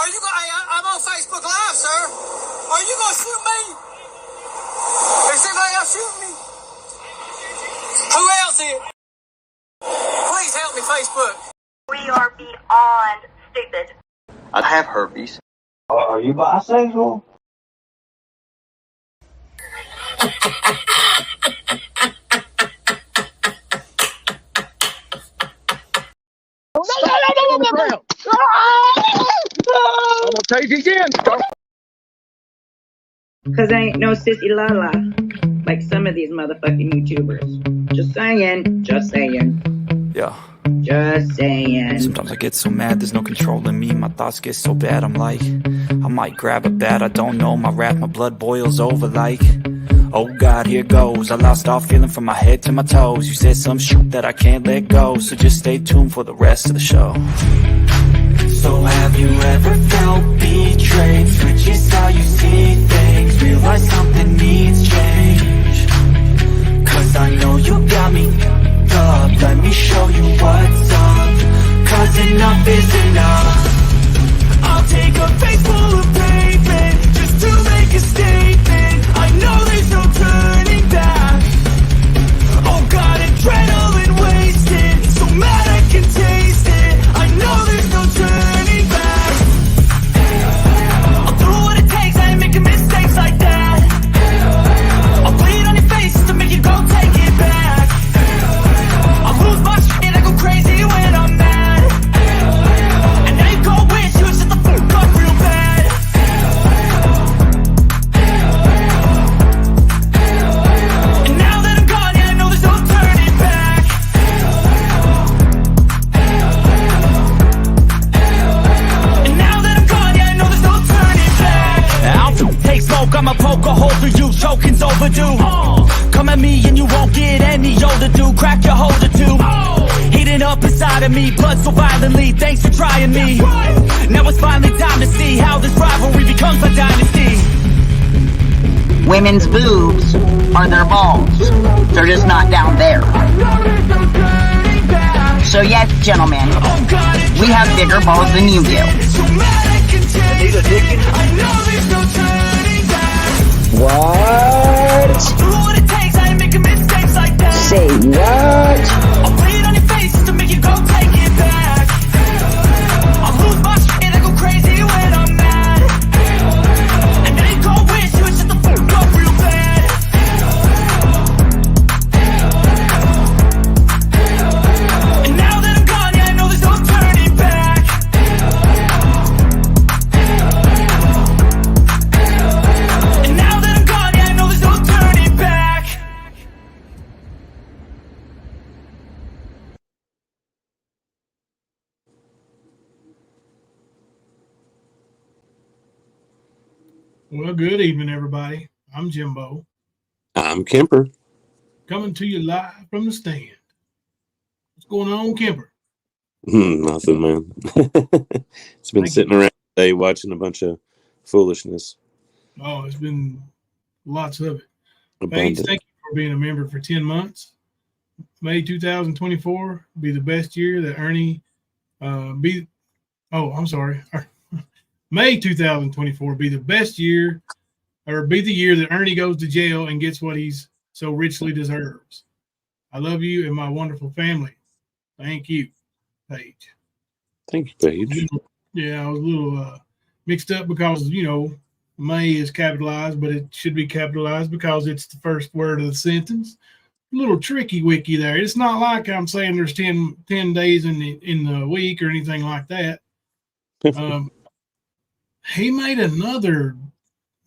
Are you going? I'm on Facebook Live, sir. Are you going to shoot me? Is anybody else shooting me? Who else is? Please help me, Facebook. We are beyond stupid. I have herpes. Are you bisexual? I'm gonna take it again. Cause I ain't no sissy la like some of these motherfucking YouTubers. Just saying. Just saying. Yeah. Just saying. Sometimes I get so mad, there's no controlling me. My thoughts get so bad, I'm like, I might grab a bat, I don't know. My rap, my blood boils over like, oh God, here goes. I lost all feeling from my head to my toes. You said some shit that I can't let go, so just stay tuned for the rest of the show. So have you ever felt betrayed? Switches how you see things, realize something needs change. Cause I know you got me up, let me show you what's up. Cause enough is enough. I'll take a face full of pavement just to make a statement. I know there's no turning back. Oh God, adrenaline wasted, so mad I can taste it. I know there's no turning back. I'll do what it takes, I ain't making mistakes like that. I'll bleed on your face to make you go take it back. I'll lose my shit, I go crazy when I'm mad. And now you go wish you would shut the fuck up real bad. And now that I'm gone, yeah, I know there's no turning back. And now that I'm gone, yeah, I know there's no turning back. I'll take smoke, I'ma poke a hole through you, choking's overdue. Come at me and you won't get any older, dude. Crack your holder too. Heating up inside of me, blood so violently. Thanks for trying me. Now it's finally time to see how this rivalry becomes a dynasty. Women's boobs are their balls. They're just not down there. So yes, gentlemen, we have bigger balls than you do. Need a dick? What? Say what? I'll bleed on your face to make you go take it back. I'll lose my shit, I go crazy when I'm mad. And then you go wish you would shut the fuck up real bad. And now that I'm gone, yeah, I know there's no turning back. And now that I'm gone, yeah, I know there's no turning back. Well, good evening, everybody. I'm Jimbo, I'm Kemper. coming to you live from the stand. What's going on, Kemper? Nothing, man. It's been sitting around today watching a bunch of foolishness. Oh, it's been lots of it. Abundant. Paige, thank you for being a member for 10 months. May 2024 be the best year that Ernie May 2024 be the best year, or be the year that Ernie goes to jail and gets what he's so richly deserves. I love you and my wonderful family. Thank you, Paige. Thank you, Paige. Yeah, I was a little mixed up because, May is capitalized, but it should be capitalized because it's the first word of the sentence. A little tricky wiki there. It's not like I'm saying there's 10 days in the week or anything like that. He made another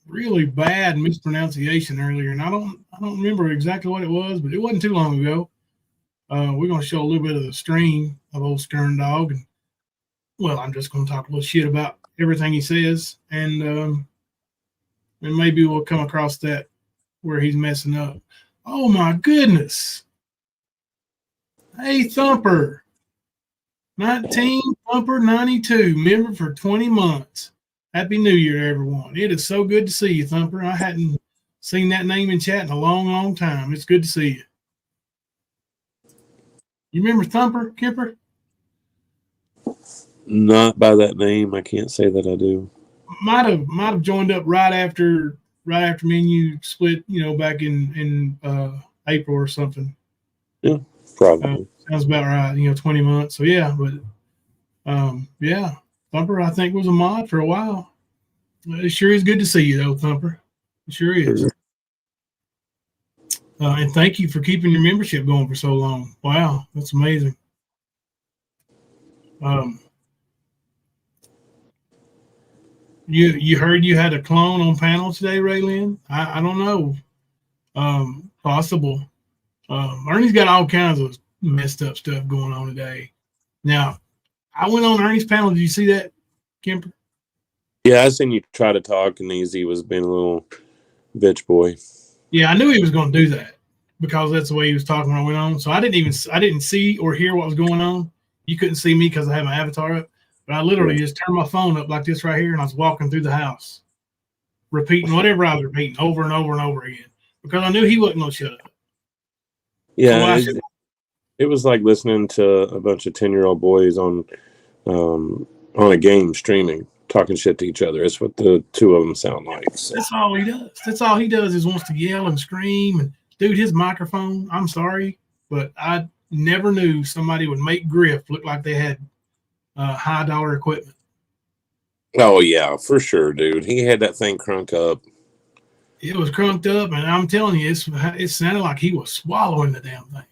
really bad mispronunciation earlier, and I don't remember exactly what it was, but it wasn't too long ago. We're going to show a little bit of the stream of old Stern Dog, and I'm just going to talk a little shit about everything he says, and maybe we'll come across that where he's messing up. Oh my goodness! Hey Thumper, 19 Thumper 92, member for 20 months. Happy New Year, everyone. It is so good to see you, Thumper. I hadn't seen that name in chat in a long, long time. It's good to see you. You remember Thumper, Kemper? Not by that name. I can't say that I do. Might have joined up right after me and you split, back in April or something. Yeah, probably. Sounds about right. 20 months. So yeah, but yeah, Thumper I think was a mod for a while. It sure is good to see you though, Thumper. It sure is. And thank you for keeping your membership going for so long. Wow, that's amazing. You heard you had a clone on panel today, Raylyn? I don't know. Possible. Ernie's got all kinds of messed up stuff going on today. Now, I went on Ernie's panel. Did you see that, Kemper? Yeah, I seen you try to talk, and Easy was being a little bitch boy. Yeah, I knew he was going to do that because that's the way he was talking when I went on. So I didn't see or hear what was going on. You couldn't see me because I had my avatar up, but I literally just turned my phone up like this right here, and I was walking through the house, repeating whatever I was repeating over and over and over again because I knew he wasn't going to shut up. Yeah, it was like listening to a bunch of 10-year-old boys on a game streaming, talking shit to each other. It's what the two of them sound like. So. That's all he does. That's all he does is wants to yell and scream. And dude, his microphone, I'm sorry, but I never knew somebody would make Griff look like they had high dollar equipment. Oh yeah, for sure, dude. He had that thing crunk up. It was crunked up, and I'm telling you, it sounded like he was swallowing the damn thing.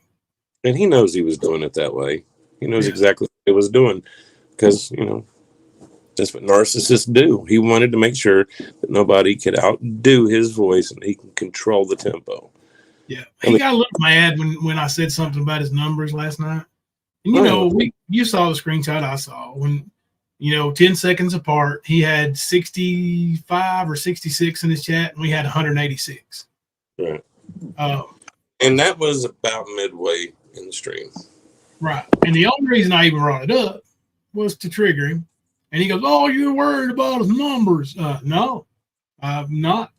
And he knows he was doing it that way. He knows exactly what he was doing because, that's what narcissists do. He wanted to make sure that nobody could outdo his voice and he can control the tempo. Yeah. He got a little mad when I said something about his numbers last night. And, you saw the screenshot I saw when, 10 seconds apart, he had 65 or 66 in his chat, and we had 186. Right. And that was about midway in the stream. Right. And the only reason I even brought it up was to trigger him. And he goes, "Oh, you're worried about his numbers." No, I'm not.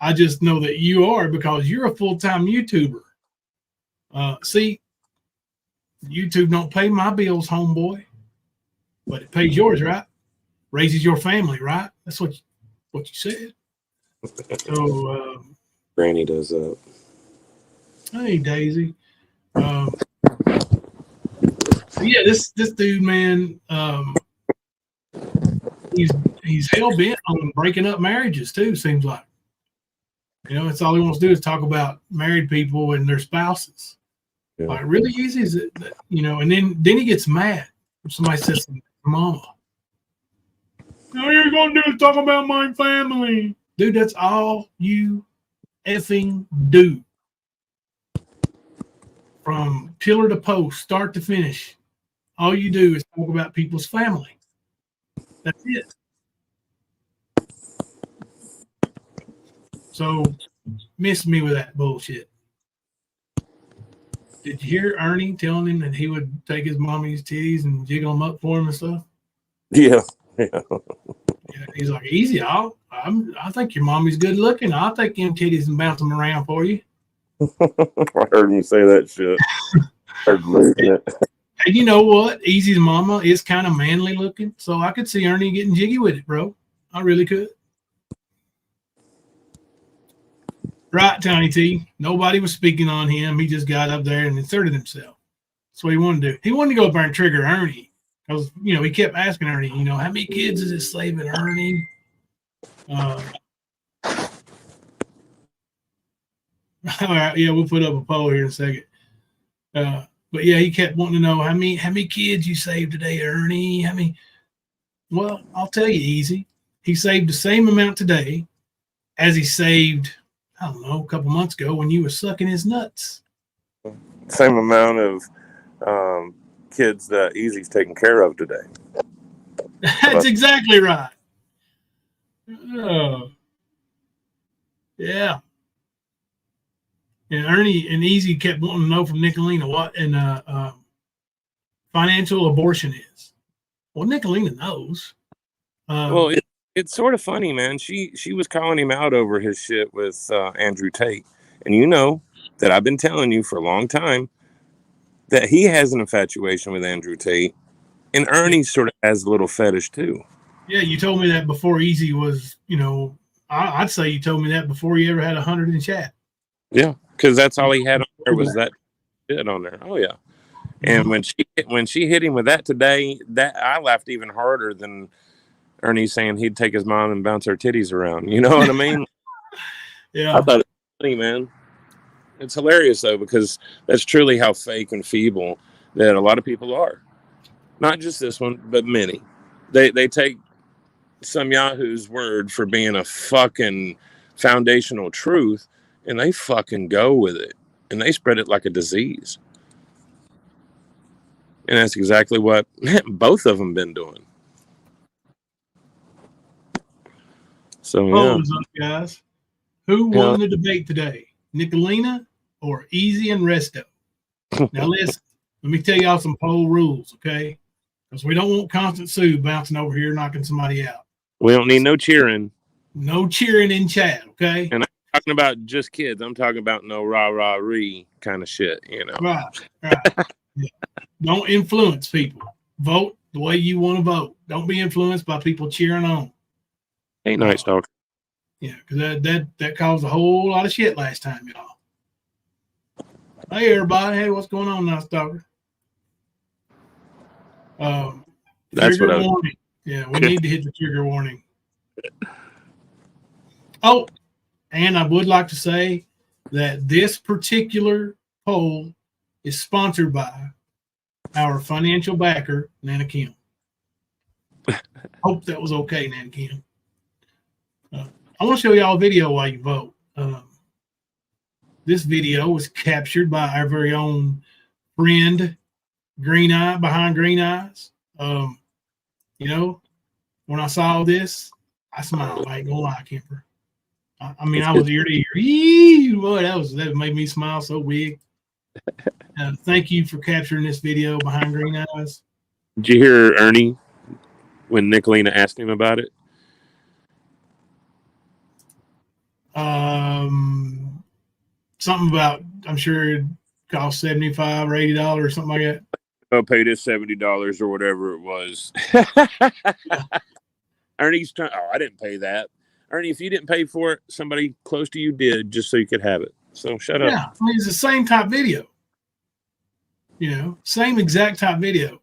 I just know that you are because you're a full-time YouTuber. See, YouTube don't pay my bills, homeboy, but it pays yours, right? Raises your family, right? That's what you said. So, Granny does that. Hey, Daisy. Yeah, this dude, man, he's hell bent on breaking up marriages too. Seems like, that's all he wants to do is talk about married people and their spouses. Yeah. Like, really easy is it? And then he gets mad when somebody says something to mama. All you're gonna do is talk about my family, dude. That's all you effing do. From pillar to post, start to finish, all you do is talk about people's family. That's it. So, miss me with that bullshit. Did you hear Ernie telling him that he would take his mommy's titties and jiggle them up for him and stuff? Yeah. He's like, easy, I think your mommy's good looking. I'll take them titties and bounce them around for you. I heard him say that shit. And you know what? Easy's mama is kind of manly looking, so I could see Ernie getting jiggy with it, bro. I really could. Right, Tiny T. Nobody was speaking on him. He just got up there and inserted himself. That's what he wanted to do. He wanted to go up there and trigger Ernie because, he kept asking Ernie, how many kids is this slaving Ernie? All right, yeah, we'll put up a poll here in a second. But yeah, he kept wanting to know how many kids you saved today, Ernie. How many? Well, I'll tell you, easy. He saved the same amount today as he saved, I don't know, a couple months ago when you were sucking his nuts. Same amount of kids that Easy's taking care of today. That's exactly right. Yeah. And Ernie and Easy kept wanting to know from Nicolina what financial abortion is. Well, Nicolina knows. Well, it's sort of funny, man. She was calling him out over his shit with Andrew Tate. And you know that I've been telling you for a long time that he has an infatuation with Andrew Tate. And Ernie sort of has a little fetish too. Yeah, you told me that before Easy was, I'd say you told me that before he ever had 100 in chat. Yeah, because that's all he had on there was that shit on there. Oh yeah. And when she hit him with that today, that I laughed even harder than Ernie saying he'd take his mom and bounce her titties around. You know what I mean? Yeah. I thought it was funny, man. It's hilarious though, because that's truly how fake and feeble that a lot of people are. Not just this one, but many. They take some Yahoo's word for being a fucking foundational truth, and they fucking go with it, and they spread it like a disease. And that's exactly what both of them been doing. So yeah. Polls up, guys. Who won the debate today? Nicolina or Easy and Resto? Now listen, let me tell y'all some poll rules, okay? Because we don't want Constant Sue bouncing over here knocking somebody out. We don't need no cheering. No cheering in chat, okay? And I'm talking about just kids. I'm talking about no rah-rah-ree kind of shit, you know. Right. Yeah. Don't influence people. Vote the way you want to vote. Don't be influenced by people cheering on. Hey, Night Stalker. Yeah, because that caused a whole lot of shit last time, y'all. Hey, everybody. Hey, what's going on, Night Stalker? That's trigger what warning. Yeah, we need to hit the trigger warning. Oh, and I would like to say that this particular poll is sponsored by our financial backer, Nana Kim. Hope that was okay, Nana Kim. I want to show y'all a video while you vote. This video was captured by our very own friend, Green Eye, behind Green Eyes. When I saw this, I smiled. I ain't gonna lie, Kemper. I mean, I was ear to ear. Eee, boy, that made me smile so big. Thank you for capturing this video behind Green Eyes. Did you hear Ernie when Nicolina asked him about it? Something about, I'm sure it cost $75 or $80 or something like that. I'll pay this $70 or whatever it was. Ernie's trying. Oh, I didn't pay that. Ernie, if you didn't pay for it, somebody close to you did, just so you could have it. So shut up. Yeah, I mean, it's the same type video. Same exact type video.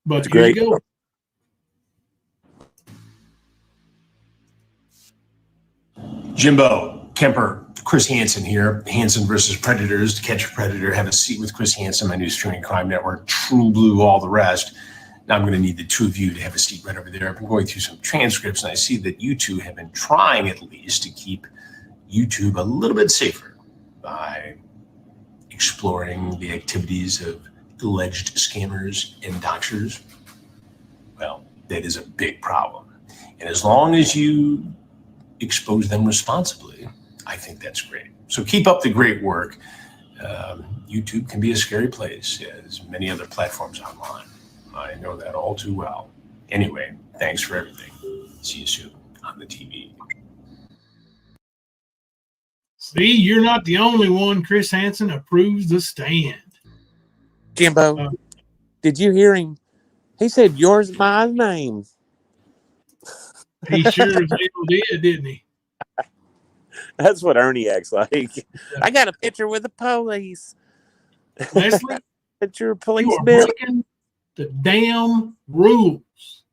But That's great. Here you go. Jimbo, Kemper, Chris Hansen here. Hansen versus Predators. To catch a predator, have a seat with Chris Hansen, my new streaming crime network, True Blue, all the rest. Now I'm going to need the two of you to have a seat right over there. I've been going through some transcripts, and I see that you two have been trying at least to keep YouTube a little bit safer by exploring the activities of alleged scammers and doxers. Well, that is a big problem. And as long as you expose them responsibly, I think that's great. So keep up the great work. YouTube can be a scary place, as many other platforms online. I know that all too well. Anyway, thanks for everything. See you soon on the TV. See, you're not the only one. Chris Hansen approves the stand. Jimbo, did you hear him? He said, "Yours, my name." He sure as hell did, didn't he? That's what Ernie acts like. I got a picture with the police. Leslie, picture of police. You are breaking the damn rules.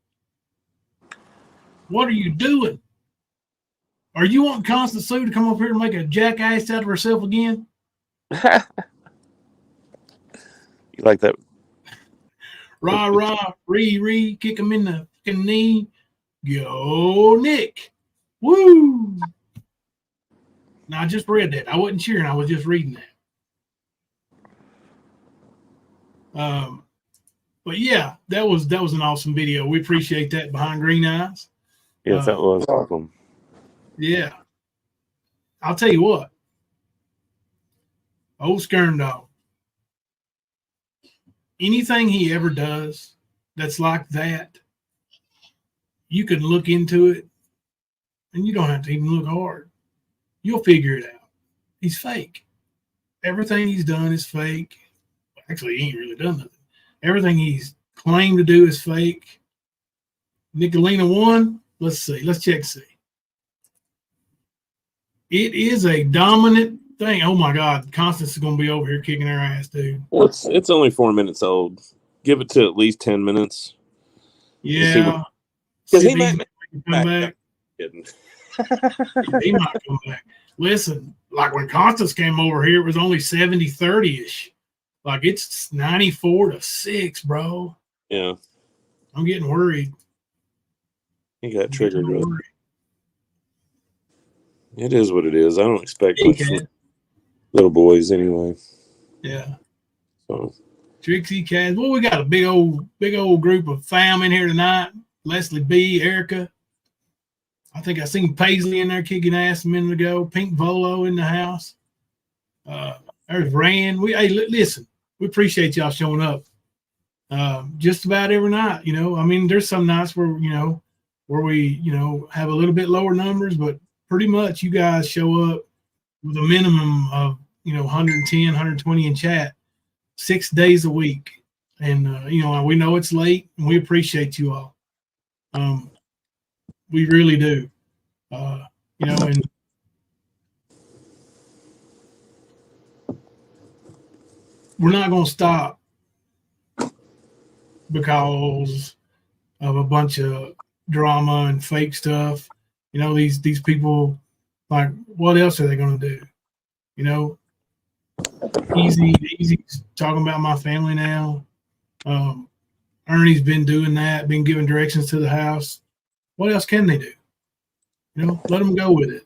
What are you doing? Are you wanting Constant Sue to come up here and make a jackass out of herself again? You like that? Rah, rah, ree, kick him in the fucking knee. Go, Nick. Woo. Now, I just read that. I wasn't cheering. I was just reading that. But yeah, that was an awesome video. We appreciate that behind Green Eyes. Yes, that was awesome. Yeah. I'll tell you what. Old Skirn Dog. Anything he ever does that's like that, you can look into it and you don't have to even look hard. You'll figure it out. He's fake. Everything he's done is fake. Actually, he ain't really done nothing. Everything he's claim to do is fake. Nicolina won. Let's see. Let's check and see. It is a dominant thing. Oh my God, Constance is going to be over here kicking her ass, dude. Well, it's only 4 minutes old. Give it to at least 10 minutes. Yeah. Because he might come back. Kidding. He might come back. Listen, like when Constance came over here, it was only 70-30-ish. Like it's 94-6, bro. Yeah. I'm getting worried. He got triggered with it. It is what it is. I don't expect much from little boys anyway. Yeah. So Trixie, Kaz. Well, we got a big old group of fam in here tonight. Leslie B, Erica. I think I seen Paisley in there kicking ass a minute ago. Pink Volo in the house. There's Rand. Listen, we appreciate y'all showing up. Just about every night, I mean, there's some nights where we, have a little bit lower numbers, but pretty much you guys show up with a minimum of, 110, 120 in chat 6 days a week. And, we know it's late and we appreciate you all. We really do. And we're not going to stop because of a bunch of drama and fake stuff. These people, like, what else are they going to do? Easy's talking about my family now. Ernie's been doing that, been giving directions to the house. What else can they do? Let them go with it.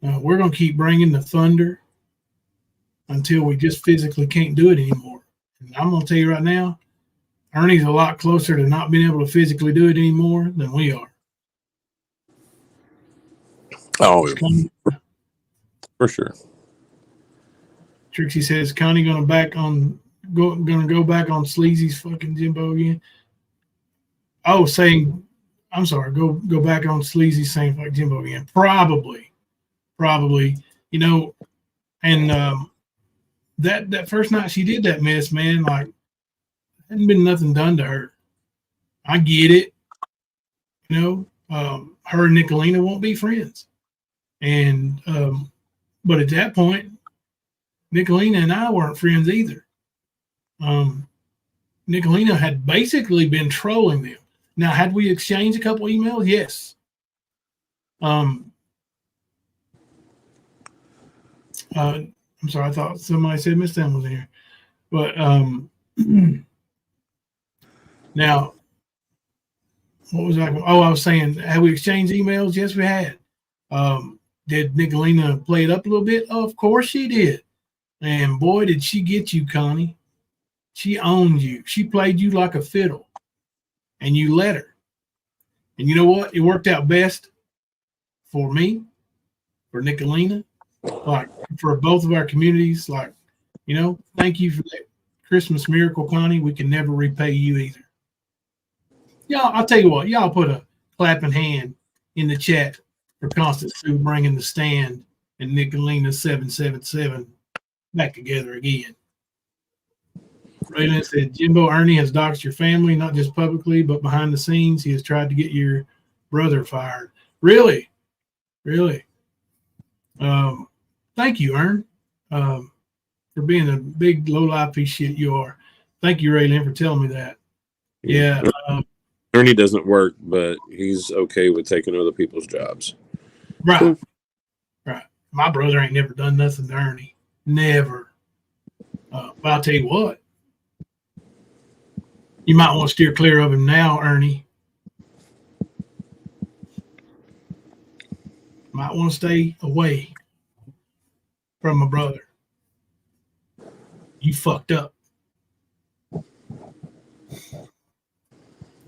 We're going to keep bringing the thunder until we just physically can't do it anymore. And I'm going to tell you right now, Ernie's a lot closer to not being able to physically do it anymore than we are. Oh, for sure. Trixie says Connie going to go back on Sleazy's fucking Jimbo again. Oh, saying, I'm sorry, go back on Sleazy's same fuck Jimbo again. Probably, and that first night she did that mess, man, like, hadn't been nothing done to her. I get it. Her and Nicolina won't be friends. And but at that point, Nicolina and I weren't friends either. Nicolina had basically been trolling them. Now, had we exchanged a couple emails? Yes. I'm sorry, I thought somebody said Miss Sam was in here. But now, what was I? Oh, I was saying, had we exchanged emails? Yes, we had. Did Nicolina play it up a little bit? Oh, of course she did. And boy, did she get you, Connie. She owned you. She played you like a fiddle. And you let her. And you know what? It worked out best for me, for Nicolina, like for both of our communities. Like, thank you for that Christmas miracle, Connie. We can never repay you either. Y'all, I'll tell you what, y'all put a clapping hand in the chat for Constance Sue bringing the stand and Nicolina 777 back together again. Raylan said, Jimbo Ernie has doxed your family, not just publicly, but behind the scenes. He has tried to get your brother fired. Really? Thank you, Ern, for being a big low-life piece of shit you are. Thank you, Raylan, for telling me that. Yeah. Ernie doesn't work, but he's okay with taking other people's jobs. Right. My brother ain't never done nothing to Ernie. Never. But I'll tell you what. You might want to steer clear of him now, Ernie. Might want to stay away from my brother. You fucked up.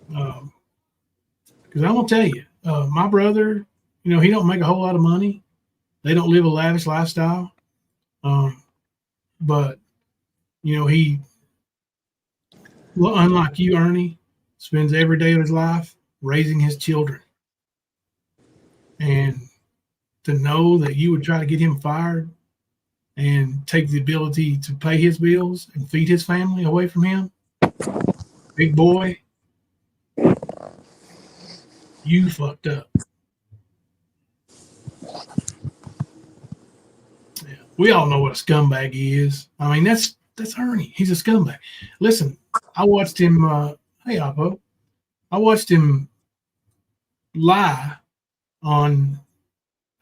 Because I'm going to tell you, my brother, he don't make a whole lot of money. They don't live a lavish lifestyle. But, he, unlike you, Ernie, spends every day of his life raising his children. And to know that you would try to get him fired and take the ability to pay his bills and feed his family away from him, big boy, you fucked up. Yeah. We all know what a scumbag he is. I mean, that's Ernie. He's a scumbag. Listen, I watched him. Hey, Oppo, I watched him lie on.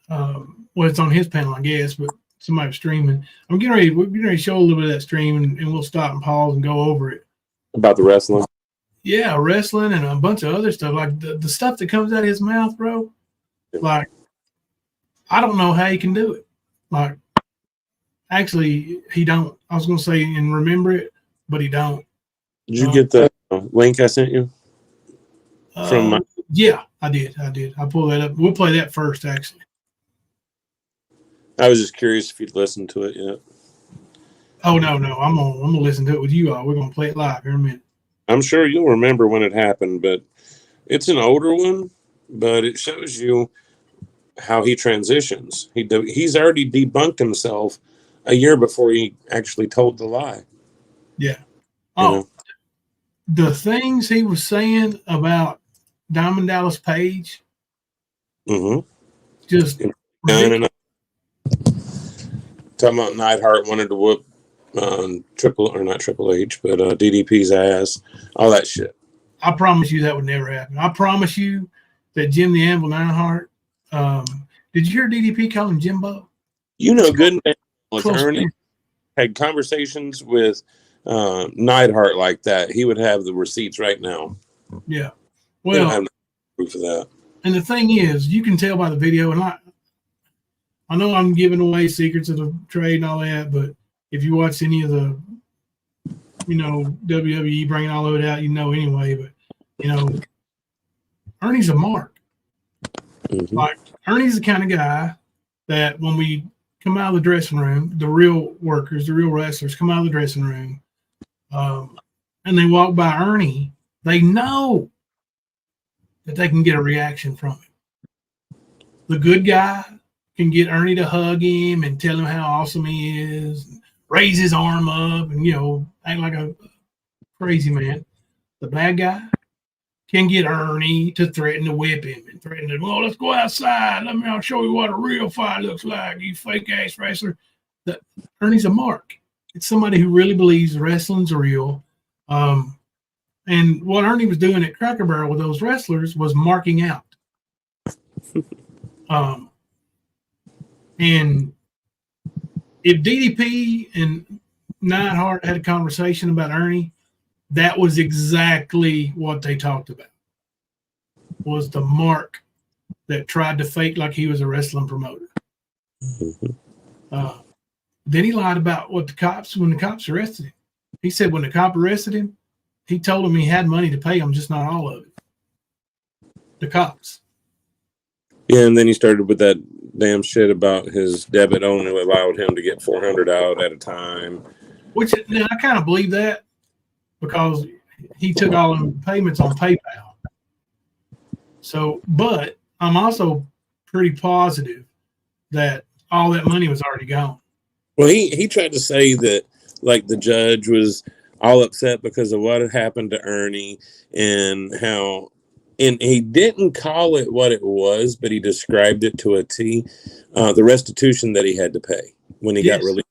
Well, it's on his panel, I guess, but somebody was streaming. We're getting ready to show a little bit of that stream, and we'll stop and pause and go over it. About the wrestling? Yeah, wrestling and a bunch of other stuff. Like the stuff that comes out of his mouth, bro. Like, I don't know how he can do it. Like, actually, he don't. I was going to say and remember it, but he don't. Did you get the link I sent you? Yeah, I did. I pulled that up. We'll play that first, actually. I was just curious if you'd listened to it yet. Oh no, I'm gonna listen to it with you all. We're gonna play it live here in a minute. I'm sure you'll remember when it happened, but it's an older one. But it shows you how he transitions. He's already debunked himself a year before he actually told the lie. Yeah. Oh, the things he was saying about Diamond Dallas Page. Mm-hmm. Just talking about Neidhart wanted to whoop Triple H, but DDP's ass, all that shit. I promise you that would never happen. I promise you that Jim the Anvil Neidhart. Did you hear DDP call him Jimbo? You know, good if Ernie had conversations with Neidhart like that, he would have the receipts right now. Yeah. Well, I have no proof of that. And the thing is, you can tell by the video, and I know I'm giving away secrets of the trade and all that, but if you watch any of the, WWE bringing all of it out, anyway. But Ernie's a mark. Mm-hmm. Like, Ernie's the kind of guy that when we come out of the dressing room, the real workers, the real wrestlers come out of the dressing room, and they walk by Ernie, they know that they can get a reaction from him. The good guy can get Ernie to hug him and tell him how awesome he is, and raise his arm up and, act like a crazy man. The bad guy can get Ernie to threaten to whip him and threaten to, let's go outside. I'll show you what a real fight looks like, you fake ass wrestler. Ernie's a mark. It's somebody who really believes wrestling's real. And what Ernie was doing at Cracker Barrel with those wrestlers was marking out. And if DDP and Neidhart had a conversation about Ernie, that was exactly what they talked about. Was the mark that tried to fake like he was a wrestling promoter. Mm-hmm. Then he lied about when the cops arrested him. He said when the cop arrested him, he told him he had money to pay him, just not all of it. The cops. Yeah, and then he started with that damn shit about his debit only allowed him to get $400 out at a time. Which I kind of believe that because he took all the payments on PayPal. So, but I'm also pretty positive that all that money was already gone. Well, he tried to say that like the judge was all upset because of what had happened to Ernie and how, and he didn't call it what it was, but he described it to a T, the restitution that he had to pay when he got released.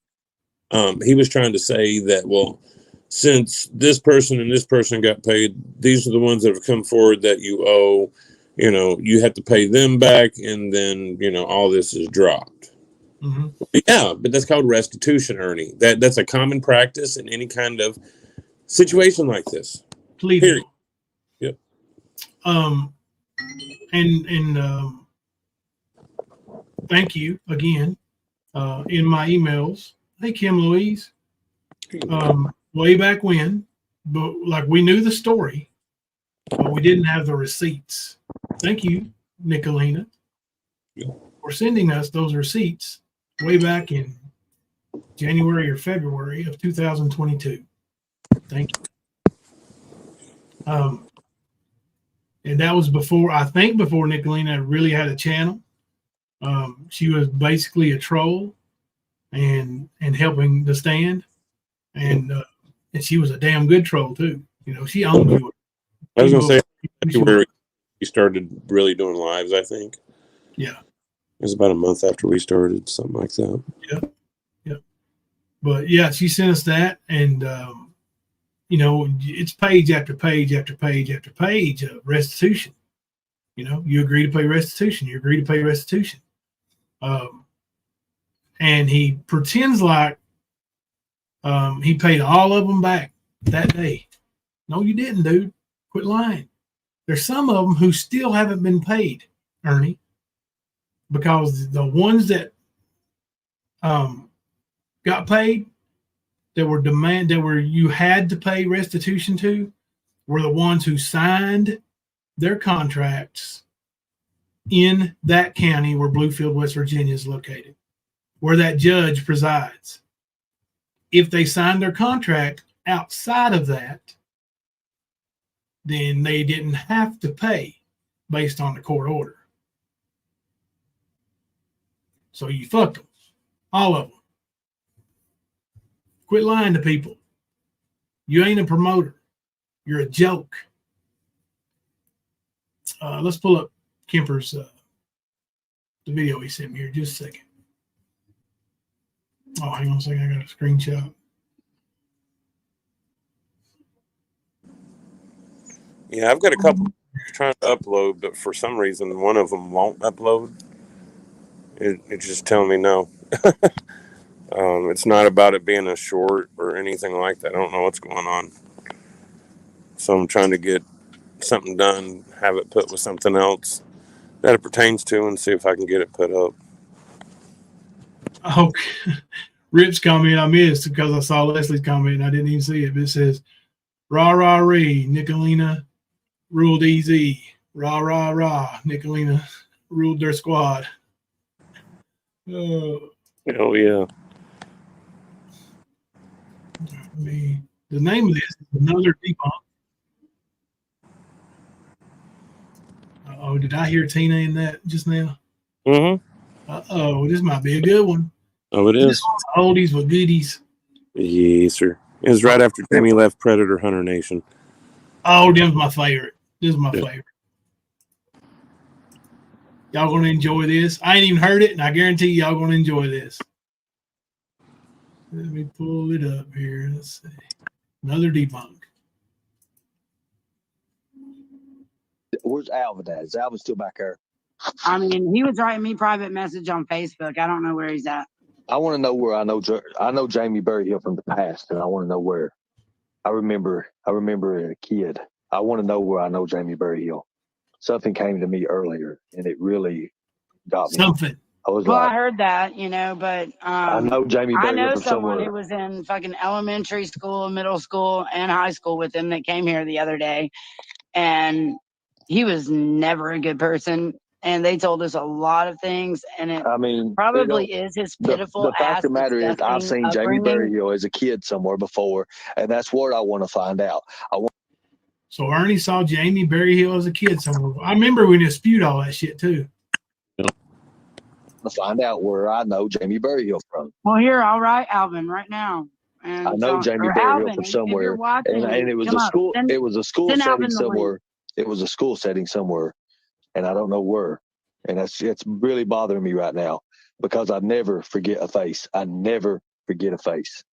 He was trying to say that, well, since this person and this person got paid, these are the ones that have come forward that you owe, you have to pay them back. And then, all this is dropped. Mm-hmm. Yeah, but that's called restitution, Ernie. That's a common practice in any kind of situation like this. Please. Yep. Thank you again. In my emails, hey Kim Louise. Way back when, but like we knew the story, but we didn't have the receipts. Thank you, Nicolina, for sending us those receipts way back in January or February of 2022. Thank you. And that was before Nicolina really had a channel. She was basically a troll and helping the stand. And she was a damn good troll too. You know, she owns you. I was going to say where we started really doing lives, I think. Yeah. It was about a month after we started, something like that. Yeah. Yeah. But yeah, she sent us that. And, you know, it's page after page after page after page of restitution. You know, you agree to pay restitution. You agree to pay restitution. And he pretends like he paid all of them back that day. No, you didn't, dude. Quit lying. There's some of them who still haven't been paid, Ernie, because the ones that got paid that were you had to pay restitution to were the ones who signed their contracts in that county where Bluefield, West Virginia is located, where that judge presides. If they signed their contract outside of that, then they didn't have to pay based on the court order. So you fucked them, all of them. Quit lying to people. You ain't a promoter. You're a joke. Let's pull up Kemper's the video he sent me here. Just a second. Oh, hang on a second. I got a screenshot. Yeah, I've got a couple trying to upload, but for some reason one of them won't upload. It's just telling me no. It's not about it being a short or anything like that. I don't know what's going on. So I'm trying to get something done, have it put with something else that it pertains to, and see if I can get it put up. Oh, Rip's comment I missed because I saw Leslie's comment and I didn't even see it. But it says, rah, rah, ree, Nicolina ruled easy. Rah, rah, rah, Nicolina ruled their squad. Oh, yeah. The name of this is Another Debunk. Oh, did I hear Tina in that just now? Mm-hmm. This might be a good one. Oh, it is. Oldies with goodies. Yes, sir. It was right after Jamie left Predator Hunter Nation. Oh, this is my favorite. Favorite. Y'all gonna enjoy this. I ain't even heard it, and I guarantee y'all gonna enjoy this. Let me pull it up here. Let's see. Another Debunk. Where's Alvin at? Is Alvin still back there? I mean, he was writing me private message on Facebook. I don't know where he's at. I want to know where I know Jamie Berryhill from the past, and I want to know where. I remember a kid. I want to know where I know Jamie Berryhill. Something came to me earlier, and it really got me. Something. I heard that, but I know Jamie Berryhill I know from someone somewhere. who was in fucking elementary school, middle school, and high school with him that came here the other day, and he was never a good person. And they told us a lot of things, and it probably is his pitiful the fact ass. of the matter is, I've seen Jamie Berryhill as a kid somewhere before, and that's what I want to find out. So Ernie saw Jamie Berryhill as a kid somewhere. I remember we disputed all that shit too. To find out where I know Jamie Berryhill from. Well, here, I'll write Alvin right now. And I know Jamie Berryhill from somewhere, and it was a school. It was a school setting somewhere. It was a school setting somewhere, and I don't know where. And it's really bothering me right now because I never forget a face. I never forget a face.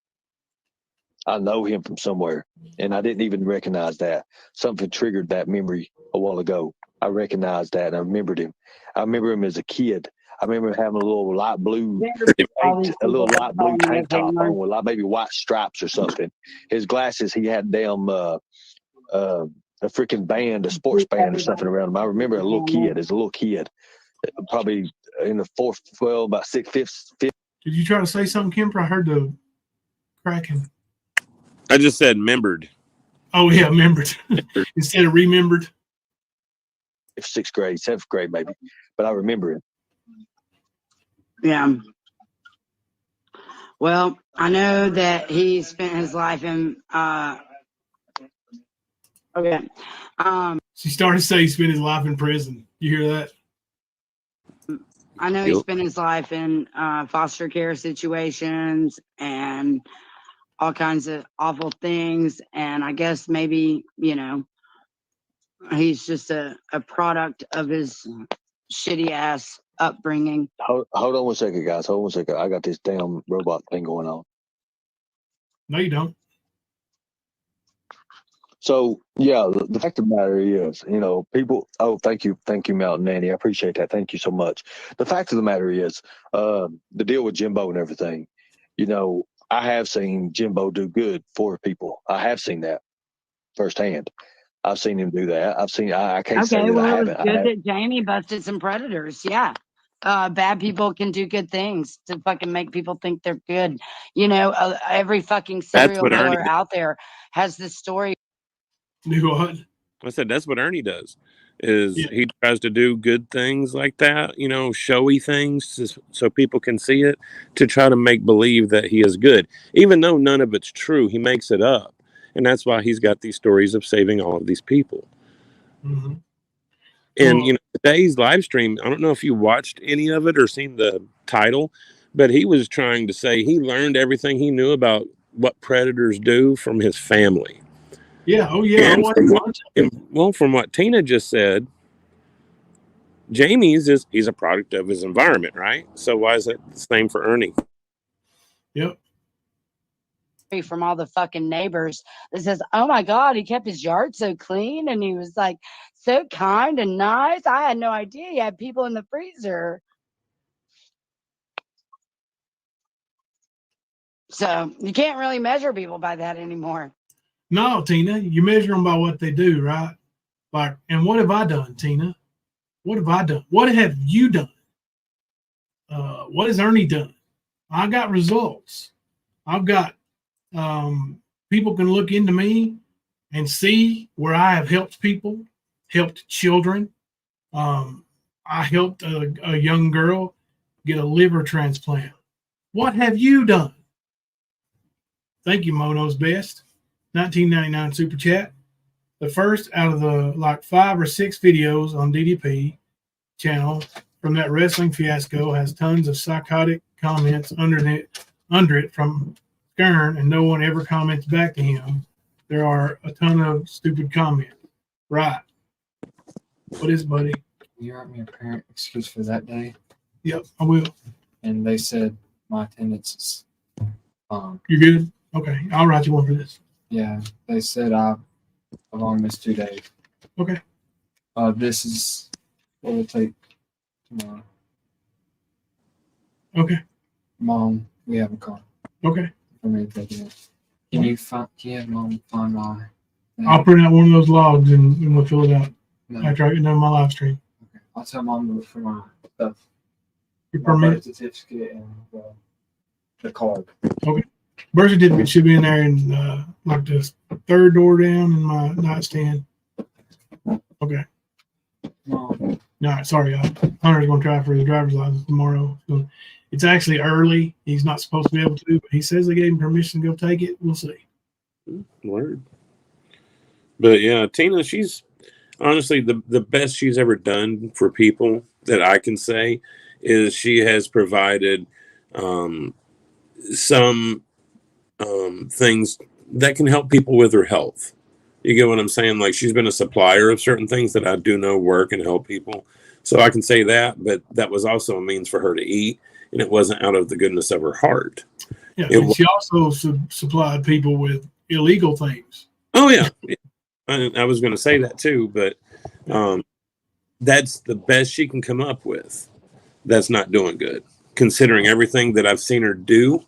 I know him from somewhere, and I didn't even recognize that. Something triggered that memory a while ago. I recognized that, and I remembered him. I remember him as a kid. I remember him having a little light blue tank top on with maybe white stripes or something. His glasses, he had damn a freaking band, a sports band or something around him. I remember as a little kid, probably in the about fifth. Did you try to say something, Kemper? I heard the cracking. I just said membered. Oh yeah, membered instead of remembered. Sixth grade, seventh grade, maybe, but I remember him. Yeah. Well, I know that he spent his life in. Okay. She started to say he spent his life in prison. You hear that? I know he spent his life in foster care situations, and all kinds of awful things. And I guess maybe, you know, he's just a product of his shitty ass upbringing. Hold on 1 second, guys. Hold on 1 second. I got this damn robot thing going on. No, you don't. So yeah, the fact of the matter is, you know, people. Oh, thank you, Mountain Nanny. I appreciate that. Thank you so much. The fact of the matter is, the deal with Jimbo and everything. You know, I have seen Jimbo do good for people. I have seen that firsthand. I've seen him do that. I've seen. I can't say that I haven't. It was good that Jamie busted some predators. Yeah. Bad people can do good things to fucking make people think they're good. You know, every fucking serial killer out there has this story. Do what? I said that's what Ernie does. He tries to do good things like that, you know, showy things so people can see it, to try to make believe that he is good, even though none of it's true. He makes it up, and that's why he's got these stories of saving all of these people. Mm-hmm. And you know, today's live stream, I don't know if you watched any of it or seen the title, but he was trying to say he learned everything he knew about what predators do from his family. Yeah. Oh, yeah. From what Tina just said, Jamie's he's a product of his environment, right? So why is it the same for Ernie? Yep. From all the fucking neighbors that says, oh my God, he kept his yard so clean and he was like so kind and nice. I had no idea he had people in the freezer. So you can't really measure people by that anymore. No, Tina, you measure them by what they do, right? Like, and what have I done, Tina? What have I done? What have you done? What has Ernie done? I got results. I've got people can look into me and see where I have helped people, helped children. I helped a young girl get a liver transplant. What have you done? Thank you, Mono's Best. 1999 Super Chat. The first out of the like 5 or 6 videos on DDP channel from that wrestling fiasco has tons of psychotic comments under it from Skern, and no one ever comments back to him. There are a ton of stupid comments. Right. What is, buddy? Can you write me a parent excuse for that day? Yep, I will. And they said my attendance is You're good? Okay, I'll write you one for this. Yeah, they said I've only missed 2 days. Okay. This is what will take tomorrow. Okay. Mom, we have a car. Okay. For me to take it. Can you have Mom find my name? I'll print out one of those logs and we'll fill it out after I get done my live stream. Okay. I'll tell Mom to look for my stuff. Your permit? Birth certificate and the card. Okay. Birth certificate should be in there in like the third door down in my nightstand. Okay. Mom. All right, sorry, y'all. Hunter's going to try for his driver's license tomorrow. So it's actually early. He's not supposed to be able to, but he says they gave him permission to go take it. We'll see. Word. But yeah, Tina, she's honestly the best she's ever done for people that I can say is she has provided some things that can help people with their health. You get what I'm saying? Like, she's been a supplier of certain things that I do know work and help people. So I can say that, but that was also a means for her to eat, and it wasn't out of the goodness of her heart. Yeah, and she also supplied people with illegal things. Oh, yeah. I was going to say that too, but that's the best she can come up with. That's not doing good. Considering everything that I've seen her do,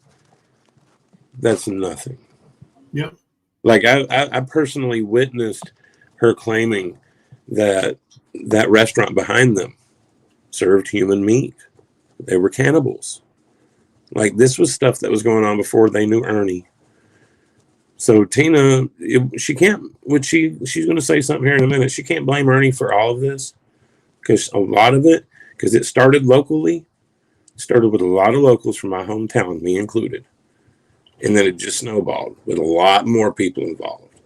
that's nothing. Yep. Like, I personally witnessed her claiming that that restaurant behind them served human meat. They were cannibals. Like, this was stuff that was going on before they knew Ernie. So Tina, she can't, she's going to say something here in a minute. She can't blame Ernie for all of this, because a lot of it, because it started locally, started with a lot of locals from my hometown, me included. And then it just snowballed with a lot more people involved.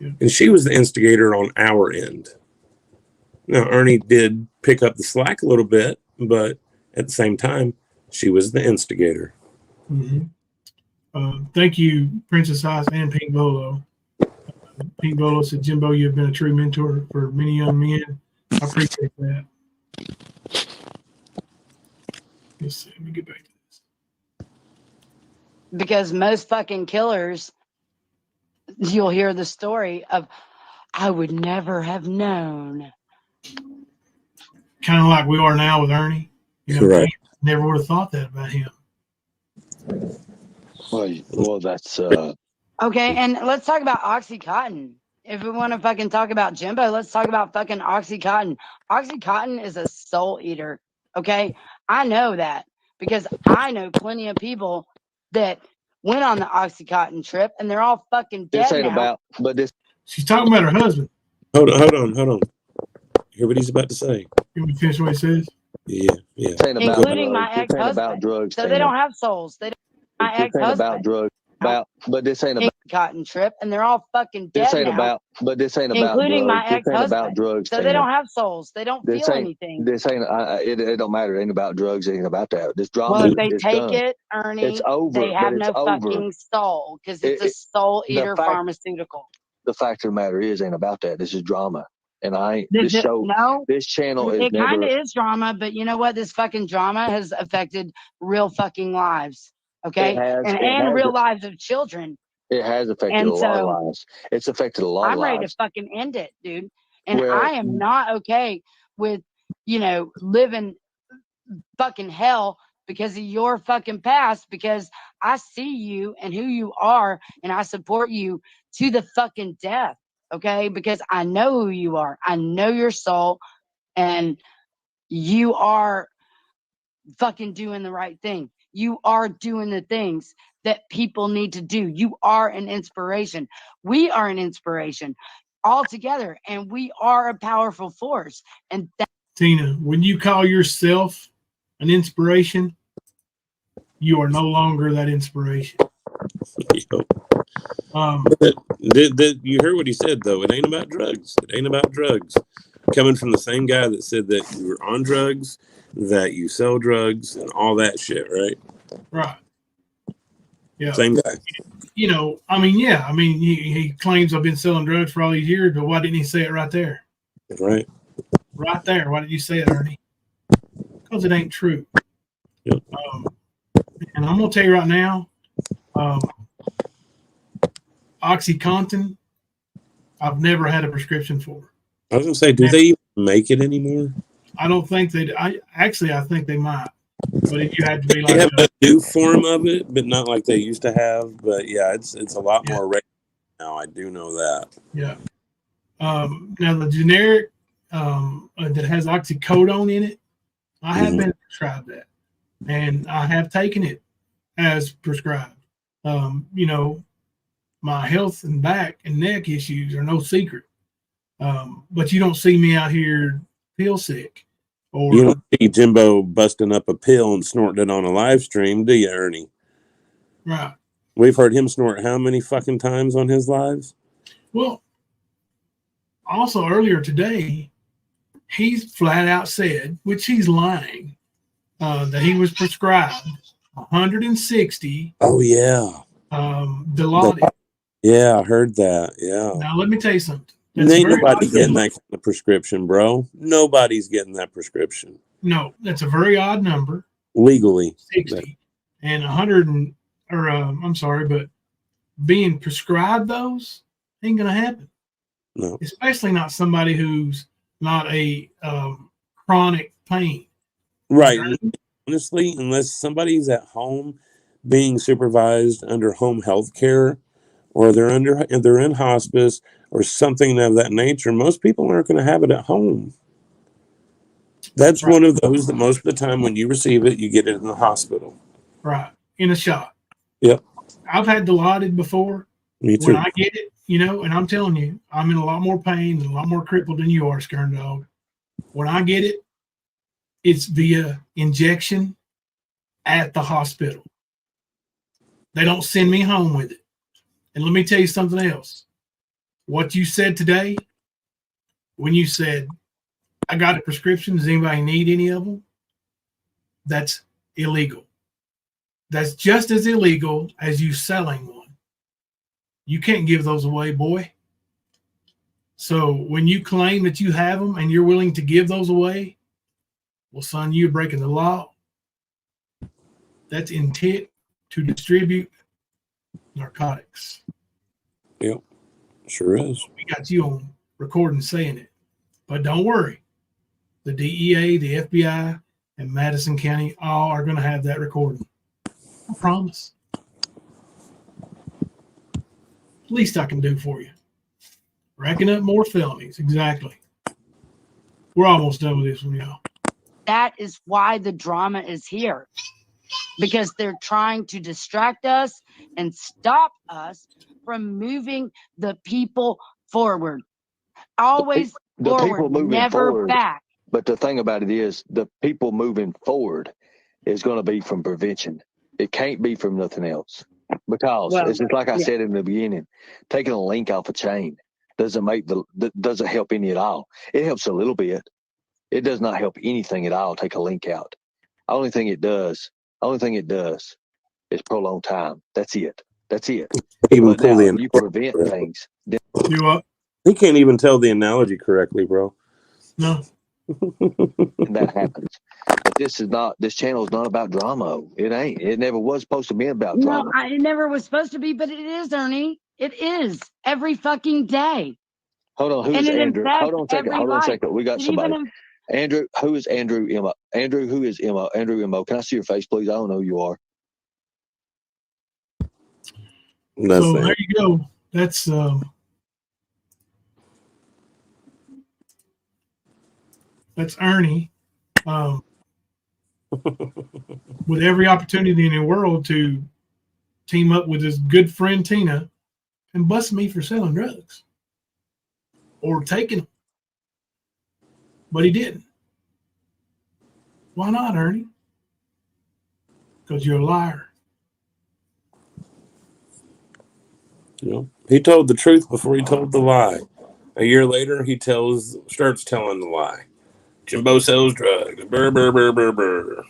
Yeah. And she was the instigator on our end. Now, Ernie did pick up the slack a little bit, but at the same time, she was the instigator. Mm-hmm. Thank you, Princess Ice and Pink Bolo. Pink Bolo said, Jimbo, you have been a true mentor for many young men. I appreciate that. Let's see. Let me get back to this. Because most fucking killers, you'll hear the story of, I would never have known. Kind of like we are now with Ernie. You know, Correct. Never would have thought that about him. Well, that's okay. And let's talk about Oxycontin. If we want to fucking talk about Jimbo, let's talk about fucking Oxycontin. Oxycontin is a soul eater. Okay, I know that because I know plenty of people that went on the Oxycontin trip and they're all fucking dead this ain't now. about. But this. She's talking about her husband. Hold on. Hear what he's about to say. You want me to finish what he says? Yeah. Including my ex-husband. About drugs. So they don't have souls. They don't. My ex-husband. About drugs. But this ain't about cotton trip, and they're all fucking dead this ain't now. About. But this ain't about. Including drugs. my ex-husband. About drugs. So they don't have souls. They don't feel anything. This ain't. It don't matter. It ain't about drugs. It ain't about that. This drama. Well, if they take it, Ernie, it's over. They have no fucking soul because it's a soul eater pharmaceutical. The fact of the matter is, ain't about that. This is drama. And I ain't this channel is kind of is drama, but you know what? This fucking drama has affected real fucking lives. Okay, and real lives of children. It has affected a lot of lives. It's affected a lot of lives. I'm ready to fucking end it, dude. And I am not okay with, living fucking hell because of your fucking past, because I see you and who you are and I support you to the fucking death. Okay, because I know who you are. I know your soul, and you are fucking doing the right thing. You are doing the things that people need to do. You are an inspiration. We are an inspiration all together, and we are a powerful force. And Tina, when you call yourself an inspiration, you are no longer that inspiration. You heard what he said, though. It ain't about drugs. It ain't about drugs. Coming from the same guy that said that you were on drugs, that you sell drugs, and all that shit, right? Right. Yeah. Same guy. He claims I've been selling drugs for all these years, but why didn't he say it right there? Right. Right there. Why did you say it, Ernie? Because it ain't true. Yep. And I'm going to tell you right now, OxyContin, I've never had a prescription for. I was going to say, do they even make it anymore? I don't think they. I think they might, but if you had to be like, they have a new form of it, but not like they used to have. But yeah, it's a lot more regular now. I do know that. Yeah. Now the generic that has oxycodone in it, I have been prescribed that, and I have taken it as prescribed. My health and back and neck issues are no secret. But you don't see me out here pill sick. Or you don't see Jimbo busting up a pill and snorting it on a live stream, do you, Ernie? Right. We've heard him snort how many fucking times on his lives? Well, also earlier today, he's flat out said, which he's lying, that he was prescribed 160. Oh, yeah. Dilaudid. Yeah, I heard that. Yeah. Now, let me tell you something. Ain't nobody getting that kind of prescription, bro. Nobody's getting that prescription. No, that's a very odd number. Legally. 60. And 100 but being prescribed those ain't going to happen. No. Especially not somebody who's not a chronic pain. Right. Honestly, unless somebody's at home being supervised under home health care, or they're in hospice or something of that nature, most people aren't going to have it at home. That's right. One of those that most of the time when you receive it, you get it in the hospital. Right. In a shot. Yep. I've had Dilaudid before. Me too. When I get it, and I'm telling you, I'm in a lot more pain and a lot more crippled than you are, Skern Dog. When I get it, it's via injection at the hospital. They don't send me home with it. And let me tell you something else. What you said today, when you said, I got a prescription, does anybody need any of them? That's illegal. that's just as illegal as you selling one. You can't give those away, boy. So when you claim that you have them and you're willing to give those away, well, son, you're breaking the law. That's intent to distribute narcotics. Yep, sure is. We got you on recording saying it. But don't worry. The DEA, the FBI, and Madison County all are going to have that recording. I promise. Least I can do for you. Racking up more felonies. Exactly. We're almost done with this one, y'all. That is why the drama is here. Because they're trying to distract us and stop us from moving the people forward. Always the forward, people moving never forward, back. But the thing about it is, the people moving forward is going to be from prevention. It can't be from nothing else. Because it's just like I said in the beginning, taking a link off a chain doesn't help any at all. It helps a little bit. It does not help anything at all. Take a link out. Only thing it does is prolong time. That's it. Even pull the you prevent things. Do what? He can't even tell the analogy correctly, bro. No. And that happens. But this channel is not about drama. It ain't. It never was supposed to be about drama. No, it never was supposed to be, but it is, Ernie. It is every fucking day. Hold on, who's Andrew? Hold on a second. We got somebody. Andrew, who is Andrew Emma? Andrew, who is Emma? Andrew Emma. Can I see your face, please? I don't know who you are. So there you go. That's Ernie. With every opportunity in the world to team up with his good friend Tina and bust me for selling drugs or taking them. But he didn't. Why not, Ernie? Because you're a liar. He told the truth before he told the lie. A year later, he starts telling the lie. Jimbo sells drugs. Burr, burr, burr, burr, burr.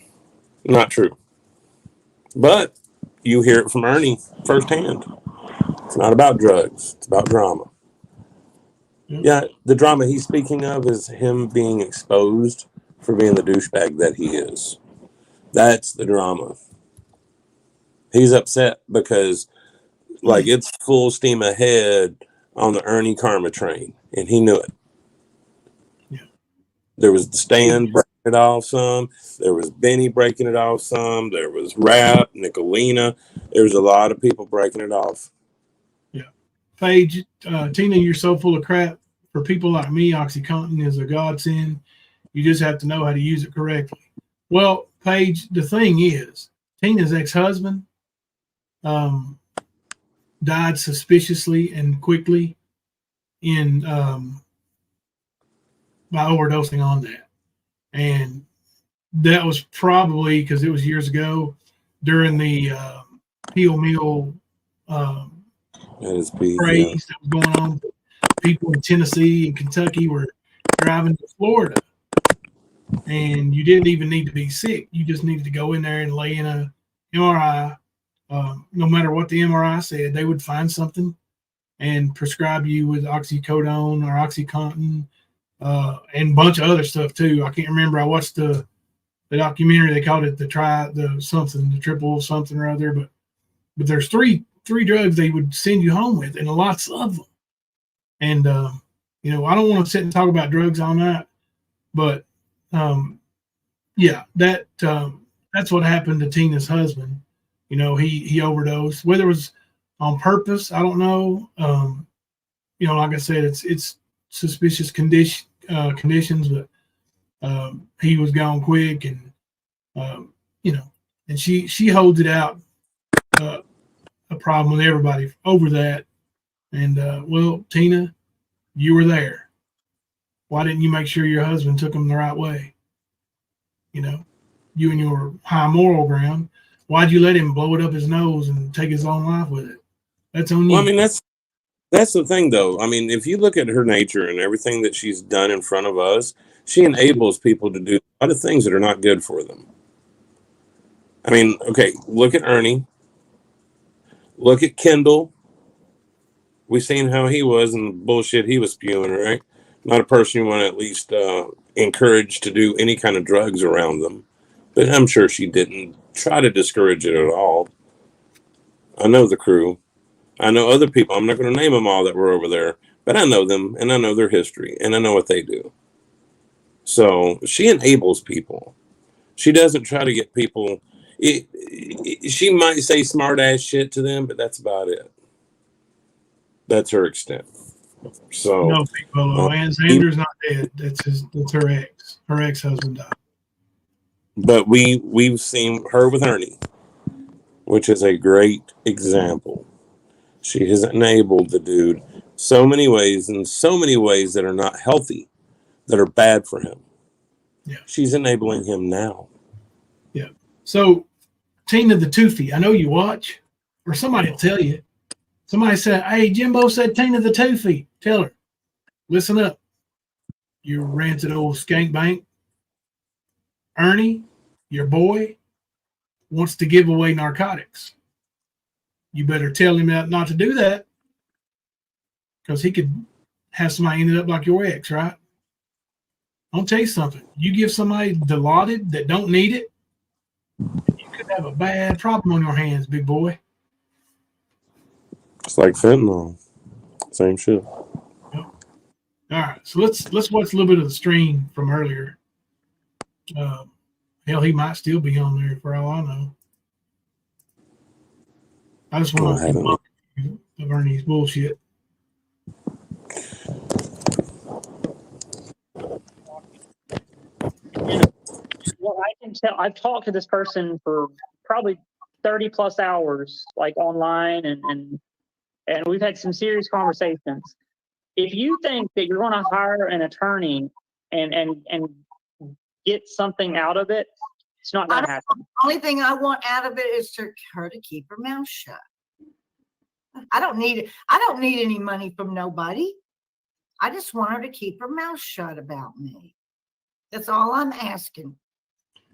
Not true. But you hear it from Ernie firsthand. It's not about drugs. It's about drama. Yeah, the drama he's speaking of is him being exposed for being the douchebag that he is. That's the drama. He's upset because, it's full steam ahead on the Ernie Karma train, and he knew it. Yeah. There was the Stan breaking it off some. There was Benny breaking it off some. There was Rap, Nicolina. There was a lot of people breaking it off. Yeah. Paige, Tina, you're so full of crap. For people like me, OxyContin is a godsend. You just have to know how to use it correctly. Well, Paige, the thing is, Tina's ex-husband died suspiciously and quickly by overdosing on that. And that was probably because it was years ago during the Peel Mill craze that was going on. People in Tennessee and Kentucky were driving to Florida, and you didn't even need to be sick. You just needed to go in there and lay in a MRI. No matter what the MRI said, they would find something and prescribe you with oxycodone or OxyContin and a bunch of other stuff too. I can't remember. I watched the documentary. They called it the triple something or other. But there's three drugs they would send you home with, and lots of them. And I don't want to sit and talk about drugs all night, but that's what happened to Tina's husband. He overdosed. Whether it was on purpose, I don't know. Like I said, it's suspicious conditions, but he was gone quick, and and she holds it out a problem with everybody over that. And Tina, you were there. Why didn't you make sure your husband took him the right way? You and your high moral ground. Why'd you let him blow it up his nose and take his own life with it? That's on you. Well, I mean, that's the thing, though. I mean, if you look at her nature and everything that she's done in front of us, she enables people to do a lot of things that are not good for them. I mean, okay, look at Ernie. Look at Kendall. We seen how he was and the bullshit he was spewing, right? Not a person you want to at least encourage to do any kind of drugs around them. But I'm sure she didn't try to discourage it at all. I know the crew. I know other people. I'm not going to name them all that were over there, but I know them and I know their history and I know what they do. So she enables people. She doesn't try to get people. She might say smart ass shit to them, but that's about it. That's her extent. So no, Piccolo. Ann Xander's not dead. That's her ex. Her ex-husband died. But we've seen her with Ernie, which is a great example. She has enabled the dude so many ways, in so many ways that are not healthy, that are bad for him. Yeah. She's enabling him now. Yeah. So, Tina the Toofy, I know you watch, or somebody will tell you. Somebody said, hey, Jimbo said Tina the Toofy. Tell her, listen up. You ranted old skank bank. Ernie, your boy, wants to give away narcotics. You better tell him not to do that, because he could have somebody ended up like your ex, right? I'll tell you something. You give somebody Dilaudid that don't need it, you could have a bad problem on your hands, big boy. It's like fentanyl. Same shit. Yep. All right, so let's watch a little bit of the stream from earlier. Hell, he might still be on there for all I know. I just want to debunk of Ernie's bullshit. Well, I can tell. I've talked to this person for probably 30 plus hours, like online, and we've had some serious conversations. If you think that you're going to hire an attorney and get something out of it, it's not going to happen. The only thing I want out of it is her to keep her mouth shut. I don't need any money from nobody. I just want her to keep her mouth shut about me. That's all I'm asking.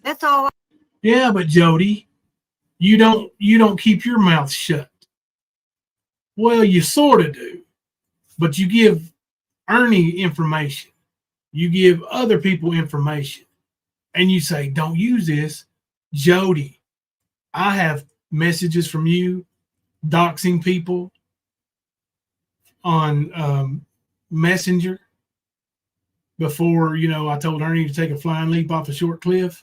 That's all. Yeah, but Jody, you don't keep your mouth shut. Well, you sort of do, but you give Ernie information. You give other people information, and you say, "Don't use this, Jody. I have messages from you doxing people on Messenger before I told Ernie to take a flying leap off a short cliff.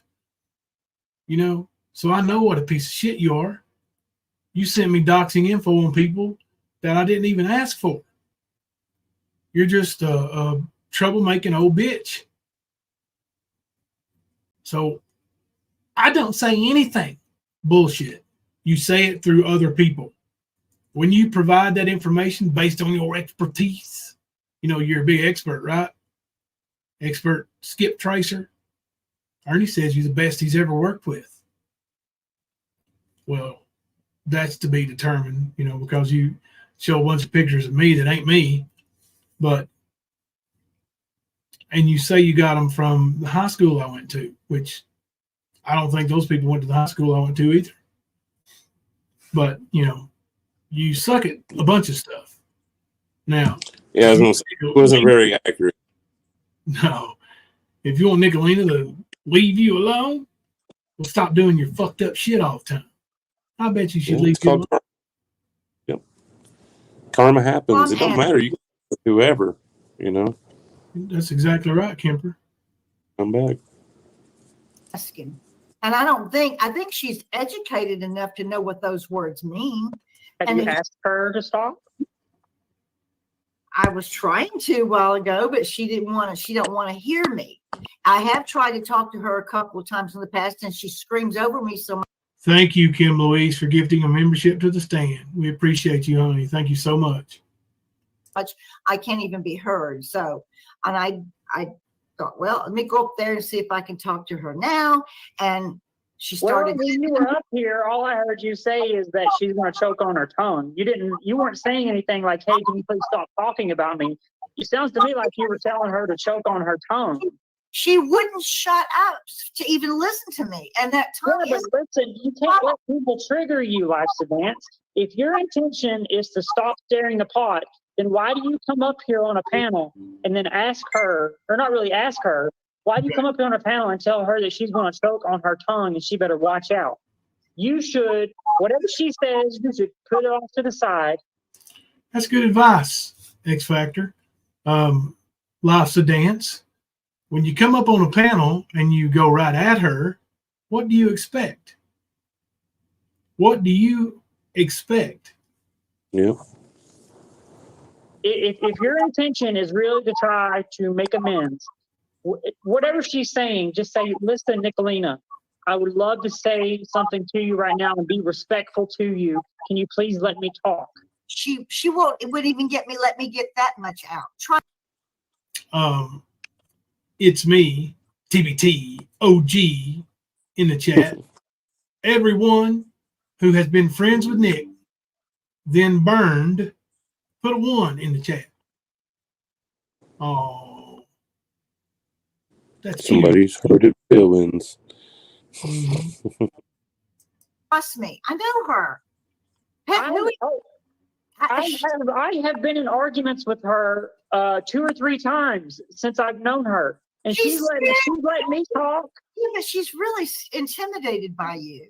So I know what a piece of shit you are. You sent me doxing info on people that I didn't even ask for. You're just a troublemaking old bitch. So I don't say anything bullshit. You say it through other people. When you provide that information based on your expertise, you're a big expert, right? Expert skip tracer. Ernie says you're the best he's ever worked with. Well, that's to be determined, because you show a bunch of pictures of me that ain't me. And you say you got them from the high school I went to, which I don't think those people went to the high school I went to either. But, you suck at a bunch of stuff. Now, yeah, it wasn't very accurate. No. If you want Nicolina to leave you alone, well, stop doing your fucked up shit all the time. I bet you should leave you alone. Yep. Karma happens. It don't matter. You can whoever, That's exactly right, Kemper. Come back. Asking. And I think she's educated enough to know what those words mean. Have you asked her to stop? I was trying to a while ago, but she don't want to hear me. I have tried to talk to her a couple of times in the past, and she screams over me so much. Thank you, Kim Louise, for gifting a membership to the stand. We appreciate you, honey. Thank you so much. I can't even be heard. So, and I thought, well, let me go up there and see if I can talk to her now. And she started. Well, when you were up here, all I heard you say is that she's going to choke on her tongue. You weren't saying anything like, "Hey, can you please stop talking about me?" It sounds to me like you were telling her to choke on her tongue. She wouldn't shut up to even listen to me. And that time but listen, you can't let people trigger you, Life's a Dance. If your intention is to stop stirring the pot, then why do you come up here on a panel and then ask her, or not really ask her, why do you come up here on a panel and tell her that she's going to choke on her tongue and she better watch out? You should, whatever she says, you should put it off to the side. That's good advice, X Factor. Life's a Dance. When you come up on a panel and you go right at her, what do you expect? What do you expect? Yeah. If your intention is really to try to make amends, whatever she's saying, just say, listen, Nicolina, I would love to say something to you right now and be respectful to you. Can you please let me talk? She won't. It wouldn't even let me get that much out. Try. It's me, TBT, OG, in the chat. Everyone who has been friends with Nick, then burned, put a 1 in the chat. Oh, that's somebody's hurted feelings. Mm-hmm. Trust me, I know her. I have been in arguments with her 2 or 3 times since I've known her, and she's let me talk. Yeah, but she's really intimidated by you.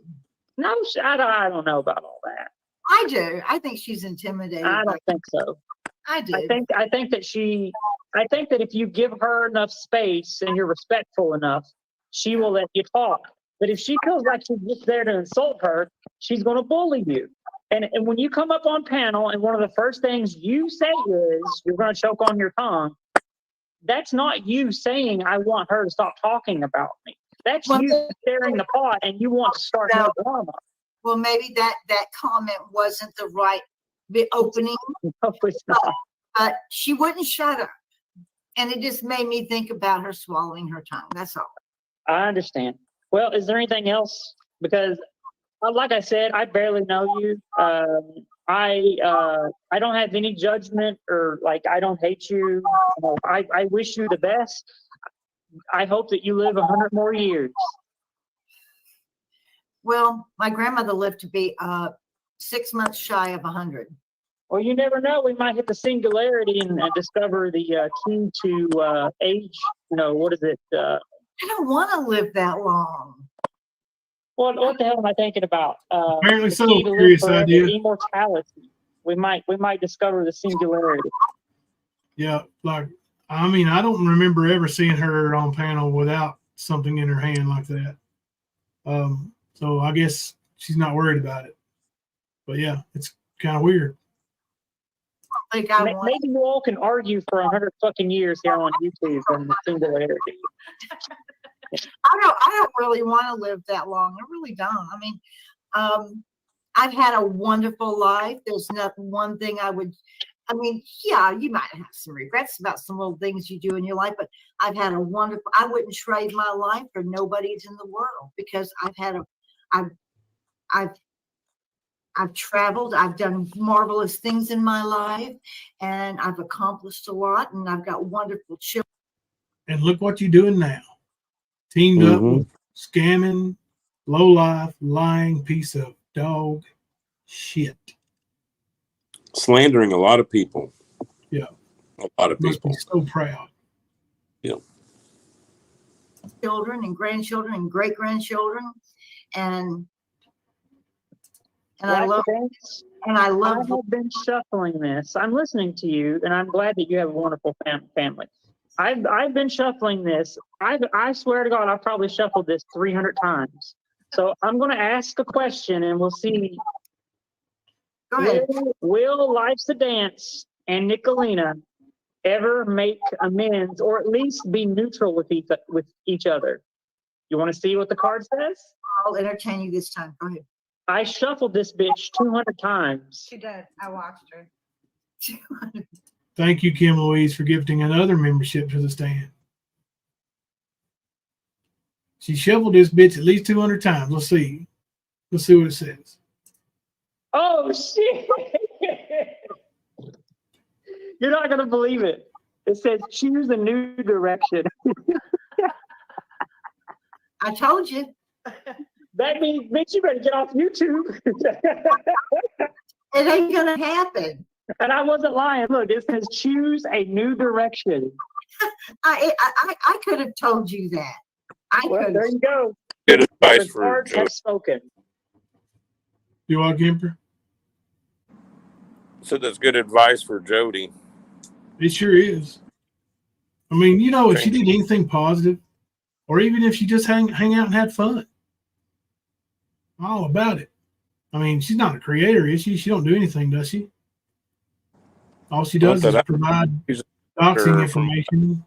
No, I don't know about all that. I do. I think she's intimidated. I don't think so. I do. I think that if you give her enough space and you're respectful enough, she will let you talk. But if she feels like she's just there to insult her, she's going to bully you. And when you come up on panel and one of the first things you say is you're going to choke on your tongue, that's not you saying I want her to stop talking about me. That's you stirring the pot and you want to start more drama. Well, maybe that comment wasn't the right opening. No, it's not. But she wouldn't shut up. And it just made me think about her swallowing her tongue. That's all. I understand. Well, is there anything else? Because like I said, I barely know you. I don't have any judgment or I don't hate you. I wish you the best. I hope that you live 100 more years. Well, my grandmother lived to be 6 months shy of 100. Well, you never know. We might hit the singularity and discover the key to age. What is it? I don't want to live that long. What the hell am I thinking about? Apparently so. Curious idea. Immortality. We might discover the singularity. Yeah, I don't remember ever seeing her on panel without something in her hand like that. So I guess she's not worried about it. But yeah, it's kind of weird. Maybe you all can argue for 100 fucking years here on YouTube on the singularity. I don't really want to live that long. I really don't. I mean, I've had a wonderful life. There's not one thing yeah, you might have some regrets about some little things you do in your life, but I wouldn't trade my life for nobody's in the world, because I've traveled, I've done marvelous things in my life, and I've accomplished a lot, and I've got wonderful children. And look what you're doing now. Teamed up with scamming, low-life, lying piece of dog shit. Slandering a lot of people. Yeah. A lot of people. Must be so proud. Yeah. Children and grandchildren and great-grandchildren. And I love it. And I have been shuffling this. I'm listening to you, and I'm glad that you have a wonderful family. I've been shuffling this. I swear to God, I've probably shuffled this 300 times. So I'm going to ask a question, and we'll see. Go ahead. Will Life's a Dance and Nicolina ever make amends, or at least be neutral with each other? You want to see what the card says? I'll entertain you this time. Go ahead. I shuffled this bitch 200 times. She did. I watched her. Thank you, Kim Louise, for gifting another membership to the stand. She shuffled this bitch at least 200 times. Let's see. Let's see what it says. Oh, shit. You're not going to believe it. It says choose a new direction. I told you. That means, bitch, you better get off YouTube. It ain't gonna happen. And I wasn't lying. Look, it says choose a new direction. I could have told you that. Well, there you go. Good advice The for cards Joe. have spoken. You are, Gimper? So that's good advice for Jody. It sure is. I mean, you know, if she did anything positive, or even if she just hang out and had fun, all about it. I mean, she's not a creator, is she? She don't do anything, does she? All she does is provide doxing information.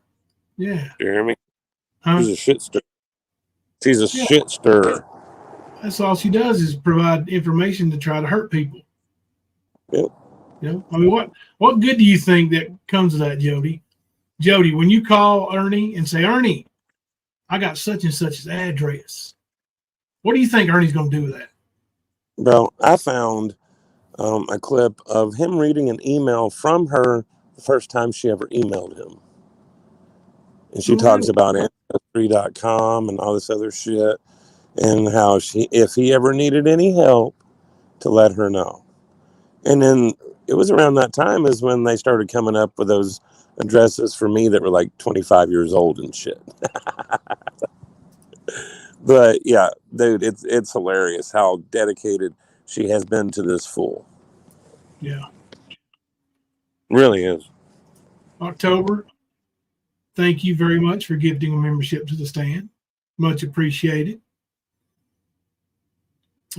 Yeah. You hear me? Huh? She's a shit stirrer. She's a shit stirrer. That's all she does is provide information to try to hurt people. Yep. You know, I mean, what good do you think that comes of that, Jody? Jody, when you call Ernie and say, Ernie, I got such and such's address, what do you think Ernie's going to do with that? Bro, I found a clip of him reading an email from her the first time she ever emailed him. And she talks about Ancestry.com and all this other shit, and how if he ever needed any help, to let her know. And then it was around that time is when they started coming up with those addresses for me that were like 25 years old and shit. But yeah, dude, it's hilarious how dedicated she has been to this fool. Yeah. Really is. October, thank you very much for gifting a membership to the stand. Much appreciated.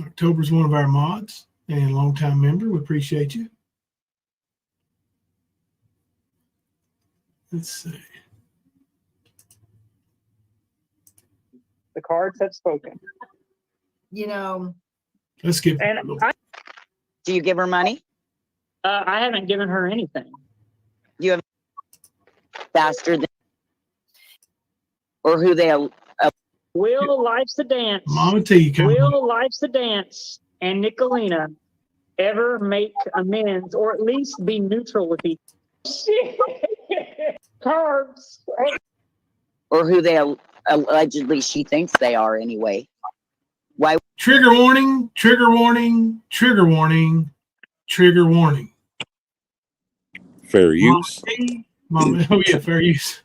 October's one of our mods and longtime member. We appreciate you. Let's see. The cards have spoken. You know. Let's give. Do you give her money? I haven't given her anything. You have faster than, or who they. Will Life's a Dance. Mama T. Will Life's a Dance and Nicolina ever make amends or at least be neutral with each cards? Or who they allegedly she thinks they are anyway. Why? Trigger warning, trigger warning, trigger warning, trigger warning. Fair use. Mama, oh yeah, fair use.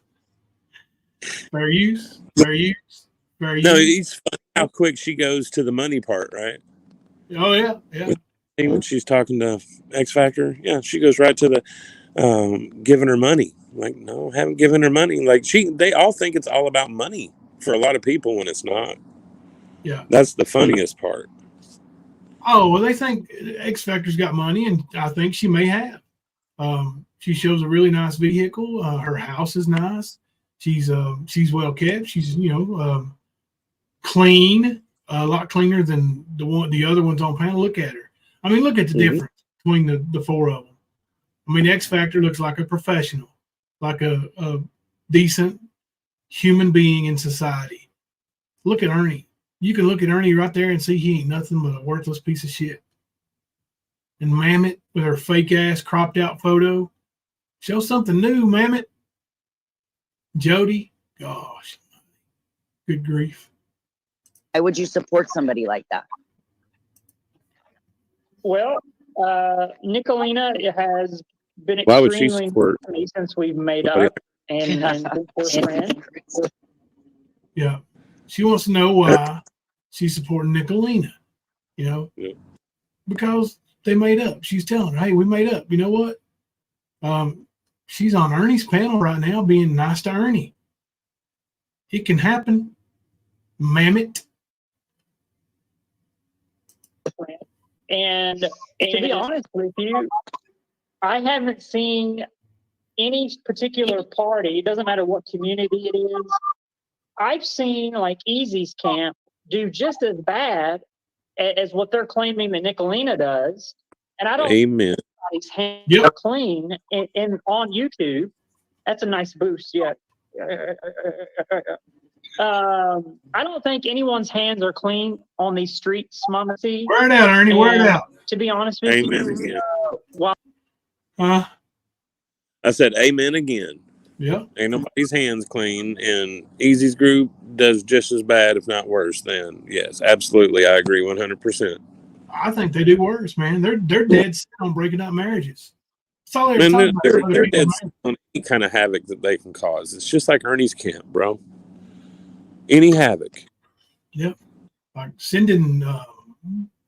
Fair use, fair use, fair use. No, it's funny how quick she goes to the money part, right? Oh yeah, yeah. When she's talking to X Factor, yeah, she goes right to the giving her money. Like, no, haven't given her money. Like they all think it's all about money for a lot of people when it's not. Yeah, that's the funniest part. Oh well, they think X Factor's got money, and I think she may have. She shows a really nice vehicle. Her house is nice. She's well kept. She's clean, a lot cleaner than the other ones on panel. Look at her. I mean, look at the difference between the four of them. I mean, X Factor looks like a professional, like a decent human being in society. Look at Ernie. You can look at Ernie right there and see he ain't nothing but a worthless piece of shit. And Mammoth with her fake ass cropped out photo. Show something new, Mammoth. Jody, gosh, good grief. Why would you support somebody like that? Well, Nicolina has been Why would she extremely support to me since we've made up and we're friends. Yeah, she wants to know why she's supporting Nicolina. You know, because they made up. She's telling her, "Hey, we made up. You know what? She's on Ernie's panel right now, being nice to Ernie. It can happen, Mammoth." And to be honest with you, I haven't seen any particular party, it doesn't matter what community it is. I've seen like Easy's camp do just as bad as what they're claiming that Nicolina does. And I don't Amen. Everybody's hands are clean and on YouTube. That's a nice boost, yeah. I don't think anyone's hands are clean on these streets, Mama T. Word out, Ernie. Word out. To be honest with Amen you, again. I said amen again. Yeah. Ain't nobody's hands clean, and Easy's group does just as bad, if not worse. Then yes, absolutely, I agree 100%. I think they do worse, man. They're dead set on breaking up marriages. That's all they And talk about. they're dead on any kind of havoc that they can cause. It's just like Ernie's camp, bro. Any havoc. Yep. Like sending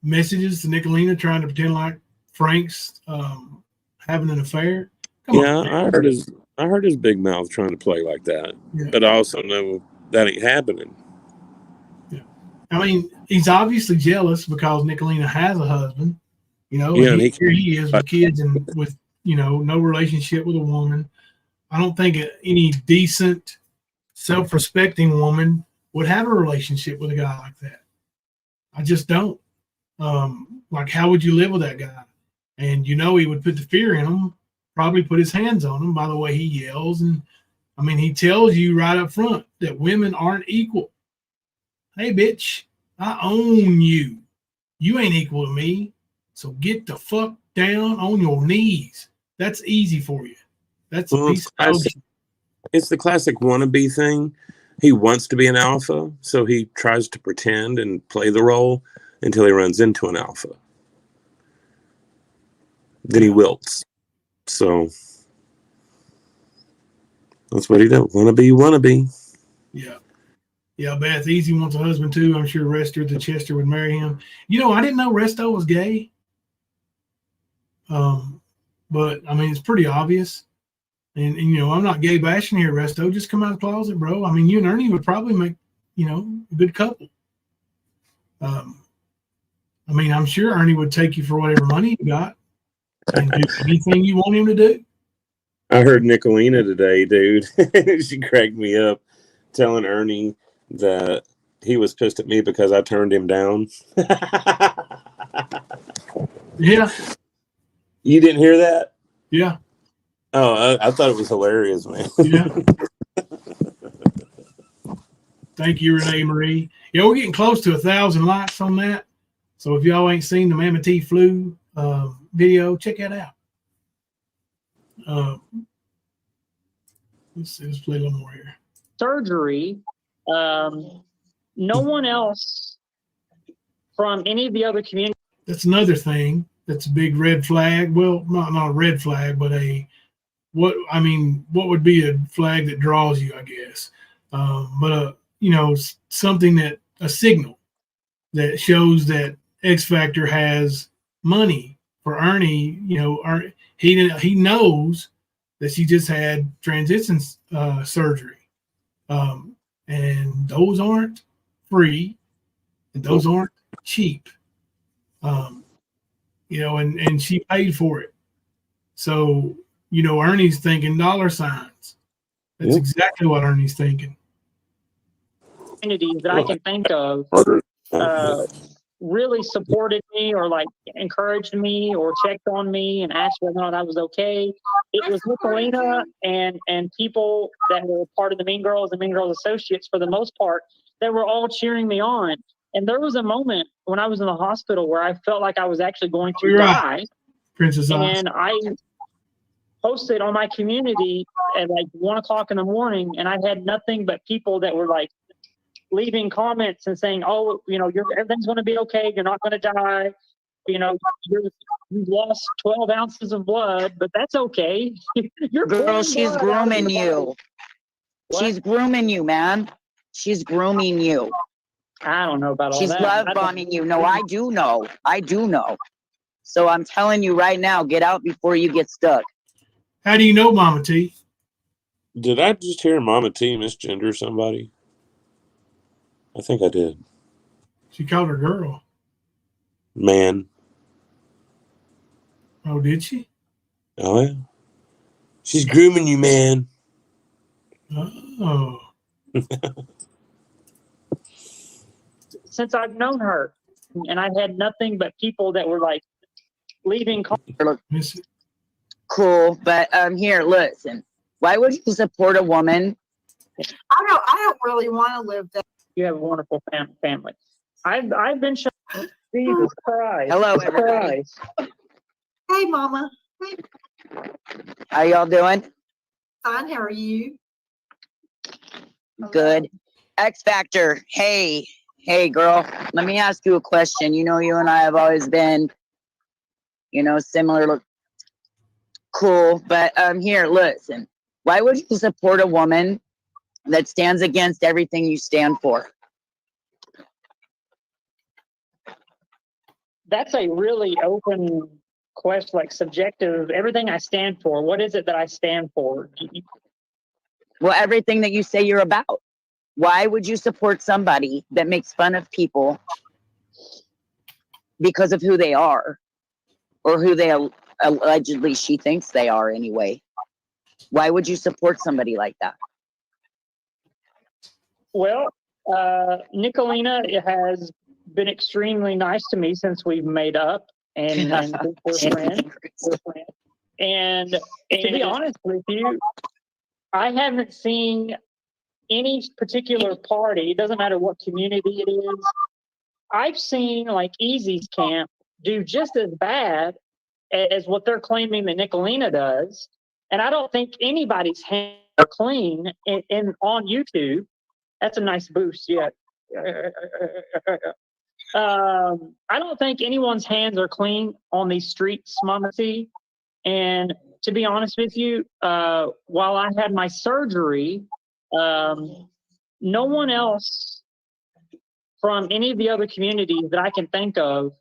messages to Nicolina trying to pretend like Frank's having an affair. Come on, I heard his big mouth trying to play like that. Yeah. But I also know that ain't happening. Yeah. I mean, he's obviously jealous because Nicolina has a husband, you know, yeah, and here he is with kids and with, you know, no relationship with a woman. I don't think any decent, self-respecting woman would have a relationship with a guy like that. I just don't. Like, how would you live with that guy? And you know, he would put the fear in him, probably put his hands on him by the way he yells. And I mean, he tells you right up front that women aren't equal. Hey, bitch, I own you. You ain't equal to me. So get the fuck down on your knees. That's easy for you. That's a piece of it's the classic wannabe thing. He wants to be an alpha, so he tries to pretend and play the role until he runs into an alpha. Then he wilts. So that's what he does. Wannabe. Yeah. Yeah, Beth Easy wants a husband too. I'm sure Rester the Chester would marry him. You know, I didn't know Resto was gay. But I mean, it's pretty obvious. And you know, I'm not gay bashing here, Resto. Just come out of the closet, bro. I mean, you and Ernie would probably make, you know, a good couple. I mean, I'm sure Ernie would take you for whatever money you got and do anything you want him to do. I heard Nicolina today, dude. She cracked me up telling Ernie that he was pissed at me because I turned him down. Yeah. You didn't hear that? Yeah. Oh, I thought it was hilarious, man. Yeah. Thank you, Renee Marie. Yeah, we're getting close to 1,000 likes on that. So if y'all ain't seen the Manatee Flu video, check that out. Let's see, let's play a little more here. Surgery. No one else from any of the other communities. That's another thing. That's a big red flag. Well, not a red flag, but what would be a flag that draws you, I guess. You know, something a signal that shows that X Factor has money for Ernie. You know, he knows that she just had transition surgery, and those aren't free, and those aren't cheap. You know, and she paid for it. So, you know, Ernie's thinking dollar signs. That's exactly what Ernie's thinking. Communities that I can think of really supported me or like encouraged me or checked on me and asked whether or not I was okay. It was Nicolina and people that were part of the Mean Girls and Mean Girls Associates for the most part that were all cheering me on. And there was a moment when I was in the hospital where I felt like I was actually going to die. Princess and I posted on my community at like 1 o'clock in the morning, and I had nothing but people that were like leaving comments and saying, "Oh, you know, everything's going to be okay. You're not going to die. You know, you've lost 12 ounces of blood, but that's okay." Girl, she's grooming you. What? She's grooming you, man. She's grooming you. I don't know about all that. She's love bombing you. No, I do know. I do know. So I'm telling you right now, get out before you get stuck. How do you know Mama T? Did I just hear Mama T misgender somebody? I think I did. She called her girl. Man. Oh, did she? Oh, yeah. She's grooming you, man. Oh. Since I've known her, and I had nothing but people that were like leaving. Cool, but here, listen. Why would you support a woman? I don't really want to live that. You have a wonderful family. I've been shown. Jesus Christ. Hello, everybody. Hey, Mama. How y'all doing? Fine. How are you? Good. X Factor. Hey, girl. Let me ask you a question. You know, you and I have always been, similar, cool. But here, listen. Why would you support a woman that stands against everything you stand for? That's a really open question, like subjective. Everything I stand for. What is it that I stand for? Well, everything that you say you're about. Why would you support somebody that makes fun of people because of who they are, or who they allegedly she thinks they are anyway? Why would you support somebody like that? Well, Nicolina has been extremely nice to me since we've made up, and we're friends. And to be honest with you, I haven't seen any particular party. It doesn't matter what community it is. I've seen like Easy's camp do just as bad as what they're claiming that Nicolina does, and I don't think anybody's hands are clean in on YouTube. That's a nice boost, yeah. I don't think anyone's hands are clean on these streets, Mama T. And to be honest with you, while I had my surgery, no one else from any of the other communities that I can think of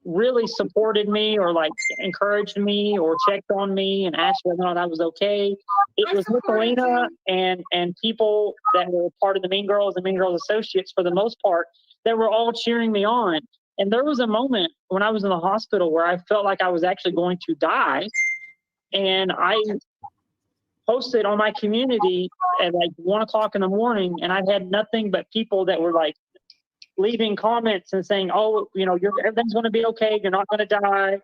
really supported me or like encouraged me or checked on me and asked whether or not I was okay. It was Nicolina and people that were part of the Mean Girls and Mean Girls Associates for the most part that were all cheering me on. And there was a moment when I was in the hospital where I felt like I was actually going to die. And I posted on my community at like 1 o'clock in the morning, and I had nothing but people that were like leaving comments and saying, "Oh, everything's going to be okay. You're not going to die.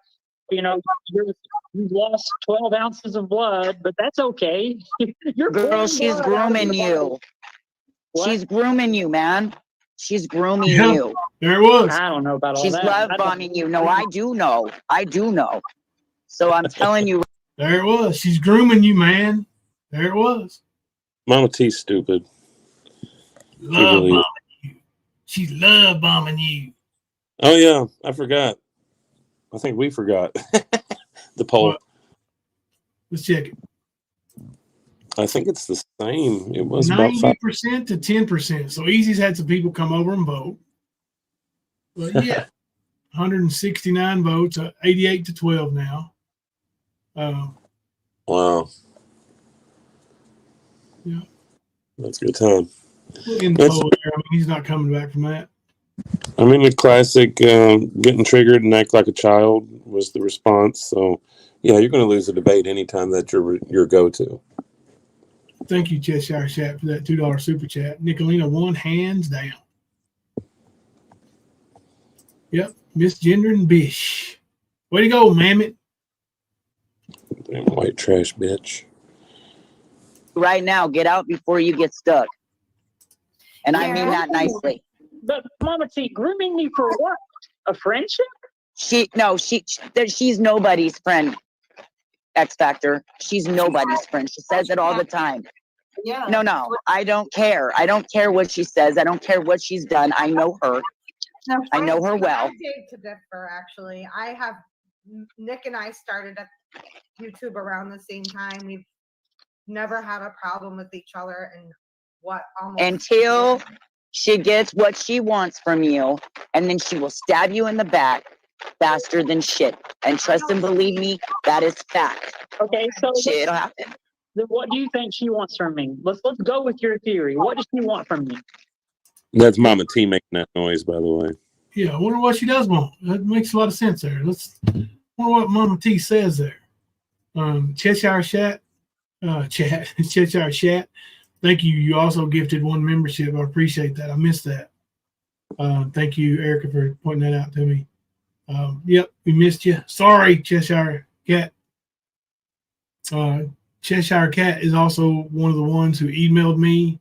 You've lost 12 ounces of blood, but that's okay." Girl, she's grooming you. What? She's grooming you, man. She's grooming you. There it was. I don't know about all She's that. love bombing you. No, I do know. So I'm telling you. There it was. She's grooming you, man. There it was. Mama T's stupid. Love bombing you. She's love bombing you. Oh yeah, I forgot. I think we forgot the poll. What? Let's check it. I think it's the same. It was 90% to 10%. So Easy's had some people come over and vote. But yeah, 169 votes, 88 to 12 now. Wow. Yeah. That's a good time. In the poll there. I mean, he's not coming back from that. I mean, the classic getting triggered and act like a child was the response. So, yeah, you're going to lose a debate anytime that you're your go-to. Thank you, Cheshire Chat, for that $2 super chat. Nicolina won hands down. Yep, misgendering Bish. Way to go, Mammoth. Damn white trash bitch. Right now, get out before you get stuck. And I mean that nicely. But Mama T, grooming me for what? A friendship? She's nobody's friend. X Factor. She's nobody's friend. She says it all the time. Yeah. No. I don't care. I don't care what she says. I don't care what she's done. I know her. No, I know her well. I beg to differ, actually. Nick and I started at YouTube around the same time. We've never had a problem with each other, and until she gets what she wants from you, and then she will stab you in the back faster than shit. And trust and believe me, that is fact. Okay, so shit, it'll happen. Then what do you think she wants from me? Let's go with your theory. What does she want from me? That's Mama T making that noise, by the way. Yeah, I wonder what she does want. That makes a lot of sense there. Let's wonder what Mama T says there. Cheshire Chat. Cheshire Chat. Thank you. You also gifted 1 membership. I appreciate that. I missed that. Thank you, Erica, for pointing that out to me. Yep, we missed you. Sorry, Cheshire Cat. Cheshire Cat is also one of the ones who emailed me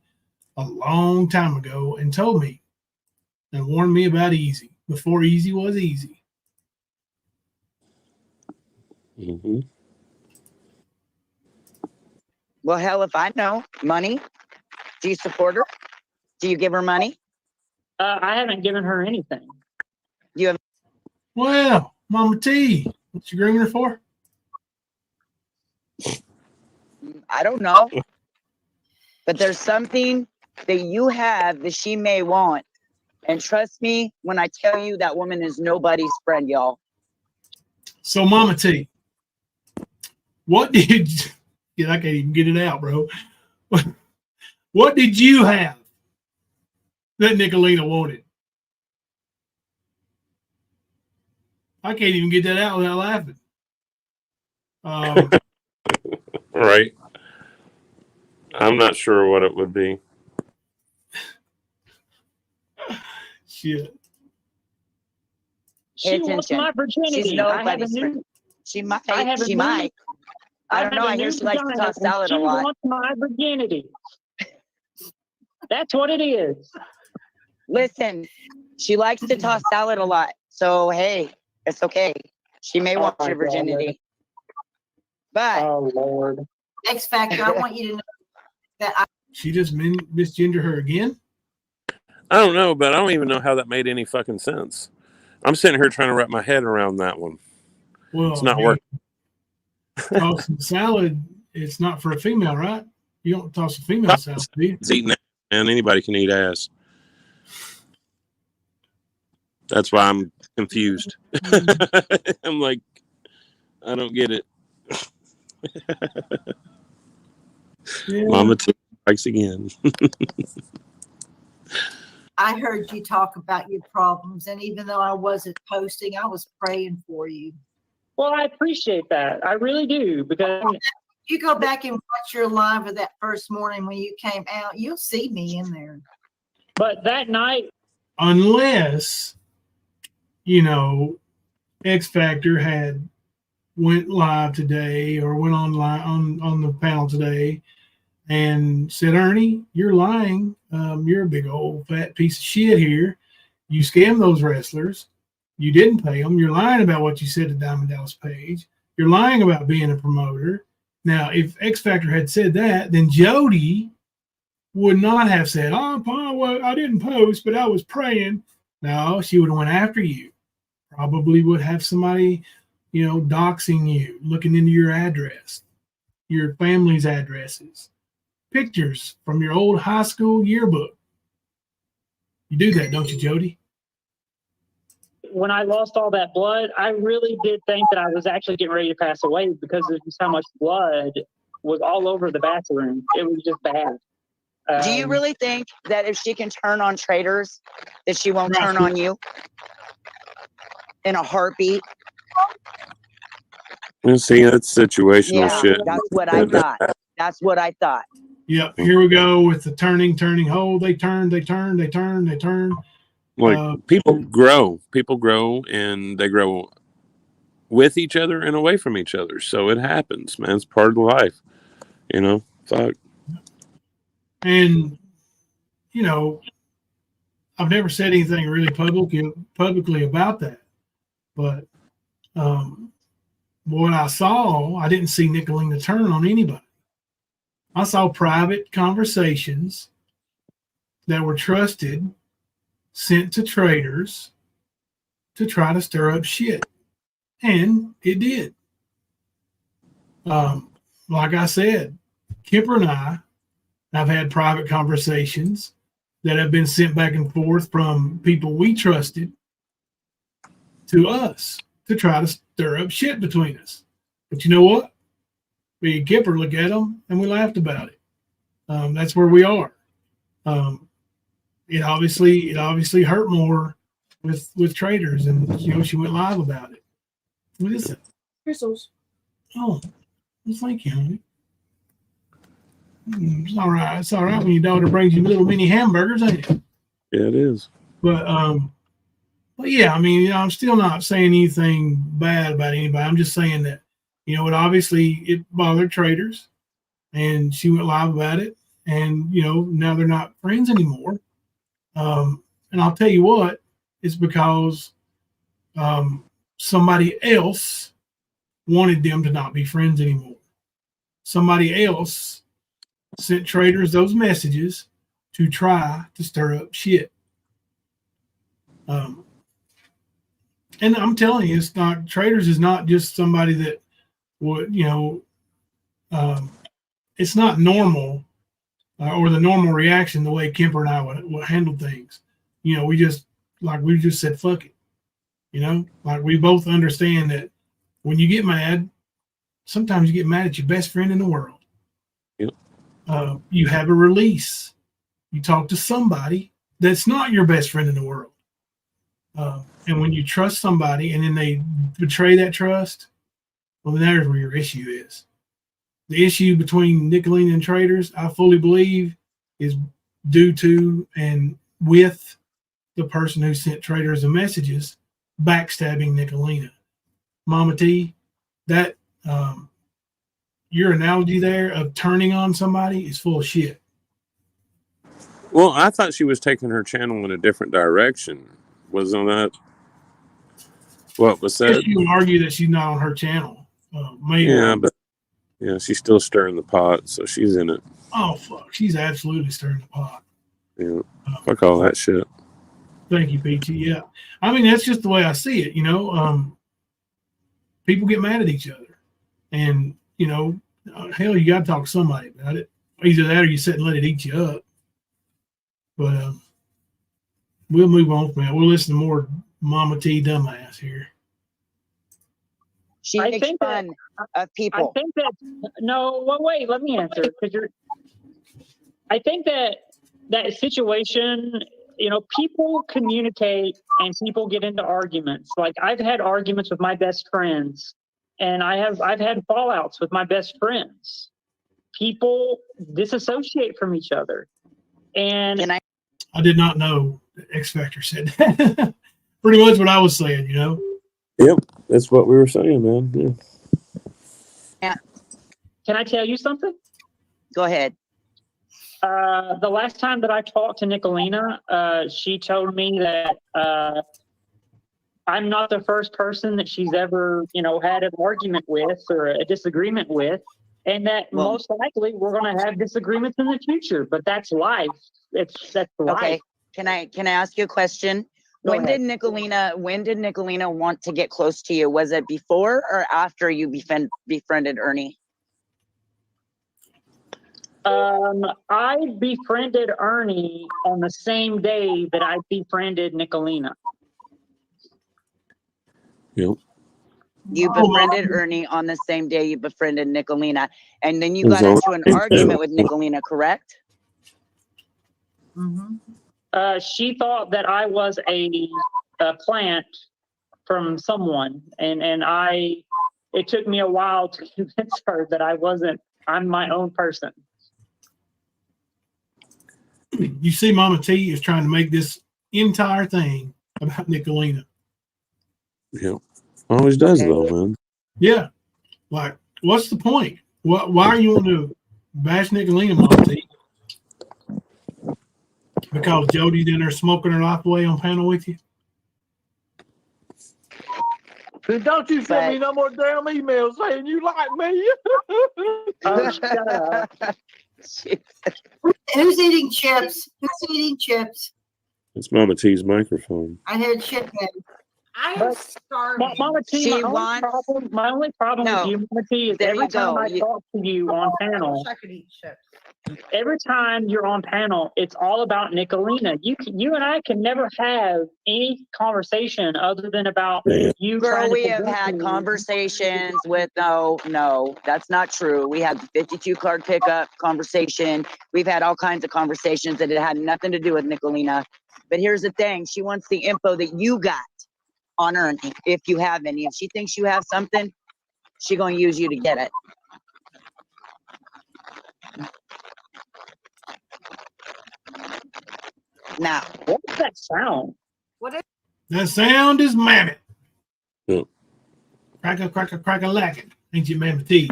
a long time ago and told me and warned me about Easy before Easy was easy. Mm-hmm. Well, hell, if I know. Money? Do you support her? Do you give her money? I haven't given her anything. You have. Well, Mama T, what you grooming her for? I don't know. But there's something that you have that she may want. And trust me when I tell you that woman is nobody's friend, y'all. So, Mama T, what did yeah, I can't even get it out, bro. What did you have that Nicolina wanted? I can't even get that out without laughing. Right. I'm not sure what it would be. Shit. She wants my virginity. She's nobody's friend. She might. She might. I don't know. I hear she likes to toss salad a lot. She wants my virginity. That's what it is. Listen, she likes to toss salad a lot. So, hey, it's okay. She may want your virginity. But. Oh, Lord. X Factor, I want you to know that She just misgender her again? I don't know, but I don't even know how that made any fucking sense. I'm sitting here trying to wrap my head around that one. Well, it's not working. Tossing salad, it's not for a female, right? You don't toss a female salad, do you? It's eating ass, man. Anybody can eat ass. That's why I'm confused. I'm like, I don't get it. Yeah. Mama T strikes again. I heard you talk about your problems, and even though I wasn't posting, I was praying for you. Well, I appreciate that. I really do, because you go back and watch your live of that first morning when you came out, you'll see me in there. But that night, unless X Factor had went live today or went online on the panel today and said, Ernie, you're lying. You're a big old fat piece of shit here. You scammed those wrestlers. You didn't pay them. You're lying about what you said to Diamond Dallas Page. You're lying about being a promoter. Now, if X Factor had said that, then Jody would not have said, oh, well, I didn't post, but I was praying. No, she would have went after you. Probably would have somebody, doxing you, looking into your address, your family's addresses, pictures from your old high school yearbook. You do that, don't you, Jody? when I lost all that blood, I really did think that I was actually getting ready to pass away because of just how much blood was all over the bathroom. It was just bad. Do you really think that if she can turn on traitors, that she won't turn on you in a heartbeat? You see, that's situational shit. That's what I thought. That's what I thought. Yep. Here we go with the turning. Oh, they turn. Like people grow, and they grow with each other and away from each other. So it happens, man. It's part of life, fuck. And, I've never said anything really publicly about that. But what I saw, I didn't see Nicolina turn on anybody. I saw private conversations that were trusted, sent to traders to try to stir up shit. And it did. Like I said, Kipper and I've had private conversations that have been sent back and forth from people we trusted to us to try to stir up shit between us. But you know what? Me and Kipper look at them and we laughed about it. That's where we are. It obviously hurt more with traders, and she went live about it. What is it? Crystals. Oh, well, thank you, honey. It's all right. It's all right when your daughter brings you little mini hamburgers, ain't it? Yeah, it is. But yeah, I mean, I'm still not saying anything bad about anybody. I'm just saying that, it bothered traders, and she went live about it, and now they're not friends anymore. And I'll tell you what, it's because somebody else wanted them to not be friends anymore. Somebody else sent traders those messages to try to stir up shit. And I'm telling you, it's not, traders is not just somebody that would, it's not normal or the normal reaction the way Kemper and I would handle things. We just said, fuck it. Like we both understand that when you get mad, sometimes you get mad at your best friend in the world. Yep. You have a release. You talk to somebody that's not your best friend in the world. And when you trust somebody and then they betray that trust, well, there's where your issue is. The issue between Nicolina and traders, I fully believe, is due to and with the person who sent traders the messages backstabbing Nicolina. Mama T, that your analogy there of turning on somebody is full of shit. Well, I thought she was taking her channel in a different direction. Wasn't that what was said? You would argue that she's not on her channel. Maybe. Yeah, but she's still stirring the pot, so she's in it. Oh fuck, she's absolutely stirring the pot. Yeah, fuck all that shit. Thank you, Peachy. Yeah, I mean that's just the way I see it. People get mad at each other, and hell, you got to talk to somebody about it. Either that, or you sit and let it eat you up. But we'll move on from that. We'll listen to more Mama T dumbass here. She makes fun of people. I think that wait, let me answer because I think that situation, people communicate and people get into arguments. Like I've had arguments with my best friends, and I've had fallouts with my best friends. People disassociate from each other, and I did not know X Factor said that. Pretty much what I was saying, Yep, that's what we were saying, man. Yeah. Can I tell you something? Go ahead. The last time that I talked to Nicolina, she told me that I'm not the first person that she's ever, had an argument with or a disagreement with, and that most likely we're going to have disagreements in the future. But that's life. That's life. Okay. Can I ask you a question? When did Nicolina want to get close to you? Was it before or after you befriended Ernie? I befriended Ernie on the same day that I befriended Nicolina. Yep. You befriended Ernie on the same day you befriended Nicolina, and then you got into an argument with Nicolina, correct? Mm-hmm. She thought that I was a plant from someone, and it took me a while to convince her that I'm my own person. You see, Mama T is trying to make this entire thing about Nicolina. Yep. Always does, though, man. Yeah. Like, what's the point? Why are you want to bash Nicolina, Mama T? Because Jody's in there smoking her life away on panel with you? Don't you send me no more damn emails saying you like me. Shut up. Who's eating chips? Who's eating chips? It's Mama T's microphone. I heard chip head. I am starving. Mama T, my only problem with you, Mama T, is every time I talk to you on panel, I wish I could eat chips. Every time you're on panel, it's all about Nicolina. You and I can never have any conversation other than about you. Girl, we have had conversations with no, that's not true. We had the 52 card pickup conversation. We've had all kinds of conversations that it had nothing to do with Nicolina. But here's the thing: she wants the info that you got on Ernie, if you have any. If she thinks you have something, she's gonna use you to get it. Now, what's that sound? That sound is mammoth. Yep. Cracker, lacking. Ain't you, Mammoth T?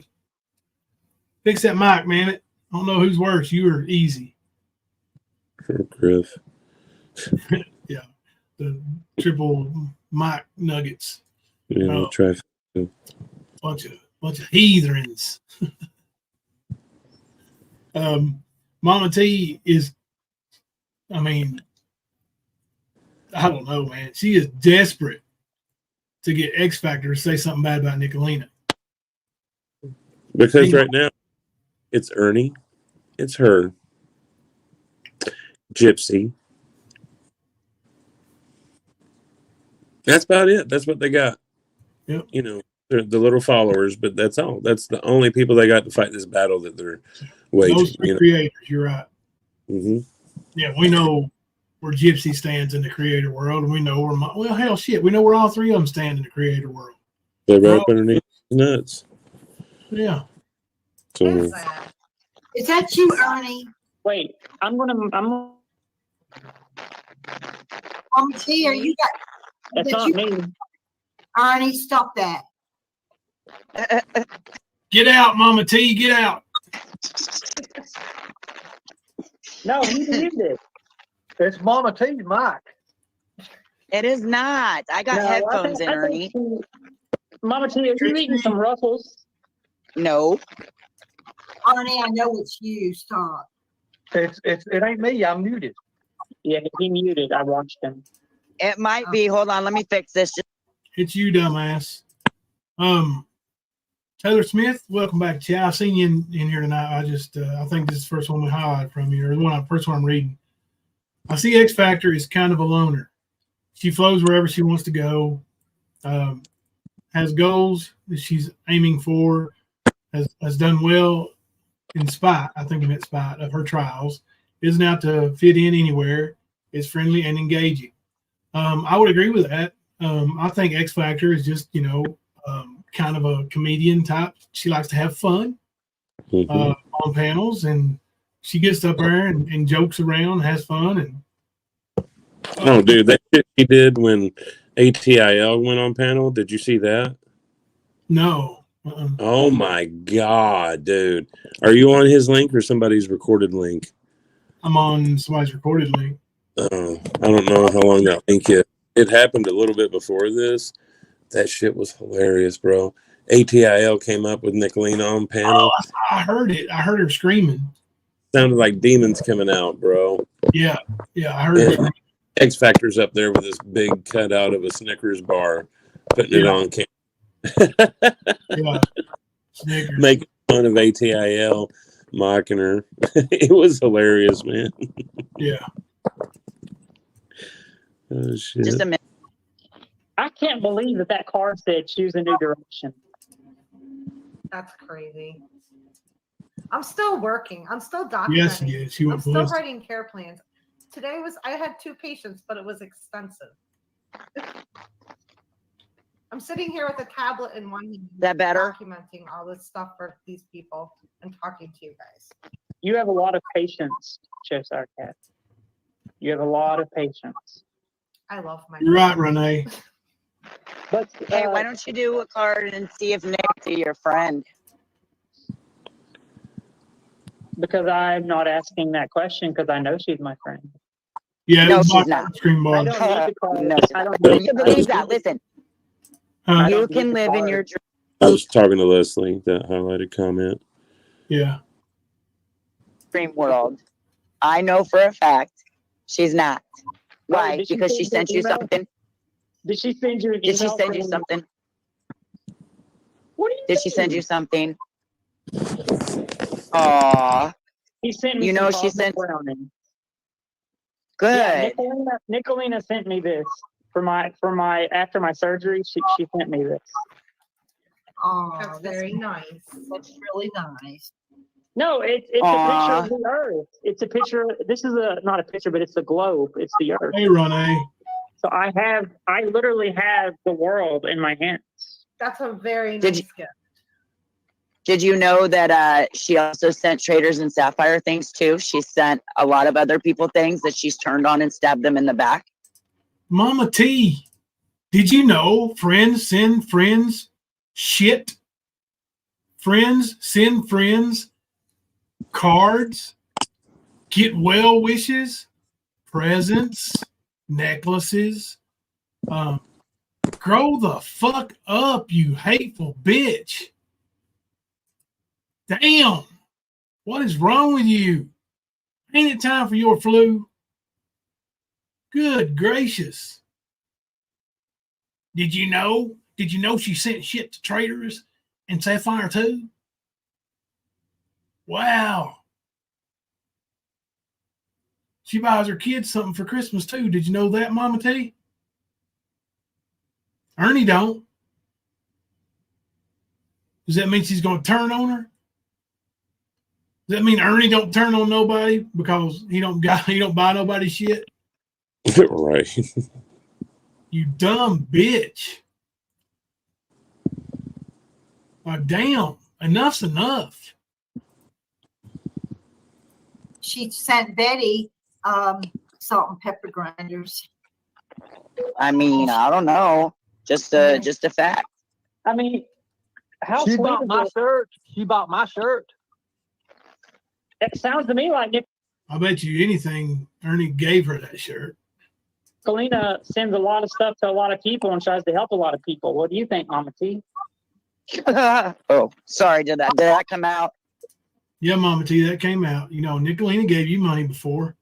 Fix that mic, man. I don't know who's worse, you or Easy. Griff. Yeah. The triple mic nuggets. Yeah, traffic. Bunch of heathens. Mama T is, I mean, I don't know, man. She is desperate to get X Factor to say something bad about Nicolina. Because right now, it's Ernie, it's her, Gypsy. That's about it. That's what they got. Yep. You know, they're the little followers, but that's all. That's the only people they got to fight this battle that they're waging. Those three creators, you're right. Mm-hmm. Yeah, we know where Gypsy stands in the creator world, and we know where well, hell, shit, we know where all three of them stand in the creator world. They're right up underneath nuts. Yeah. So, is that you, Ernie? Wait, I'm Mama T, are you got? That's not me. Ernie, stop that. Get out, Mama T, get out. No, he did it. It's Mama T's mic. It is not. I got headphones in, Ernie. Mama T, are you eating some Ruffles? No. Ernie, I know it's you. Stop. It ain't me. I'm muted. Yeah, he muted. I watched him. It might be. Hold on. Let me fix this. It's you, dumbass. Taylor Smith, welcome back, chat. I've seen you in here tonight. I just, I think this is the first one we highlighted from you, or the first one I'm reading. I see X Factor is kind of a loner. She flows wherever she wants to go, has goals that she's aiming for, has done well in spite, I think in spite of her trials, isn't out to fit in anywhere, is friendly and engaging. I would agree with that. I think X Factor is just, kind of a comedian type. She likes to have fun on panels, and she gets up there and jokes around, has fun. And oh, dude, that shit he did when ATIL went on panel. Did you see that? No. Oh my God, dude. Are you on his link or somebody's recorded link? I'm on somebody's recorded link. I don't know how long that link is. It happened a little bit before this. That shit was hilarious, bro. ATIL came up with Nicolina on panel. Oh, I heard it. I heard her screaming. Sounded like demons coming out, bro. Yeah, I heard her. X Factor's up there with this big cutout of a Snickers bar, putting it on camera. Yeah. Snickers. Making fun of ATIL, mocking her. It was hilarious, man. Yeah. Oh, shit. Just a minute. I can't believe that card said choose a new direction. That's crazy. I'm still working. I'm still documenting. Yes, yes. I'm still writing care plans. Today I had 2 patients, but it was extensive. I'm sitting here with a tablet in one hand. That better? Documenting all this stuff for these people and talking to you guys. You have a lot of patience, Chef Sarkat. You have a lot of patience. I love my. You're right, Renee. But hey, why don't you do a card and see if Nick's your friend? Because I'm not asking that question because I know she's my friend. Yeah, no, she's not. Screen bar. I don't need to call. No, I don't you can believe that. Listen, you can live in your dream. I was talking to Leslie, that highlighted comment. Yeah. Dream world. I know for a fact she's not. Why? Because she sent you something. Did she send you an email? Did she send you something? What are you Did she send you something? Aw. He sent me. You know she sent. Browning. Good. Yeah, Nicolina sent me this for my after my surgery. She sent me this. Oh, that's very nice. That's really nice. No, it's a picture of the Earth. It's a picture. This is not a picture, but it's the globe. It's the Earth. Hey, Renee. So I literally have the world in my hands. That's a very nice gift. Did you know that she also sent Traders and Sapphire things too? She sent a lot of other people things that she's turned on and stabbed them in the back. Mama T, did you know friends send friends shit? Friends send friends cards, get well wishes, presents, necklaces. Grow the fuck up, you hateful bitch. Damn. What is wrong with you? Ain't it time for your flu? Good gracious. Did you know? Did you know she sent shit to Traders and Sapphire too? Wow. She buys her kids something for Christmas too. Did you know that, Mama T? Ernie don't. Does that mean she's going to turn on her? Does that mean Ernie don't turn on nobody because he don't buy nobody shit? Right. You dumb bitch. Like, damn, enough's enough. She sent Betty salt and pepper grinders. I mean, I don't know. Just a fact. I mean, how She sweet bought is my it? shirt. She bought my shirt. It sounds to me like I bet you anything Ernie gave her that shirt. Nicolina sends a lot of stuff to a lot of people and tries to help a lot of people. What do you think, Mama T? Oh, sorry. Did that come out? Yeah, Mama T, that came out. You know, Nicolina gave you money before.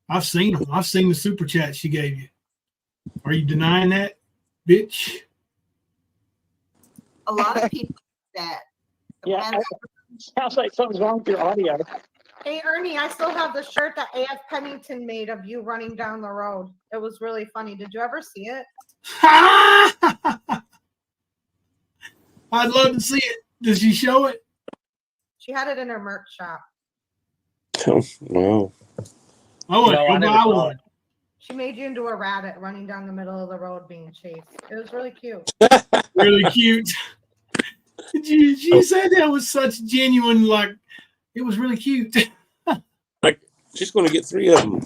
I've seen them. I've seen the super chat she gave you. Are you denying that, bitch? A lot of people that. Yeah, sounds like something's wrong with your audio. Hey, Ernie, I still have the shirt that A.F. Pennington made of you running down the road. It was really funny. Did you ever see it? I'd love to see it. Did she show it? She had it in her merch shop. Oh, wow. I want to go buy one. She made you into a rabbit running down the middle of the road being chased. It was really cute. Really cute. She said that was such genuine, like, it was really cute. Like, she's going to get 3 of them.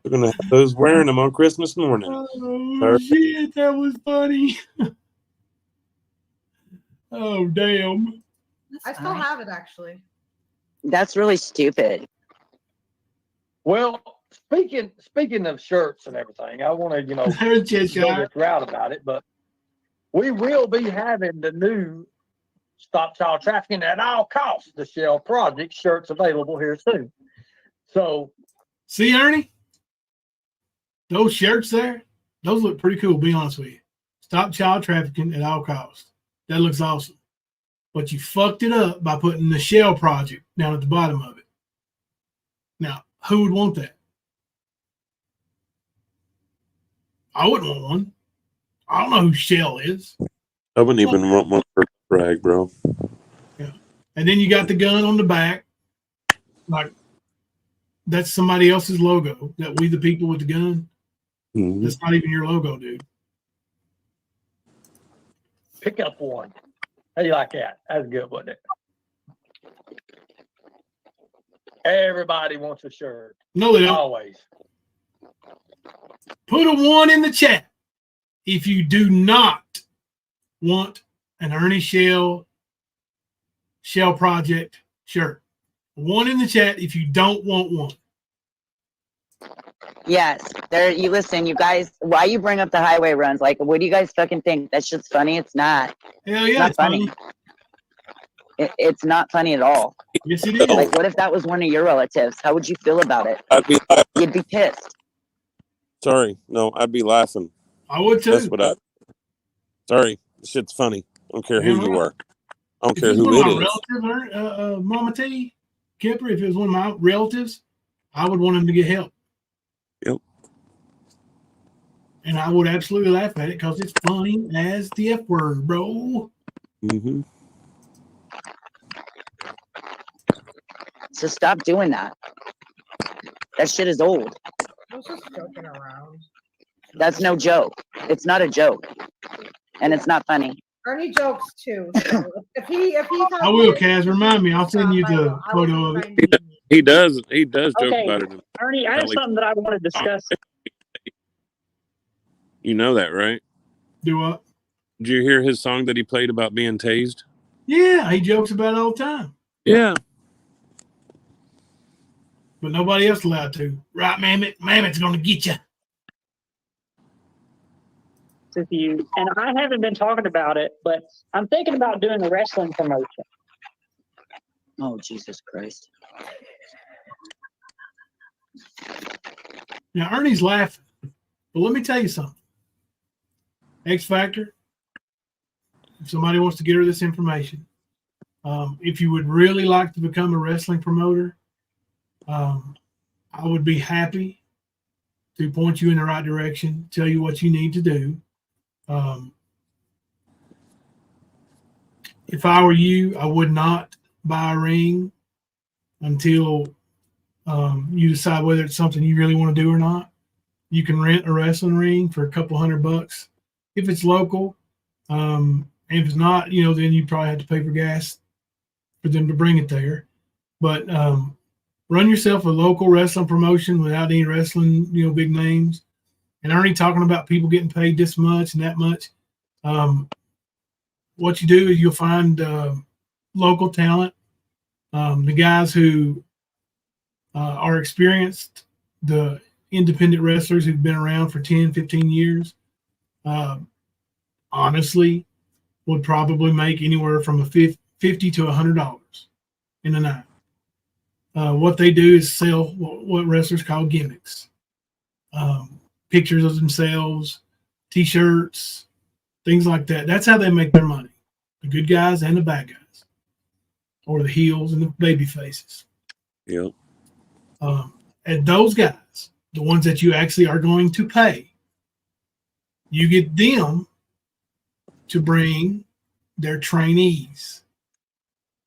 We're going to have those wearing them on Christmas morning. Oh, shit, that was funny. Oh, damn. I still have it, actually. That's really stupid. Well, speaking of shirts and everything, I want to, go this route about it, but we will be having the new Stop Child Trafficking at All Costs, the Shell Project shirts available here soon. So, see, Ernie, those shirts there, those look pretty cool. Be honest with you. Stop child trafficking at all costs. That looks awesome. But you fucked it up by putting the Shell Project down at the bottom of it. Now, who would want that? I wouldn't want one. I don't know who Shell is. I wouldn't even want one for brag, bro. Yeah. And then you got the gun on the back. Like, that's somebody else's logo. That We the People with the Gun. Mm-hmm. That's not even your logo, dude. pick up one. How do you like that? That's good, wasn't it? Everybody wants a shirt. No, they don't. Always. Put a 1 in the chat if you do not want an Ernie Shell Project shirt. 1 in the chat if you don't want one. Yes, there. You listen, you guys. Why you bring up the highway runs? Like, what do you guys fucking think? That's just funny. It's not. Hell yeah, it's not funny. It's not funny at all. Yes, it is. Like, what if that was one of your relatives? How would you feel about it? You'd be pissed. Sorry, no, I'd be laughing. I would too. That's what I. Sorry, this shit's funny. I don't care who you are. I don't care who it is. Relative, Mama T, Kipper, if it was one of my relatives, I would want him to get help. Yep. And I would absolutely laugh at it because it's funny as the F word, bro. Mm-hmm. So stop doing that. That shit is old. I was just joking around. That's no joke. It's not a joke. And it's not funny. Ernie jokes too. So if he I will, Kaz. Remind me. I'll send you the photo of it. He does joke Okay, about it. Ernie, I have something that I want to discuss. You know that, right? Do what? Did you hear his song that he played about being tased? Yeah, he jokes about it all the time. Yeah. But nobody else allowed to. Right, Mammoth? Mammoth's going to get you. With you, and I haven't been talking about it, but I'm thinking about doing a wrestling promotion. Oh, Jesus Christ. Now, Ernie's laughing, but let me tell you something. X Factor, if somebody wants to get her this information, if you would really like to become a wrestling promoter, I would be happy to point you in the right direction, tell you what you need to do. If I were you, I would not buy a ring until you decide whether it's something you really want to do or not. You can rent a wrestling ring for a couple $100 if it's local. And if it's not, then you probably have to pay for gas for them to bring it there. But run yourself a local wrestling promotion without any wrestling, big names. And already talking about people getting paid this much and that much. What you do is you'll find local talent, the guys who are experienced, the independent wrestlers who've been around for 10, 15 years, honestly, would probably make anywhere from $50 to $100 in a night. What they do is sell what wrestlers call gimmicks, pictures of themselves, T-shirts, things like that. That's how they make their money. The good guys and the bad guys, or the heels and the baby faces. Yep. And those guys, the ones that you actually are going to pay, you get them to bring their trainees,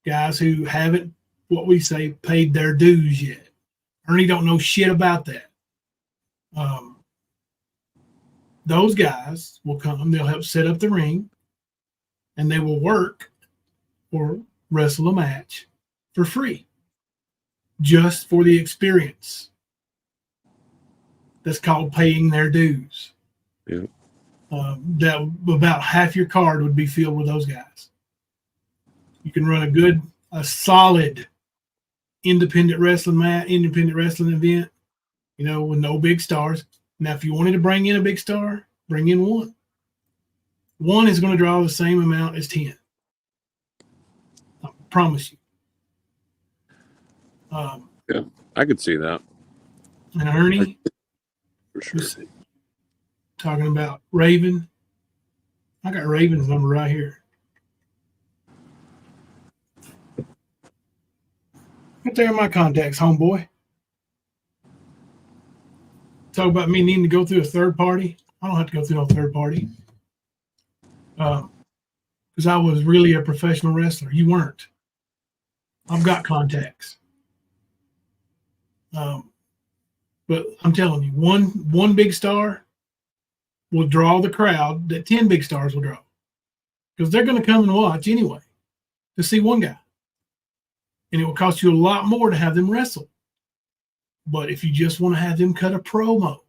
guys who haven't, what we say, paid their dues yet. Ernie don't know shit about that. Those guys will come, they'll help set up the ring, and they will work or wrestle a match for free, just for the experience. That's called paying their dues. Yeah. That about half your card would be filled with those guys. You can run a solid independent wrestling event, with no big stars. Now, if you wanted to bring in a big star, bring in one. One is going to draw the same amount as 10. I promise you. Yeah, I could see that. And Ernie, for sure. Talking about Raven. I got Raven's number right here. Right there in my contacts, homeboy. Talk about me needing to go through a third party. I don't have to go through no third party. Because I was really a professional wrestler. You weren't. I've got contacts. But I'm telling you, one big star will draw the crowd that 10 big stars will draw. Because they're going to come and watch anyway to see one guy. And it will cost you a lot more to have them wrestle. But if you just want to have them cut a promo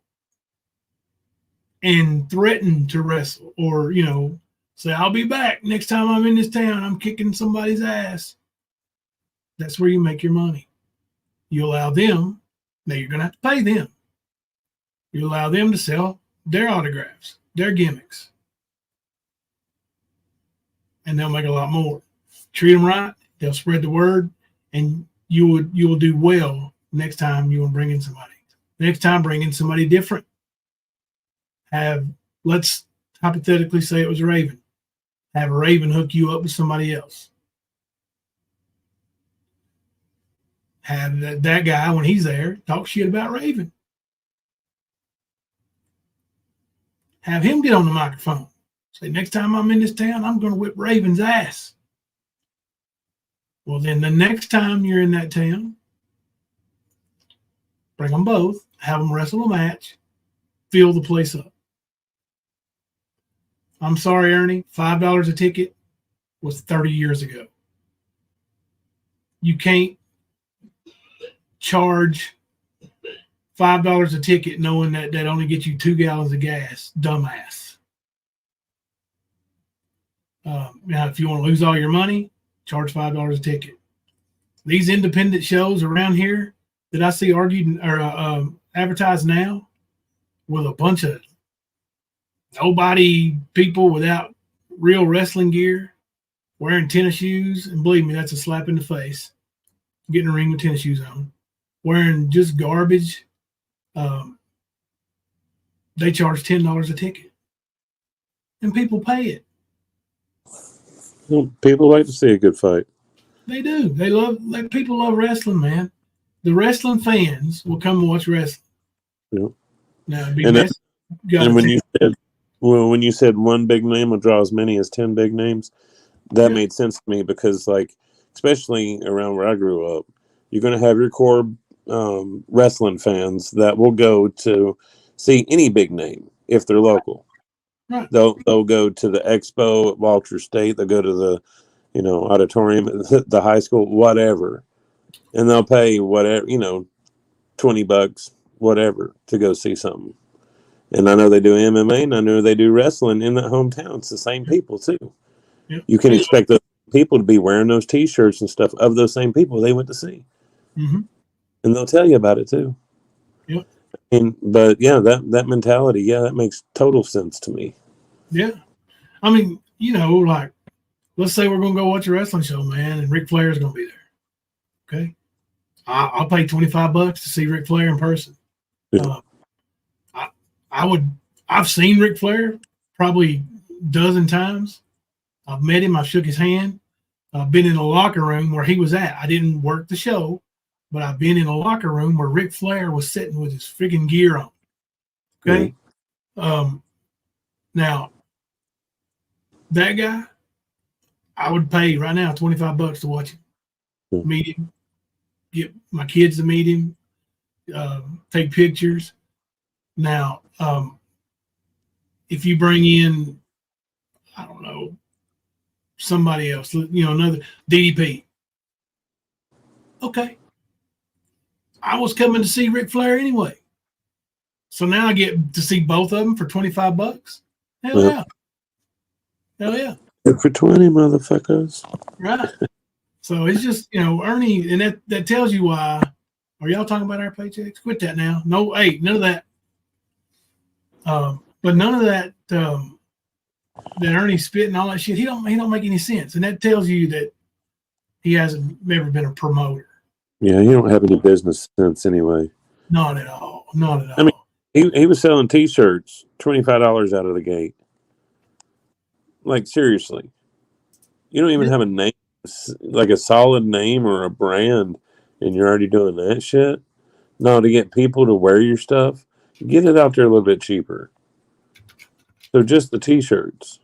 and threaten to wrestle, or, say, I'll be back next time I'm in this town, I'm kicking somebody's ass, that's where you make your money. You allow them, now you're going to have to pay them. You allow them to sell their autographs, their gimmicks. And they'll make a lot more. Treat them right, they'll spread the word, and you will do well next time you want to bring in somebody. Next time, bring in somebody different. Let's hypothetically say it was a Raven. Have a Raven hook you up with somebody else. Have that guy, when he's there, talk shit about Raven. Have him get on the microphone. Say, next time I'm in this town, I'm going to whip Raven's ass. Well, then the next time you're in that town, bring them both, have them wrestle a match, fill the place up. I'm sorry, Ernie, $5 a ticket was 30 years ago. You can't charge $5 a ticket knowing that only gets you 2 gallons of gas, dumbass. Now, if you want to lose all your money, charge $5 a ticket. These independent shows around here that I see argued or advertised now with a bunch of nobody people without real wrestling gear, wearing tennis shoes, and believe me, that's a slap in the face. get in a ring with tennis shoes on, wearing just garbage. They charge $10 a ticket, and people pay it. Well, people like to see a good fight. They do. People love wrestling, man. The wrestling fans will come and watch wrestling. Yeah. Now, and when you said one big name will draw as many as 10 big names, that made sense to me because, like, especially around where I grew up, you're going to have your core wrestling fans that will go to see any big name if they're local. Right. They'll go to the expo at Walter State. They'll go to the auditorium at the high school, whatever, and they'll pay whatever, $20, whatever, to go see something. And I know they do MMA, and I know they do wrestling in that hometown. It's the same people too. Yep. You can expect those people to be wearing those T-shirts and stuff of those same people they went to see, mm-hmm. and they'll tell you about it too. Yep. But yeah, that mentality, that makes total sense to me. Yeah, I mean, like, let's say we're gonna go watch a wrestling show, man, and Ric Flair's gonna be there. Okay, I'll pay $25 to see Ric Flair in person. Yeah. I've seen Ric Flair probably a dozen times. I've met him. I've shook his hand. I've been in a locker room where he was at. I didn't work the show, but I've been in a locker room where Ric Flair was sitting with his freaking gear on. Okay. Mm-hmm. Now, that guy, I would pay right now $25 to watch him, meet him, get my kids to meet him, take pictures. Now, if you bring in, I don't know, somebody else, another DDP. Okay. I was coming to see Ric Flair anyway. So now I get to see both of them for $25. Hell yeah. Hell yeah. For 20 motherfuckers. Right. So it's just, Ernie, and that tells you why. Are y'all talking about our paychecks? Quit that now. No, hey, none of that. But none of that that Ernie spit and all that shit, he don't make any sense. And that tells you that he hasn't ever been a promoter. Yeah, he don't have any business sense anyway. Not at all. Not at all. I mean, he was selling T-shirts, $25 out of the gate. Like, seriously. You don't even have a name, like a solid name or a brand, and you're already doing that shit? No, to get people to wear your stuff, get it out there a little bit cheaper. So just the T-shirts.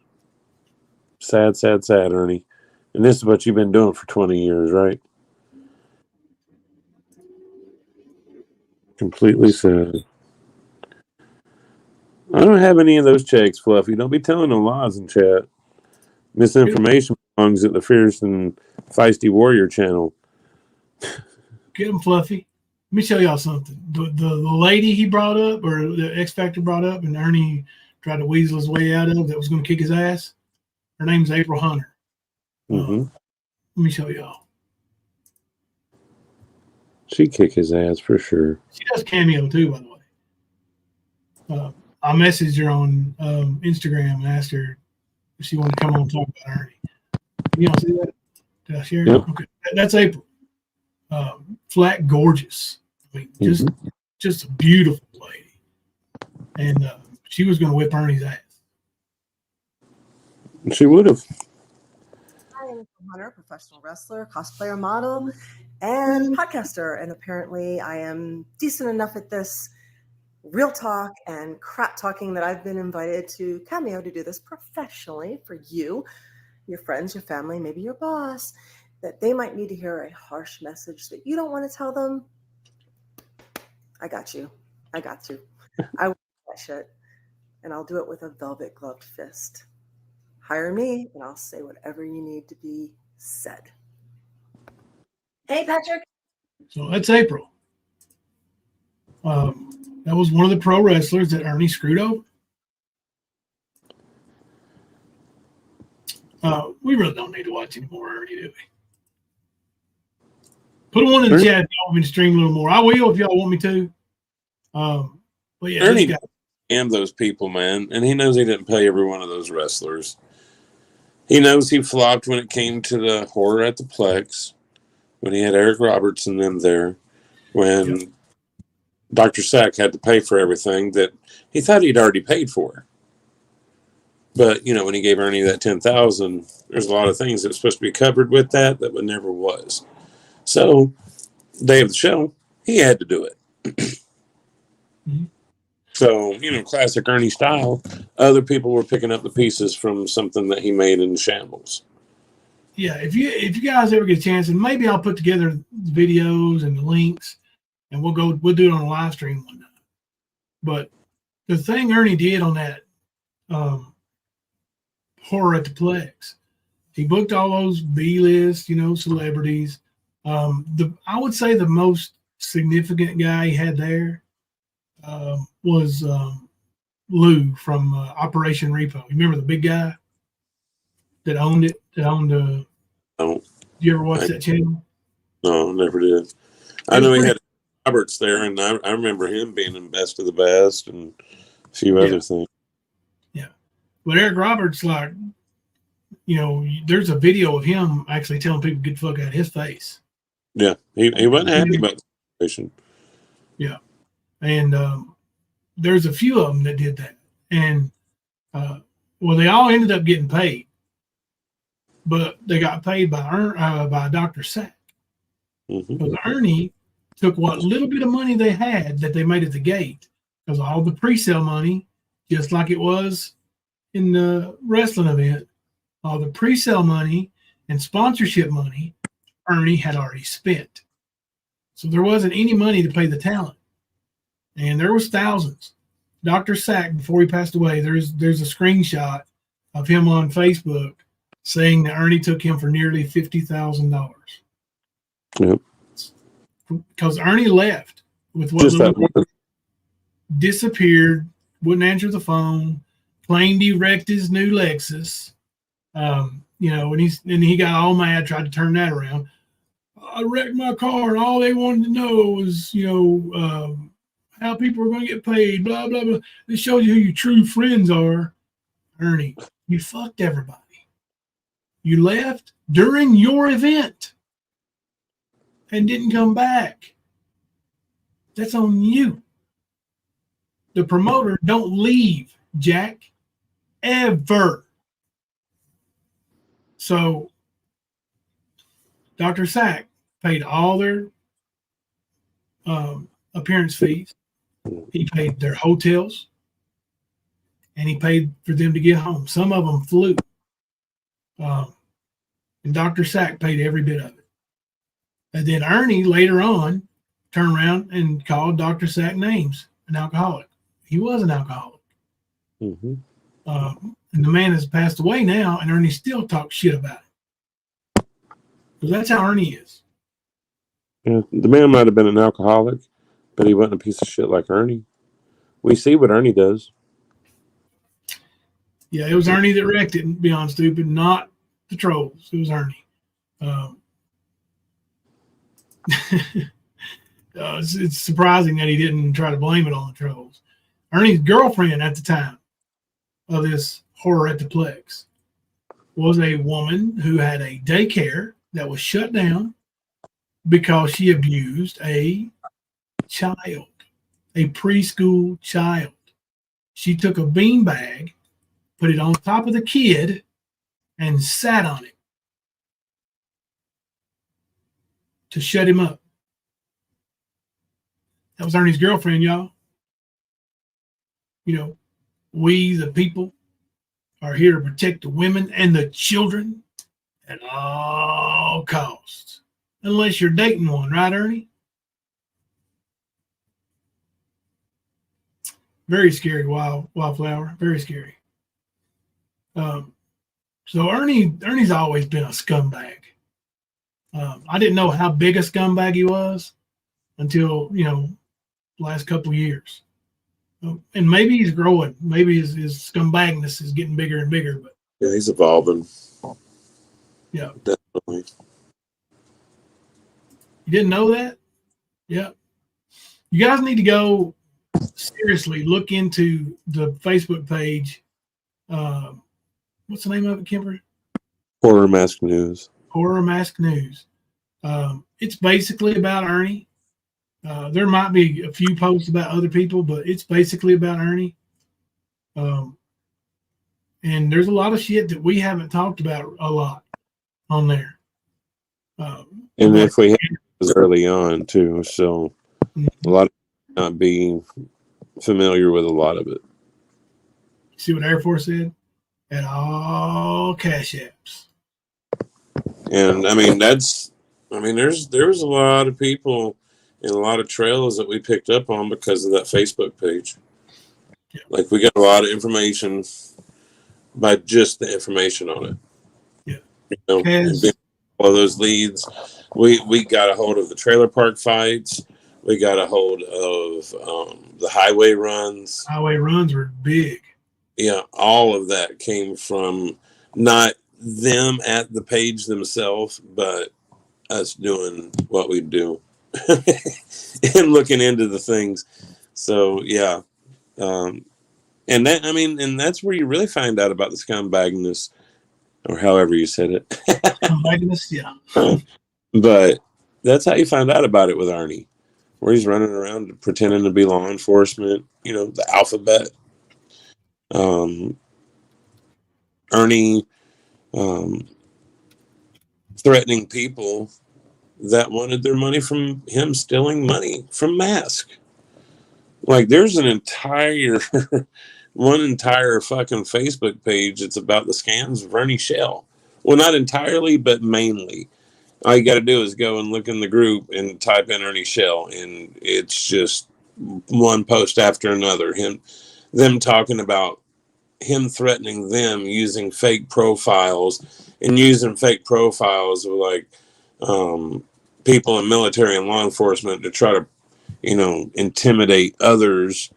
Sad, sad, sad, Ernie. And this is what you've been doing for 20 years, right? Completely sad. I don't have any of those checks, Fluffy. Don't be telling no lies in chat. Misinformation belongs at the Fierce and Feisty Warrior channel. Get him, Fluffy. Let me show y'all something. The lady he brought up, or the X Factor brought up, and Ernie tried to weasel his way out of, that was going to kick his ass. Her name's April Hunter. Mm-hmm. Let me show y'all. She'd kick his ass for sure. She does cameo too, by the way. I messaged her on Instagram and asked her if she wanted to come on and talk about Ernie. You don't see that? Did I share it? Yep. Okay. That's April. Flat gorgeous. I mean, just a beautiful lady. And she was going to whip Ernie's ass. She would have. I am Hunter, professional wrestler, cosplayer, model, and podcaster. And apparently I am decent enough at this real talk and crap talking that I've been invited to Cameo to do this professionally for you, your friends, your family, maybe your boss, that they might need to hear a harsh message that you don't want to tell them. I got you. I got you. I will do that shit. And I'll do it with a velvet gloved fist. Hire me and I'll say whatever you need to be said. Hey, Patrick. So that's April. That was one of the pro wrestlers that Ernie screwed over. We really don't need to watch any more Ernie, do we? Put one in the chat if y'all want me to stream a little more. I will if y'all want me to. But yeah, Ernie scammed those people, man, and he knows he didn't pay every one of those wrestlers. He knows he flopped when it came to the horror at the Plex, when he had Eric Roberts and them there, when Dr. Sack had to pay for everything that he thought he'd already paid for. But, you know, when he gave Ernie that $10,000, there's a lot of things that were supposed to be covered with that never was. So, day of the show, he had to do it. Mm-hmm. So, you know, classic Ernie style, other people were picking up the pieces from something that he made in shambles. Yeah, if you guys ever get a chance, and maybe I'll put together videos and the links, and we'll do it on a live stream one night. But the thing Ernie did on that horror at the Plex, he booked all those B-list, you know, celebrities. I would say the most significant guy he had there was Lou from Operation Repo. You remember the big guy that owned it? That owned Did you ever watch that channel? No, never did. I know he had Roberts there, and I remember him being in Best of the Best and a few other things. Yeah. But Eric Roberts, like, you know, there's a video of him actually telling people to get the fuck out of his face. Yeah, he wasn't happy about the situation. Yeah. And there's a few of them that did that. And, well, they all ended up getting paid. But they got paid by Dr. Sack. Because Ernie took what little bit of money they had that they made at the gate, because all the pre-sale money, just like it was in the wrestling event, all the pre-sale money and sponsorship money Ernie had already spent. So there wasn't any money to pay the talent. And there was thousands. Dr. Sack, before he passed away, there's a screenshot of him on Facebook saying that Ernie took him for nearly $50,000. Yep. Because Ernie left with what disappeared, wouldn't answer the phone, plain wrecked his new Lexus. You know, and he got all mad, tried to turn that around. I wrecked my car, and all they wanted to know was, you know, how people are going to get paid, blah, blah, blah. This shows you who your true friends are. Ernie, you fucked everybody. You left during your event and didn't come back. That's on you. The promoter don't leave, Jack, ever. So Dr. Sack paid all their appearance fees. He paid their hotels, and he paid for them to get home. Some of them flew. And Dr. Sack paid every bit of it. And then Ernie later on turned around and called Dr. Sack names, an alcoholic. He was an alcoholic. And the man has passed away now, and Ernie still talks shit about it. Because that's how Ernie is. Yeah, the man might have been an alcoholic, but he wasn't a piece of shit like Ernie. We see what Ernie does. Yeah, it was Ernie that wrecked it, beyond stupid, not the trolls. It was Ernie. It's surprising that he didn't try to blame it on the trolls. Ernie's girlfriend at the time of this horror at the Plex was a woman who had a daycare that was shut down because she abused a child, a preschool child. She took a beanbag, put it on top of the kid, and sat on it to shut him up. That was Ernie's girlfriend, y'all. You know, we, the people, are here to protect the women and the children at all costs. Unless you're dating one, right, Ernie? Very scary, wildflower. Very scary. So Ernie's always been a scumbag. I didn't know how big a scumbag he was until, you know, last couple of years. And maybe he's growing. Maybe his scumbagness is getting bigger and bigger. But yeah, he's evolving. Yeah. Definitely. You didn't know that? Yeah. You guys need to go seriously look into the Facebook page. What's the name of it, Kimber? Horror Mask News. Horror Mask News. it's basically about Ernie. There might be a few posts about other people, but it's basically about Ernie. And there's a lot of shit that we haven't talked about a lot on there. And if we had it early on too, so a lot of people not being familiar with a lot of it. See what Air Force said? At all cash apps. And I mean, there was a lot of people and a lot of trails that we picked up on because of that Facebook page. Yeah. Like we got a lot of information by just the information on it. Yeah. You know, and being all of those leads, we got a hold of the trailer park fights. We got a hold of the highway runs. Highway runs were big. Yeah, all of that came from not them at the page themselves, but us doing what we do and looking into the things. So yeah, and that's where you really find out about the scumbagness, or however you said it. Scumbagness, yeah. But that's how you find out about it with Arnie, where he's running around pretending to be law enforcement. You know, the alphabet. Ernie threatening people that wanted their money from him, stealing money from Mask. Like there's an entire one entire fucking Facebook page that's about the scams of Ernie Shell. Well, not entirely, but mainly. All you got to do is go and look in the group and type in Ernie Shell, and it's just one post after another. Them talking about him threatening them using fake profiles and using fake profiles of like people in military and law enforcement to try to, you know, intimidate others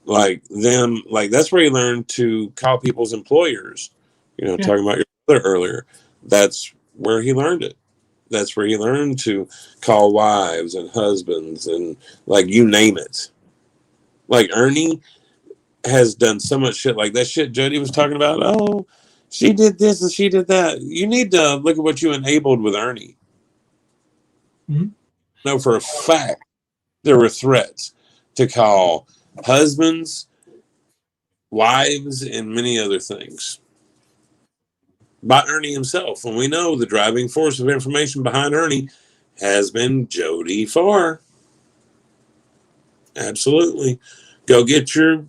like them. Like that's where he learned to call people's employers, you know, talking about your brother earlier. That's where he learned it. That's where he learned to call wives and husbands and like you name it. Like Ernie has done so much shit like that shit Jody was talking about. Oh, she did this and she did that. You need to look at what you enabled with Ernie. Mm-hmm. No, for a fact, there were threats to call husbands, wives, and many other things by Ernie himself. And we know the driving force of information behind Ernie has been Jody Farr. Absolutely. Go get your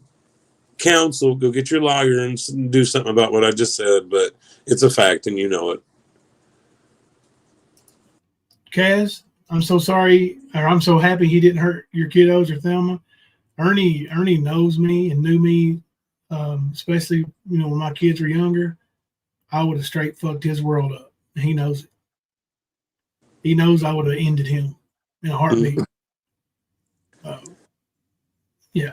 counsel, go get your lawyer and do something about what I just said, but it's a fact and you know it. Kaz, I'm so sorry, or I'm so happy he didn't hurt your kiddos or Thelma. Ernie knows me and knew me, especially, you know, when my kids were younger. I would have straight fucked his world up. And he knows it. He knows I would have ended him in a heartbeat. Yeah.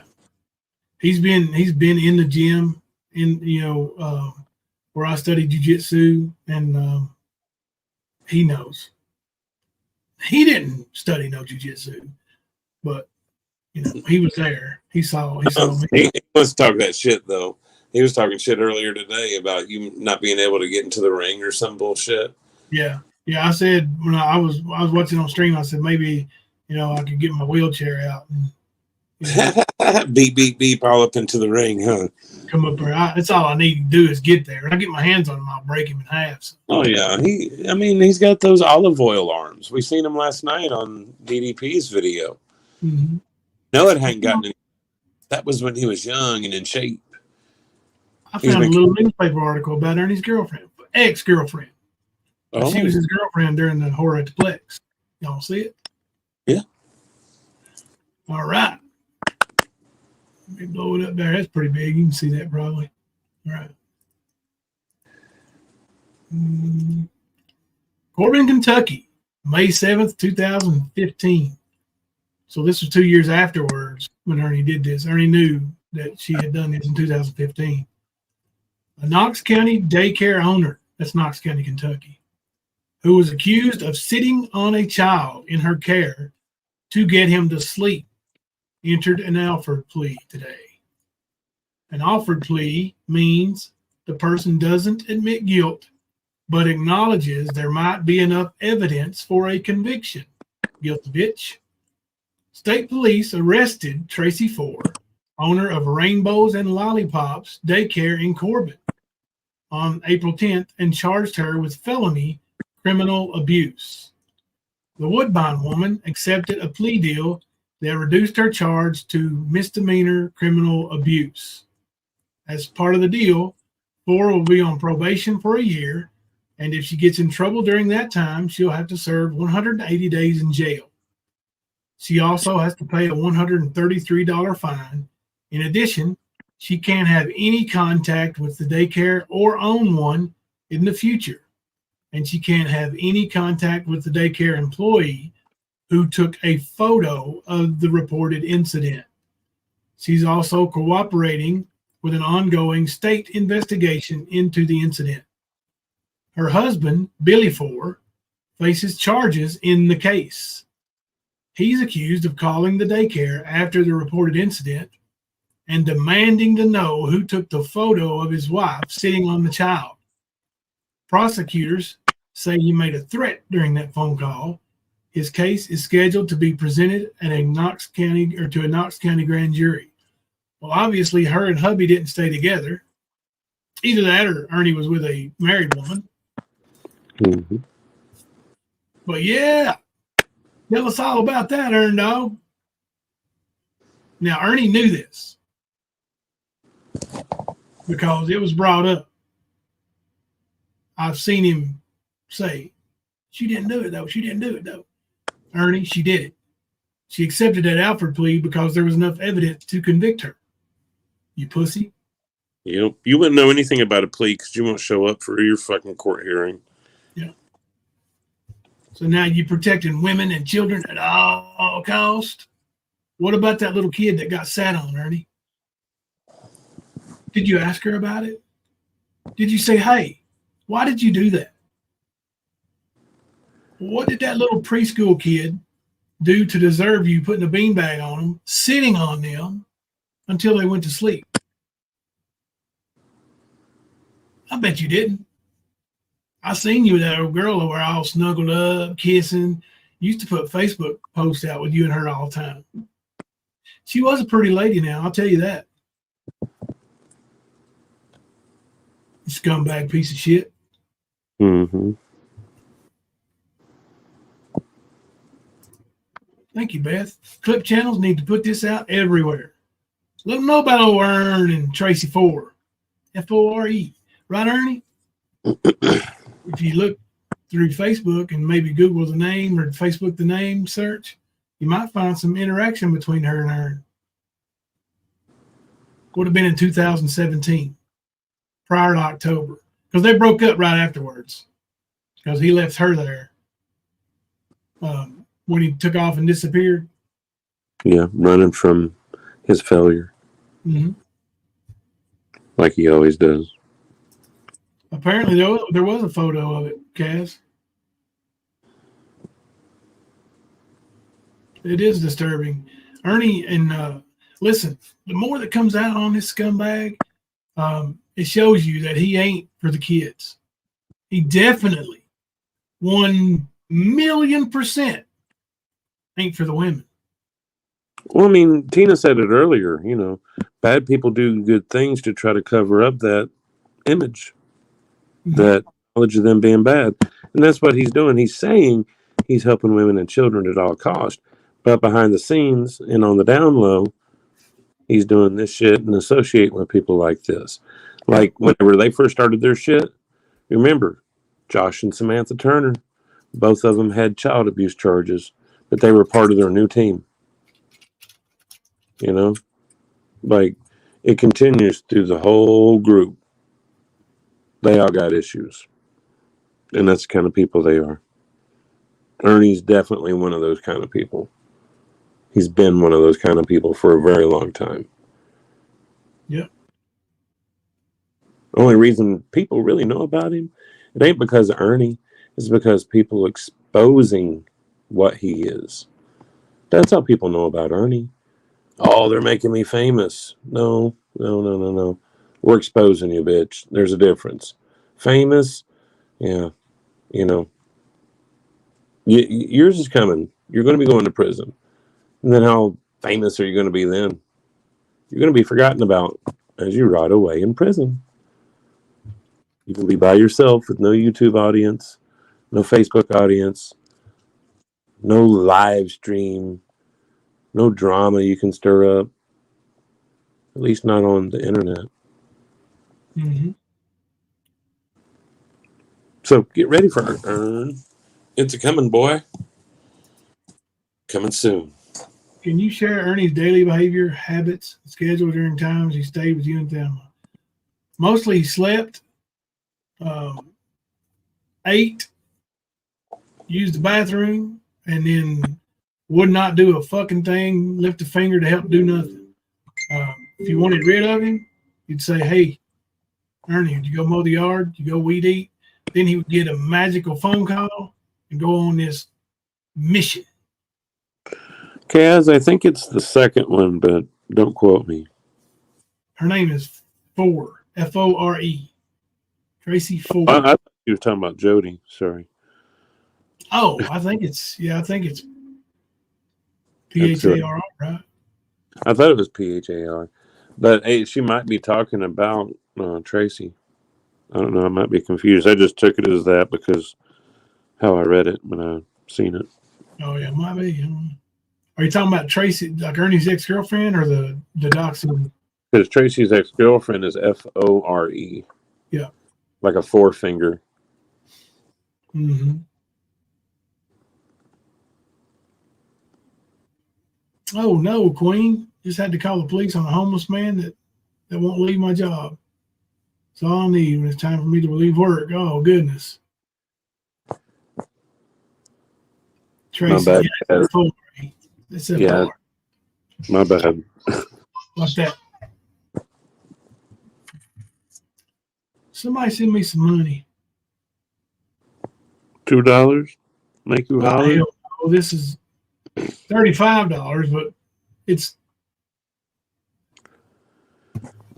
He's been in the gym in, you know, where I studied jiu-jitsu, and he knows. He didn't study no jiu-jitsu, but you know, he was there. He saw me. He was talking that shit though. He was talking shit earlier today about you not being able to get into the ring or some bullshit. Yeah. I said when I was watching on stream, I said maybe, you know, I could get my wheelchair out and, you know, beep all up into the ring, huh? Come up there. That's all I need to do is get there. And I get my hands on him, I'll break him in half. So. Oh yeah, he's got those olive oil arms. We seen him last night on DDP's video. Mm-hmm. No, it hadn't gotten any. That was when he was young and in shape. I found a little newspaper article about Ernie's girlfriend, ex-girlfriend. Oh. She was his girlfriend during the horror at the Plex. Y'all see it? Yeah. All right. Let me blow it up there. That's pretty big. You can see that probably. All right. Corbin, Kentucky, May 7th, 2015. So this was 2 years afterwards when Ernie did this. Ernie knew that she had done this in 2015. A Knox County daycare owner, that's Knox County, Kentucky, who was accused of sitting on a child in her care to get him to sleep, entered an Alford plea today. An Alford plea means the person doesn't admit guilt, but acknowledges there might be enough evidence for a conviction. Guilty bitch. State police arrested Tracy Ford, owner of Rainbows and Lollipops Daycare in Corbin, on April 10th and charged her with felony criminal abuse. The Woodbine woman accepted a plea deal that reduced her charge to misdemeanor criminal abuse. As part of the deal, Ford will be on probation for a year, and if she gets in trouble during that time, she'll have to serve 180 days in jail. She also has to pay a $133 fine. In addition, she can't have any contact with the daycare or own one in the future. And she can't have any contact with the daycare employee who took a photo of the reported incident. She's also cooperating with an ongoing state investigation into the incident. Her husband, Billy Ford, faces charges in the case. He's accused of calling the daycare after the reported incident and demanding to know who took the photo of his wife sitting on the child. Prosecutors say he made a threat during that phone call. His case is scheduled to be presented at a Knox County grand jury. Well, obviously, her and hubby didn't stay together. Either that or Ernie was with a married woman. Mm-hmm. But yeah, tell us all about that, Ern Dog. Now, Ernie knew this because it was brought up. I've seen him say, she didn't do it, though. She didn't do it, though. Ernie, she did it. She accepted that Alfred plea because there was enough evidence to convict her. You pussy. You wouldn't know anything about a plea because you won't show up for your fucking court hearing. Yeah. So now you're protecting women and children at all cost. What about that little kid that got sat on, Ernie? Did you ask her about it? Did you say, hey, why did you do that? What did that little preschool kid do to deserve you putting a beanbag on them, sitting on them until they went to sleep? I bet you didn't. I seen you with that old girl over all snuggled up, kissing. Used to put Facebook posts out with you and her all the time. She was a pretty lady now, I'll tell you that. Scumbag piece of shit. Mm-hmm. Thank you, Beth. Clip channels need to put this out everywhere. Let them know about old Ern and Tracy Ford. F-O-R-E. Right, Ernie? If you look through Facebook and maybe Google the name or Facebook the name search, you might find some interaction between her and Ern. Would have been in 2017, prior to October, because they broke up right afterwards because he left her there when he took off and disappeared. Yeah, running from his failure. Mm-hmm. Like he always does. Apparently, there was a photo of it, Kaz. It is disturbing. Ernie, and listen, the more that comes out on this scumbag, it shows you that he ain't for the kids. He definitely 1,000,000% ain't for the women. Well, I mean, Tina said it earlier, bad people do good things to try to cover up that image, that knowledge of them being bad. And that's what he's doing. He's saying he's helping women and children at all cost. But behind the scenes and on the down low, he's doing this shit and associating with people like this. Like whenever they first started their shit, remember, Josh and Samantha Turner, both of them had child abuse charges, but they were part of their new team. Like it continues through the whole group. They all got issues. And that's the kind of people they are. Ernie's definitely one of those kind of people. He's been one of those kind of people for a very long time. Yep. The only reason people really know about him, it ain't because of Ernie. It's because people exposing what he is. That's how people know about Ernie. Oh, they're making me famous. No. We're exposing you, bitch. There's a difference. Famous, yeah, yours is coming. You're going to be going to prison. And then how famous are you going to be then? You're going to be forgotten about as you rot away in prison. You can be by yourself with no YouTube audience, no Facebook audience, no live stream, no drama you can stir up. At least not on the internet. Mm-hmm. So get ready for our earn. It's a coming, boy. Coming soon. Can you share Ernie's daily behavior, habits, schedule during times he stayed with you and family? Mostly he slept, ate, used the bathroom, and then would not do a fucking thing, lift a finger to help do nothing. If you wanted rid of him, you'd say, hey, Ernie, did you go mow the yard? Did you go weed eat? Then he would get a magical phone call and go on this mission. Kaz, I think it's the second one, but don't quote me. Her name is Fore, F-O-R-E. Tracy Fore. I thought you were talking about Jody. Sorry. Oh, I think it's P-H-A-R-R, right? I thought it was P-H-A-R. But hey, she might be talking about Tracy. I don't know. I might be confused. I just took it as that because how I read it when I seen it. Oh, yeah, might be. Are you talking about Tracy, like Ernie's ex-girlfriend, or the doxing? Because Tracy's ex-girlfriend is F-O-R-E. Yeah. Like a forefinger. Mm-hmm. Oh, no, Queen. Just had to call the police on a homeless man that won't leave my job. That's all I need when it's time for me to leave work. Oh, goodness. Tracy, my bad. Yeah, my bad. What's that? Somebody send me some money. $2? Make you holler? Oh, this is $35, but it's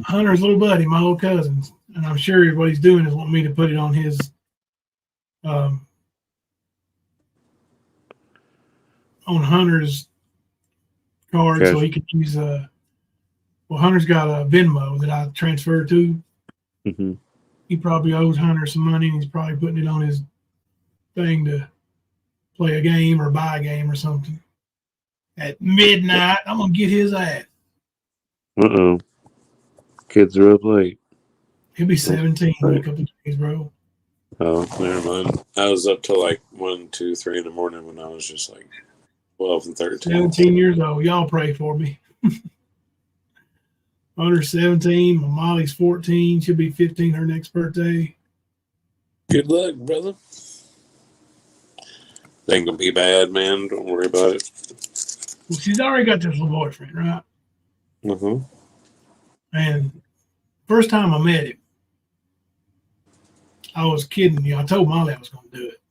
Hunter's little buddy, my old cousin, and I'm sure what he's doing is wanting me to put it on his on Hunter's card, so he can use Hunter's got a Venmo that I transferred to. Mm-hmm. He probably owes Hunter some money, and he's probably putting it on his thing to play a game or buy a game or something. At midnight, I'm gonna get his ass. Uh-oh. Kids are up late. He'll be 17 in a couple of days, bro. Oh, never mind. I was up till like 1, 2, 3 in the morning when I was just like 12 and 13. 17 years old. Y'all pray for me. Hunter's 17. My Molly's 14. She'll be 15 her next birthday. Good luck, brother. They ain't gonna be bad, man. Don't worry about it. Well, she's already got this little boyfriend, right? Mm-hmm. And first time I met him, I was kidding you. I told Molly I was going to do it.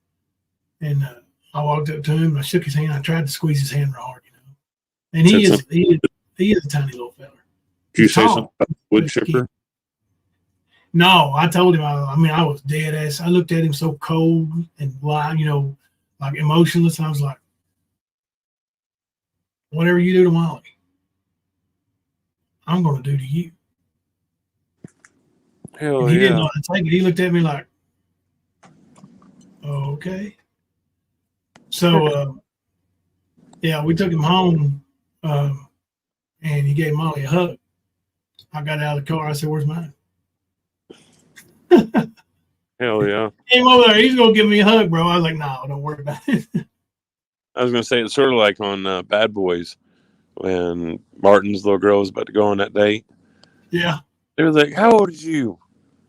And I walked up to him, I shook his hand, I tried to squeeze his hand real hard, And he is a tiny little fella. Did you say something about wood chipper? No, I told him, I was dead ass. I looked at him so cold and like emotionless. And I was like, whatever you do to Molly, I'm going to do to you. Hell and he didn't know how to take it. He looked at me like, oh, okay. So, we took him home, and he gave Molly a hug. I got out of the car. I said, where's mine? Hell yeah. Came over there. He's going to give me a hug, bro. I was like, no, don't worry about it. I was going to say, it's sort of like on Bad Boys when Martin's little girl was about to go on that date. Yeah. They were like, how old is you?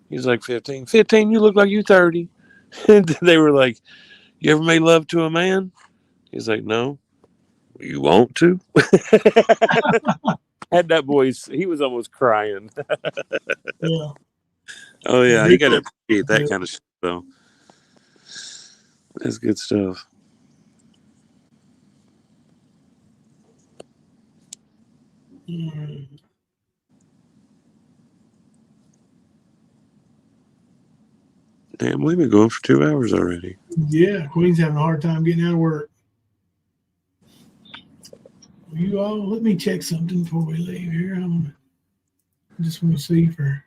He's like 15. 15, you look like you 30. And they were like, you ever made love to a man? He's like, no. You want to? Had that voice. He was almost crying. Yeah. Oh, yeah. You got to appreciate that kind of shit, though. That's good stuff. Mm. Damn, we've been going for 2 hours already. Yeah, Queen's having a hard time getting out of work. You all, let me check something before we leave here. I just want to see for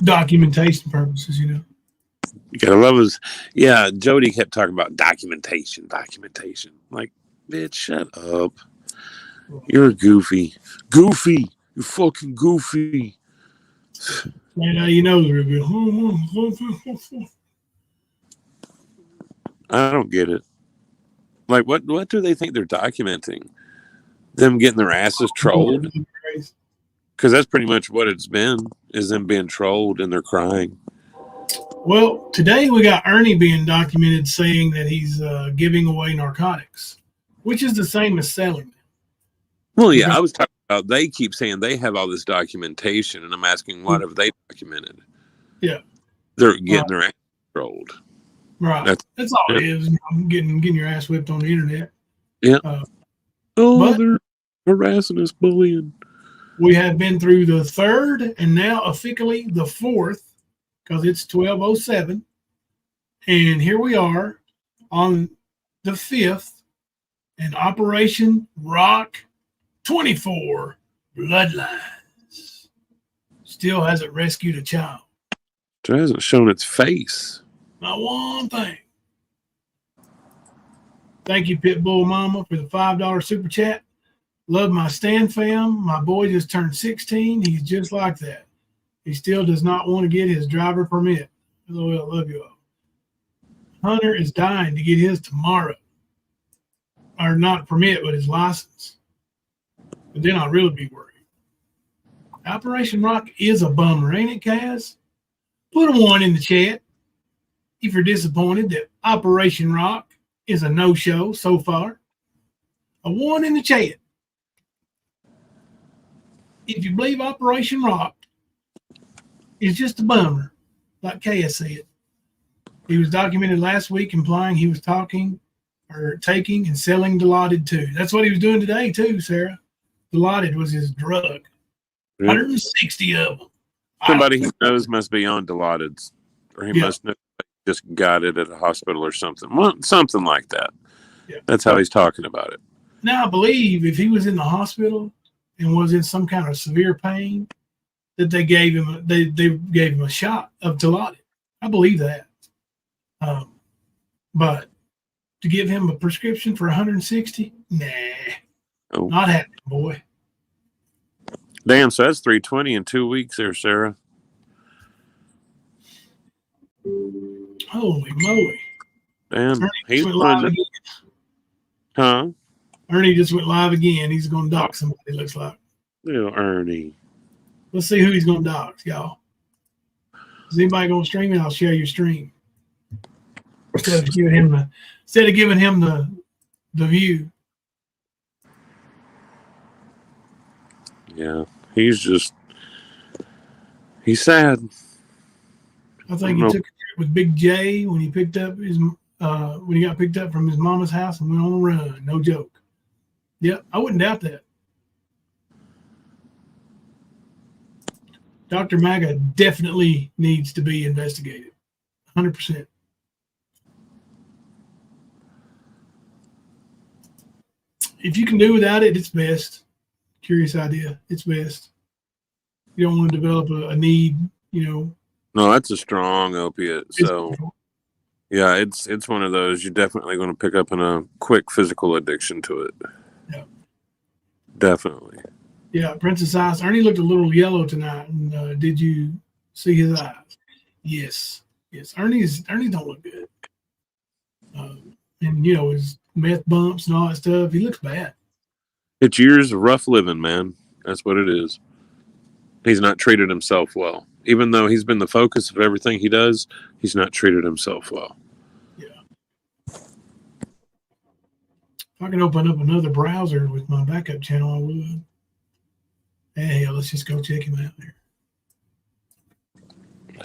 documentation purposes, you know. You gotta love his. Yeah, Jody kept talking about documentation. Like, bitch, shut up. You're goofy. Goofy. You're fucking goofy. And you know they're good. I don't get it. Like, what do they think they're documenting? Them getting their asses trolled? Because that's pretty much what it's been, is them being trolled and they're crying. Well, today we got Ernie being documented saying that he's giving away narcotics, which is the same as selling them. Well, yeah, I was talking about, they keep saying they have all this documentation, and I'm asking, what have they documented? Yeah. They're getting their ass trolled. Right. That's all it is. Getting your ass whipped on the internet. Yeah. But they're harassing us, bullying. We have been through the third and now officially the fourth, because it's 12:07. And here we are on the fifth, and Operation ROC 24 Bloodlines still hasn't rescued a child. It hasn't shown its face. Not one thing. Thank you, Pitbull Mama, for the $5 super chat. Love my Stan fam. My boy just turned 16. He's just like that. He still does not want to get his driver permit. LOL, love you all. Hunter is dying to get his tomorrow. Or not permit, but his license. But then I'll really be worried. Operation ROC is a bummer, ain't it, Kaz? Put a 1 in the chat if you're disappointed that Operation ROC is a no-show so far. A 1 in the chat. If you believe Operation ROC is just a bummer, like Kaz said. He was documented last week implying he was taking and selling Dilaudid too. That's what he was doing today too, Sarah. Dilaudid was his drug. 160 of them. Somebody he knows must be on Dilaudid, or he must know just got it at a hospital or something. Something like that. Yeah. That's how he's talking about it. Now, I believe if he was in the hospital and was in some kind of severe pain, that they gave him a shot of Dilaudid. I believe that. But to give him a prescription for 160, nah, not happening, boy. Damn, so that's 320 in 2 weeks there, Sarah. Holy moly. Damn, he's live. Huh? Ernie just went live again. He's going to dox somebody, looks like. Little Ernie. Let's see who he's going to dox, y'all. Is anybody going to stream it? I'll share your stream. Instead of giving him the view. Yeah, he's sad. I think he took a trip with Big J when he got picked up from his mama's house and went on a run. No joke. Yeah, I wouldn't doubt that. Dr. Maga definitely needs to be investigated. 100%. If you can do without it, it's best. Curious idea. It's best. You don't want to develop a need, you know. No, that's a strong opiate. So, yeah, it's one of those. You're definitely going to pick up in a quick physical addiction to it. Yeah. Definitely. Yeah, Princess Eyes. Ernie looked a little yellow tonight. And did you see his eyes? Yes. Ernie don't look good. And you know, his meth bumps and all that stuff. He looks bad. It's years of rough living, man. That's what it is. He's not treated himself well. Even though he's been the focus of everything he does, he's not treated himself well. Yeah. If I could open up another browser with my backup channel, I would. Hey, let's just go check him out there.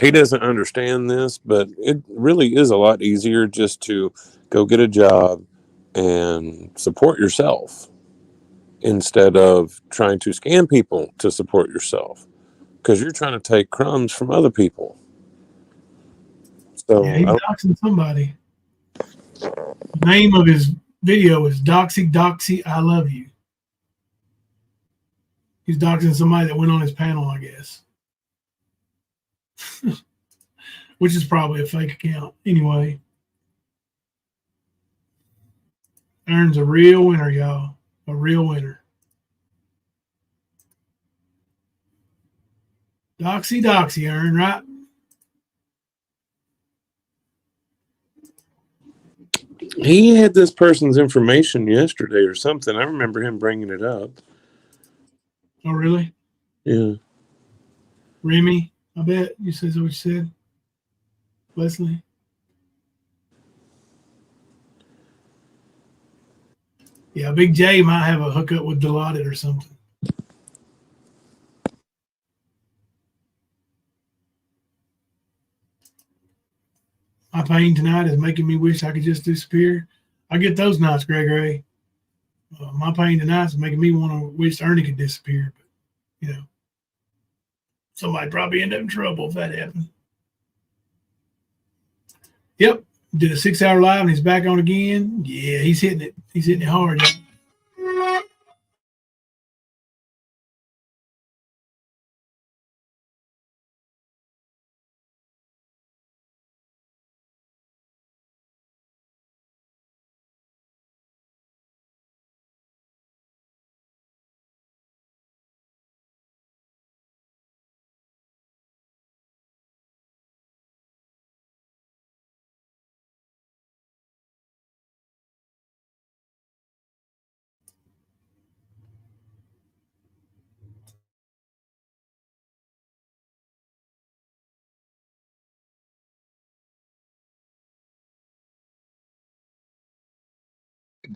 He doesn't understand this, but it really is a lot easier just to go get a job and support yourself instead of trying to scam people to support yourself, because you're trying to take crumbs from other people. So yeah, he's doxing somebody. The name of his video is Doxy, I love you. He's doxing somebody that went on his panel, I guess. Which is probably a fake account. Anyway. Ern's a real winner, y'all. A real winner. Doxy, Ern, right? He had this person's information yesterday or something. I remember him bringing it up. Oh, really? Yeah. Remy, I bet you said what you said. Leslie. Yeah, Big J might have a hookup with Dilaudid or something. My pain tonight is making me wish I could just disappear. I get those nights, Gregory. My pain tonight is making me want to wish Ernie could disappear. But, somebody probably end up in trouble if that happened. Yep. Did a 6-hour live and he's back on again. Yeah, he's hitting it. He's hitting it hard.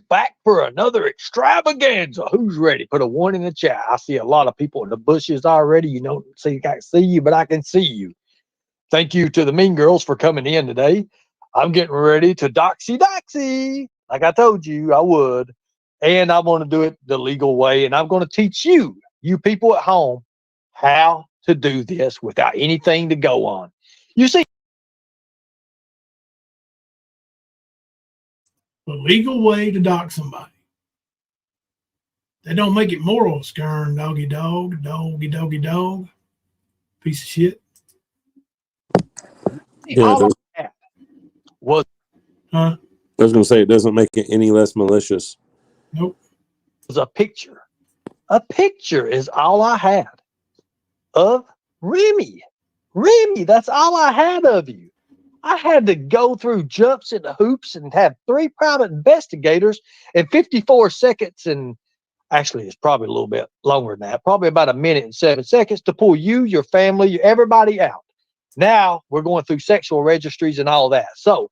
Back for another extravaganza. Who's ready? Put a 1 in the chat. I see a lot of people in the bushes already. You don't see, I can't see you, but I can see you. Thank you to the Mean Girls for coming in today. I'm getting ready to doxy, like I told you I would. And I'm going to do it the legal way. And I'm going to teach you people at home, how to do this without anything to go on. You see, The legal way to dox somebody. That don't make it moral, Skern, doggy dog. Piece of shit. Yeah, was huh? I was going to say it doesn't make it any less malicious. Nope. It was a picture. A picture is all I had of Remy. Remy, that's all I had of you. I had to go through jumps into hoops and have 3 private investigators in 54 seconds. And actually, it's probably a little bit longer than that, probably about 1 minute and 7 seconds to pull you, your family, everybody out. Now we're going through sexual registries and all that. So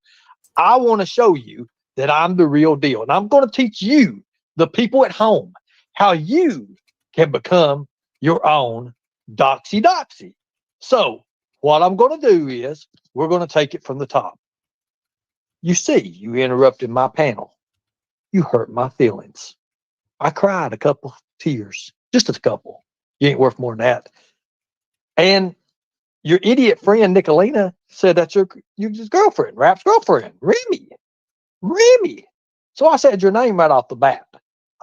I want to show you that I'm the real deal. And I'm going to teach you, the people at home, how you can become your own doxy. So what I'm going to do is we're going to take it from the top. You see, you interrupted my panel. You hurt my feelings. I cried a couple tears, just a couple. You ain't worth more than that. And your idiot friend, Nicolina, said that's your girlfriend, Rap's girlfriend, Remy. So I said your name right off the bat.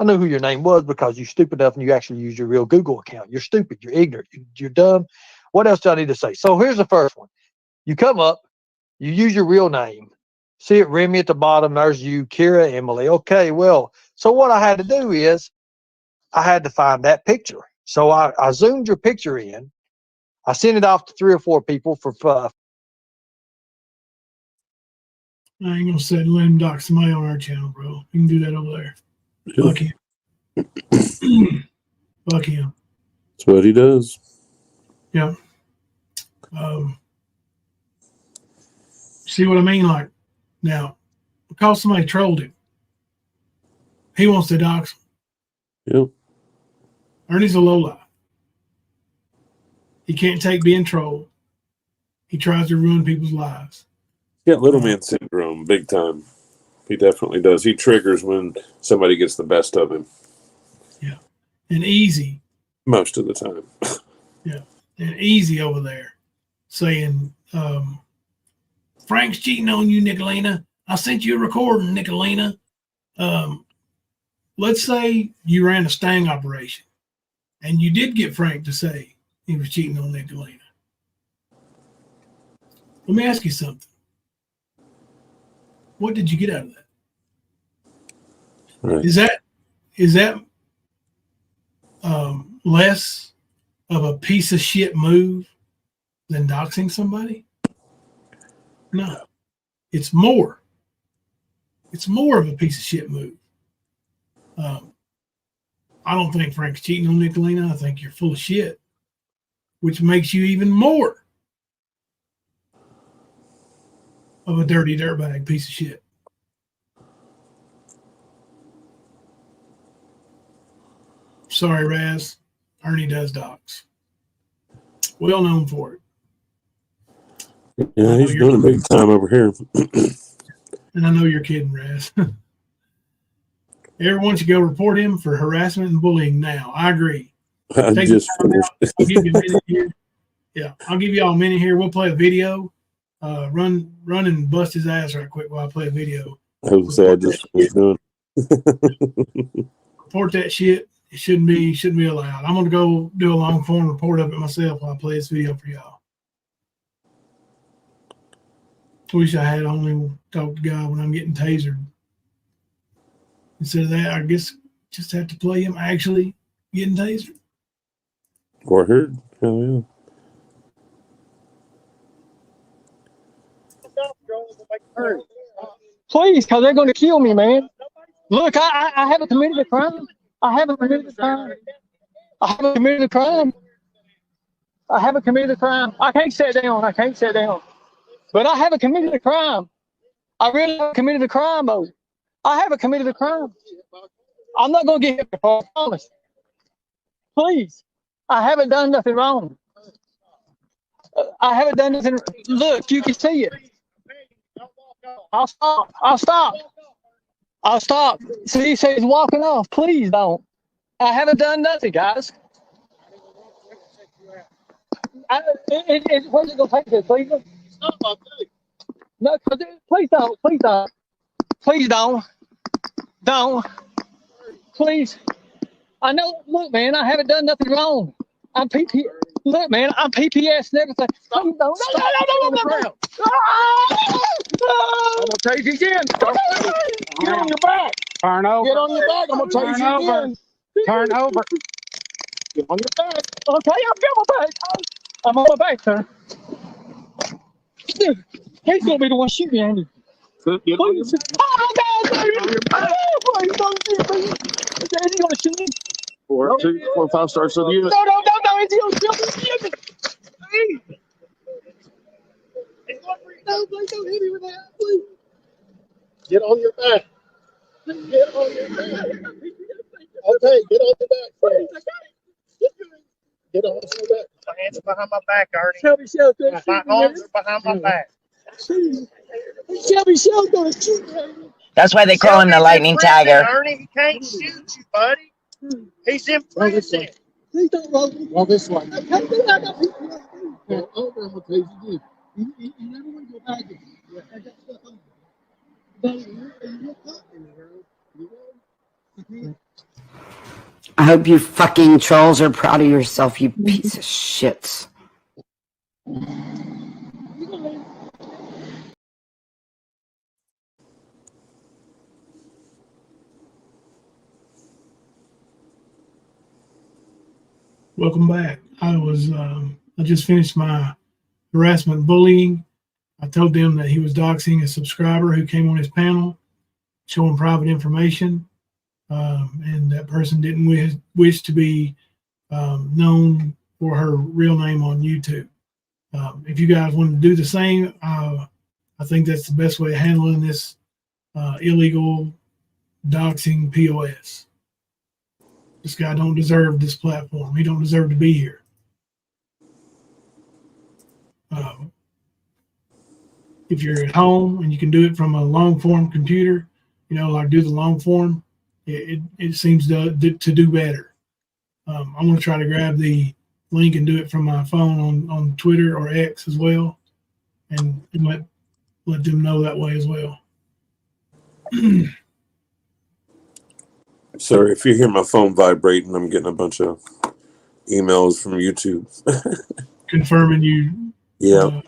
I knew who your name was because you're stupid enough and you actually use your real Google account. You're stupid. You're ignorant. You're dumb. What else do I need to say? So here's the first one. You come up, you use your real name. See it, Remy at the bottom. There's you, Kira, Emily. Okay, well, so what I had to do is I had to find that picture. So I zoomed your picture in. I sent it off to 3 or 4 people for I ain't gonna say let him dox somebody on our channel, bro. You can do that over there. Fuck him. Fuck him. That's what he does. Yeah. See what I mean? Like, now, because somebody trolled him, he wants to dox him. Yep. Ernie's a lowlife. He can't take being trolled. He tries to ruin people's lives. Yeah, little man syndrome, big time. He definitely does. He triggers when somebody gets the best of him. Yeah. And Easy. Most of the time. Yeah. And Easy over there saying, Frank's cheating on you, Nicolina. I sent you a recording, Nicolina. let's say you ran a sting operation and you did get Frank to say he was cheating on Nicolina. Let me ask you something. What did you get out of that? Right. Is that less of a piece of shit move than doxing somebody? No, it's more. It's more of a piece of shit move. I don't think Frank's cheating on Nicolina. I think you're full of shit, which makes you even more of a dirty dirtbag piece of shit. Sorry, Raz. Ernie does docs. Well known for it. Yeah, he's doing a big time over here. And I know you're kidding, Raz. Everyone should go report him for harassment and bullying now. I agree. I just finished. I'll give you a minute here. Yeah, I'll give you all a minute here. We'll play a video. Run and bust his ass right quick while I play a video. I was say I just finished doing. Report that shit. It shouldn't be allowed. I'm gonna go do a long form report of it myself while I play this video for y'all. Wish I had only talked to God when I'm getting tasered. Instead of that, I guess just have to play him actually getting tasered. Or heard. Hell yeah. Please, because they're going to kill me, man. Look, I haven't committed a crime. I haven't committed a crime. I haven't committed a crime. I haven't committed a crime. I can't sit down. I can't sit down. But I haven't committed a crime. I really haven't committed a crime, though. I haven't committed a crime. I'm not going to get hit before, I promise. Please. I haven't done nothing wrong. I haven't done nothing. Look, you can see it. I'll stop. I'll stop. I'll stop. See, he says walking off. Please don't. I haven't done nothing, guys. Where's it going to take this, please? No, please don't. Please don't. Please don't. Don't. Please. I know. Look, man, I haven't done nothing wrong. I'm PP. Look, man, I'm PPS and everything. Please don't. No. I'm going to take you again. Get on your back. Turn over. Get on your back. I'm going to take you again. Turn over. Get on your back. Okay, I'm on my back. I'm on my back, sir. Dude, he's going to be the one shooting me, ain't he? Please. Oh, God. Please don't shoot me. Is he going to shoot me? 4, 2, 4, 5 starts with you. No. Is he going to shoot me? No, please don't hit me with that, please. Get on your back. Get on your back. Okay, get on your back, please. Get on your back. My hands are behind my back, Ernie. Shelby Shell's gonna My arms are behind my back. Shelby Shell's gonna shoot me. That's why they call him the lightning tiger. Ernie, he can't shoot you, buddy. He's in prison. Please don't roll me. Well, this one. I can't do that. Over, I'm gonna tell you again. You never want to go back again. I got stuff on. You're talking, girl. I hope you fucking trolls are proud of yourself, you piece of shits. Welcome back. I just finished my harassment bullying. I told them that he was doxing a subscriber who came on his panel, showing private information, and that person didn't wish to be known for her real name on YouTube. If you guys want to do the same, I think that's the best way of handling this illegal doxing POS. This guy don't deserve this platform. He don't deserve to be here. If you're at home and you can do it from a long form computer, like do the long form, it seems to do better. I'm going to try to grab the link and do it from my phone on Twitter or X as well, and let them know that way as well. Sorry if you hear my phone vibrating. I'm getting a bunch of emails from YouTube. Confirming you. Yeah.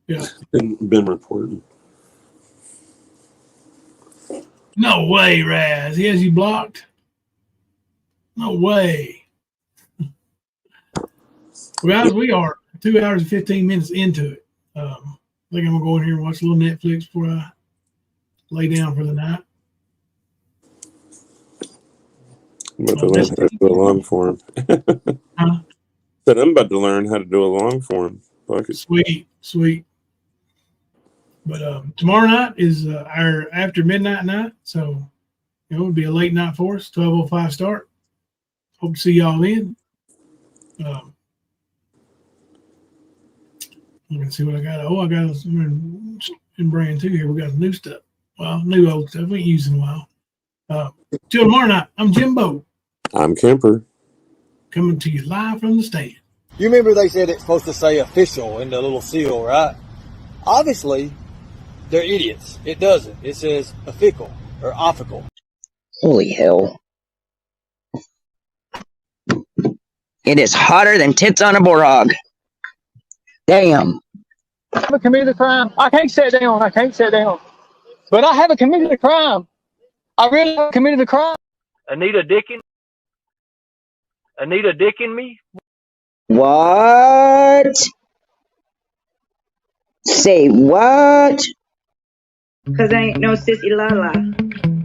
Yeah. Been reporting. No way, Raz. He has you blocked? No way. Well, guys, we are 2 hours and 15 minutes into it. I think I'm going to go in here and watch a little Netflix before I lay down for the night. I'm about to learn how to do a long form. Huh? Said I'm about to learn how to do a long form. Sweet, sweet. But tomorrow night is our after midnight night, so it'll be a late night for us. 12:05 start. Hope to see y'all in. You can see what I got. Oh, I got some in brand two here. We got some new stuff. Well, new old stuff. We ain't used in a while. Till tomorrow night, I'm Jimbo. I'm Kemper. Coming to you live from the stand. You remember they said it's supposed to say official in the little seal, right? Obviously, they're idiots. It doesn't. It says official or official. Holy hell. It is hotter than tits on a borog. Damn. I haven't committed a crime. I can't sit down. I can't sit down. But I haven't committed a crime. I really haven't committed a crime. Anita Dickin me? What? Say what? Cause I ain't no sissy lala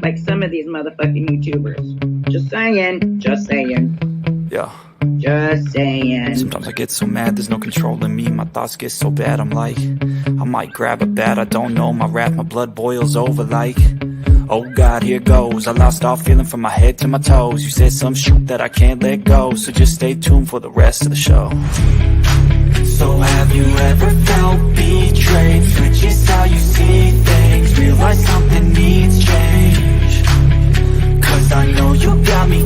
like some of these motherfucking YouTubers. Just saying. Just saying. Yeah. Just saying. Sometimes I get so mad, there's no controlling me. My thoughts get so bad, I'm like, I might grab a bat, I don't know my rap, my blood boils over like, oh God, here goes. I lost all feeling from my head to my toes. You said some shit that I can't let go, so just stay tuned for the rest of the show. So have you ever felt betrayed? Switches how you see things, realize something needs change. Cause I know you got me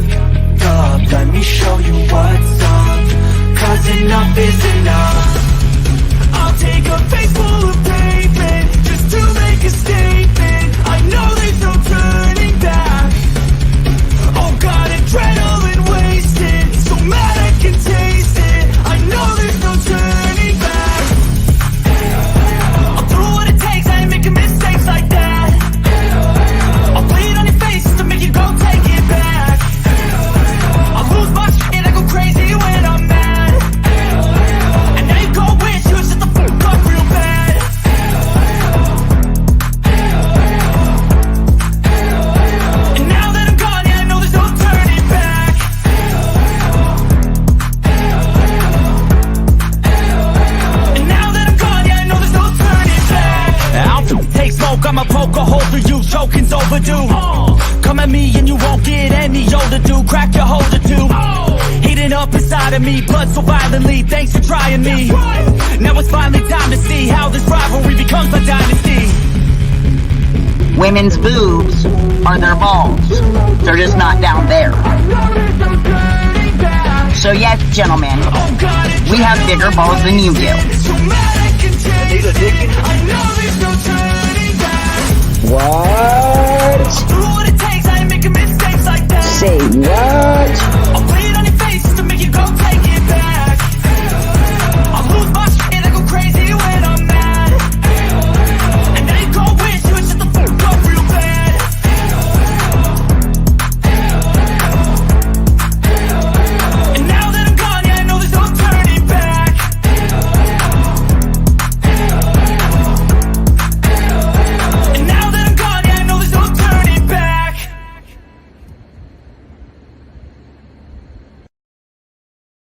up, let me show you what's up. Cause enough is enough. I'll take a face full of pavement just to make a statement. I know there's no turning back. Oh God, adrenaline wasted, so mad I can taste it. I know there's no turning back. I'll do what it takes, I ain't making mistakes like that. I'll bleed on your face just to make you go take it back. I lose my shit and I go crazy when I'm mad. And now you go wish you would shut the fuck up real bad. And now that I'm gone, yeah, I know there's no turning back. And now that I'm gone, yeah, I know there's no turning back. I'll take smoke, I'ma poke a hole through you, choking's overdue. Come at me and you won't get any older, dude. Crack your holder too. Heating up inside of me, blood so violently. Thanks for trying me. Now it's finally time to see how this rivalry becomes a dynasty. Women's boobs are their balls. They're just not down there. So yes, gentlemen, we have bigger balls than you do.